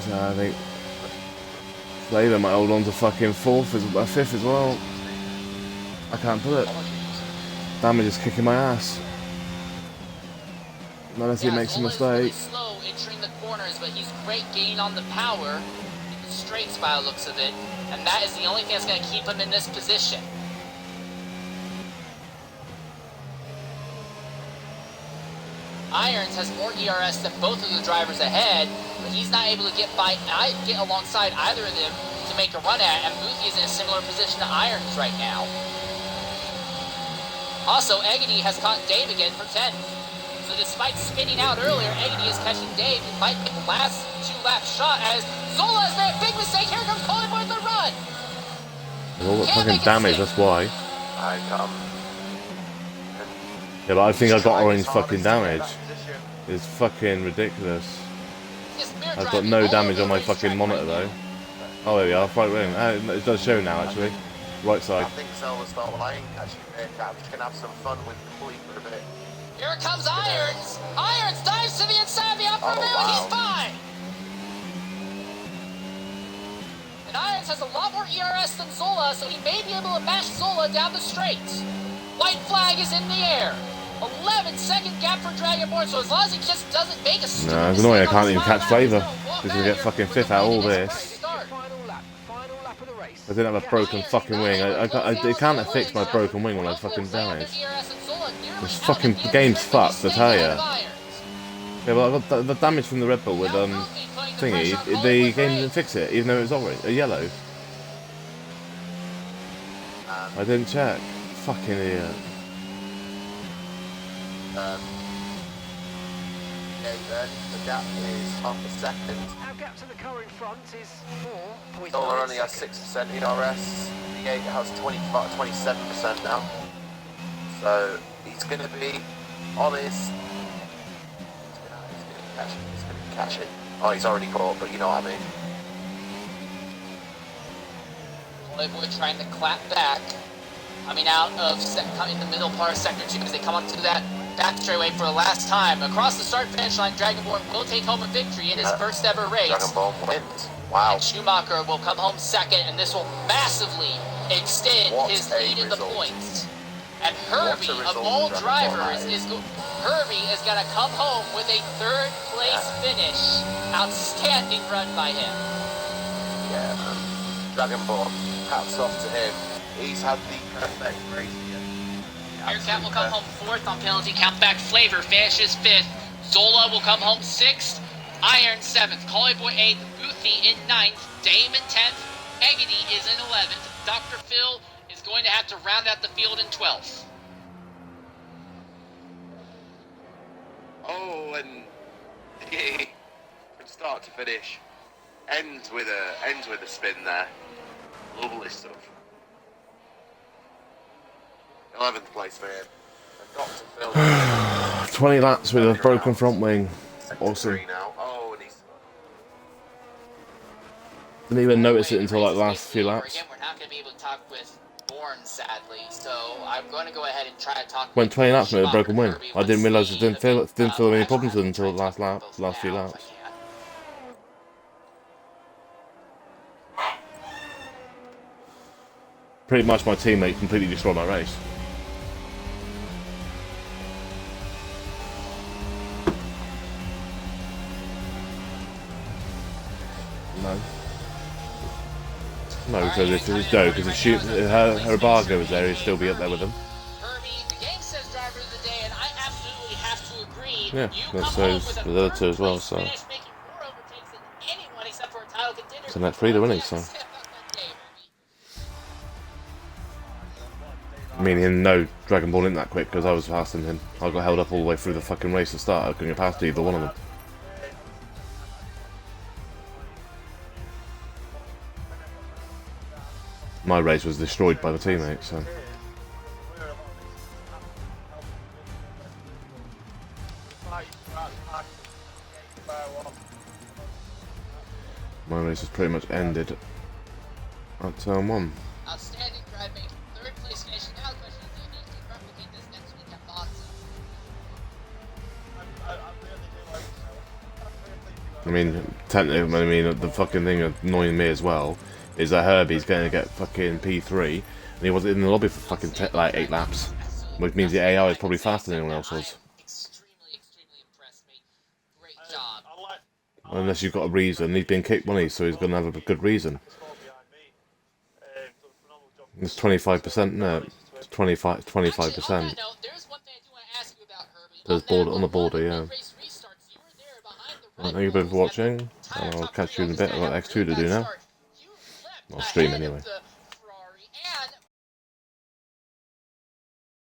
Speaker 1: So I think Flavor might hold on to fucking 5th as well. I can't put it. Damage is kicking my ass. Not unless he makes a mistake.
Speaker 5: Really slow entering the corners, but he's great gaining on the power in the straights by the looks of it, and that is the only thing that's going to keep him in this position. Irons has more ERS than both of the drivers ahead, but he's not able to get alongside either of them to make a run at, and Boothie is in a similar position to Irons right now. Also, Eggedy has caught Dave again for 10th. So despite spinning out earlier, Eggedy is catching Dave. He might make the last 2-lap shot as Zola has made a big mistake. Here comes Coleboy with the run.
Speaker 1: All that fucking damage, that's why. Yeah, but I think I got orange fucking damage. It's fucking ridiculous. I've got no damage on my fucking monitor though. Oh, there we are, right wing. It does show now actually. Right side.
Speaker 4: I think Zola's thought, well, I ain't catching Meerkat, I'm just going to have some fun with the fleet for a bit.
Speaker 5: Here comes Irons! Irons dives to the inside of the upper rail, he's fine! And Irons has a lot more ERS than Zola, so he may be able to mash Zola down the straight. White flag is in the air. 11-second gap for Dragonborn, so as long as he just doesn't make a stupid
Speaker 1: it's annoying, I can't even catch Flavor. Because we get fucking 5th out of all this. I didn't have a broken fucking wing. It can't have fixed my broken wing when I fucking damaged. This fucking game's fucked, I tell ya. Yeah, well, I got the damage from the Red Bull with thingy. The game didn't fix it, even though it was orange, yellow. I didn't check. Fucking idiot.
Speaker 4: The gap is half a second.
Speaker 3: Our gap to the car in front is 4.9
Speaker 4: Zola only has 6% ERS. The 8 has 27% now. So he's going to be honest. He's going to catch it. Oh, he's already caught, but you know what I mean.
Speaker 5: Coleboy trying to clap back. Coming out of in the middle part of sector 2 as they come up to that back straightaway for the last time. Across the start-finish line, Dragonborn will take home a victory in his first ever race.
Speaker 4: Dragonborn wins. Wow.
Speaker 5: And Schumacher will come home second, and this will massively extend his lead in the points. And Herbie, of all drivers, Herbie is going to come home with a third place finish. Outstanding run by him.
Speaker 4: Yeah, man. Dragonborn, hats off to him. He's had the perfect race here.
Speaker 5: Meerkat will come home 4th on penalty countback. Flavor finishes 5th. Zola will come home 6th. Iron 7th. Coleboy 8th. Boothie in 9th. Damon 10th. Eggedy is in 11th. Dr. Phil is going to have to round out the field in 12th.
Speaker 4: Oh, and from start to finish, ends with a spin there. Lovely stuff. 11th place for him. And Dr. Phil.
Speaker 1: 20 laps with a broken front wing. Awesome.
Speaker 4: Now. Oh, and he's...
Speaker 1: Didn't even notice it until like the last few laps.
Speaker 5: We're not going to be able to talk with Bourne, sadly, so I'm going to go ahead and try to talk
Speaker 1: Went
Speaker 5: with
Speaker 1: 20 laps with a
Speaker 5: Schumacher.
Speaker 1: broken wing. I didn't realise it didn't feel any problems with it until the last few laps. Pretty much my teammate completely destroyed my race. No, because if it was Joe, because if her Bargo was there, he'd still be up there with them.
Speaker 5: Herbie, the game says driver of the day, and I absolutely have to agree.
Speaker 1: Yeah, that says the other two as well, so. So next three to winning, so. I mean, he didn't know Dragon Ball in that quick because I was faster than him. I got held up all the way through the fucking race to start. I couldn't get past either one of them. My race was destroyed by the teammates, so... My race was pretty much ended at turn 1.
Speaker 5: Outstanding driving. Third place finish. Now the question is, do you need to replicate this next week at Monza?
Speaker 1: I mean, technically, I mean, the fucking thing annoying me as well is that Herbie's going to get fucking P3, and he was in the lobby for fucking like 8 laps, which means the AI is probably faster than anyone else was.
Speaker 5: Extremely impressed me. Great job.
Speaker 1: Unless you've got a reason. He's been kicked money, so he's going to have a good reason. It's 25%, no, it's 25%.
Speaker 5: There's one thing I do want to ask you about, Herbie.
Speaker 1: There's border on the border, yeah. Well, thank you both for watching, and I'll catch you in a bit. I've got X2 to do now. I'll stream anyway.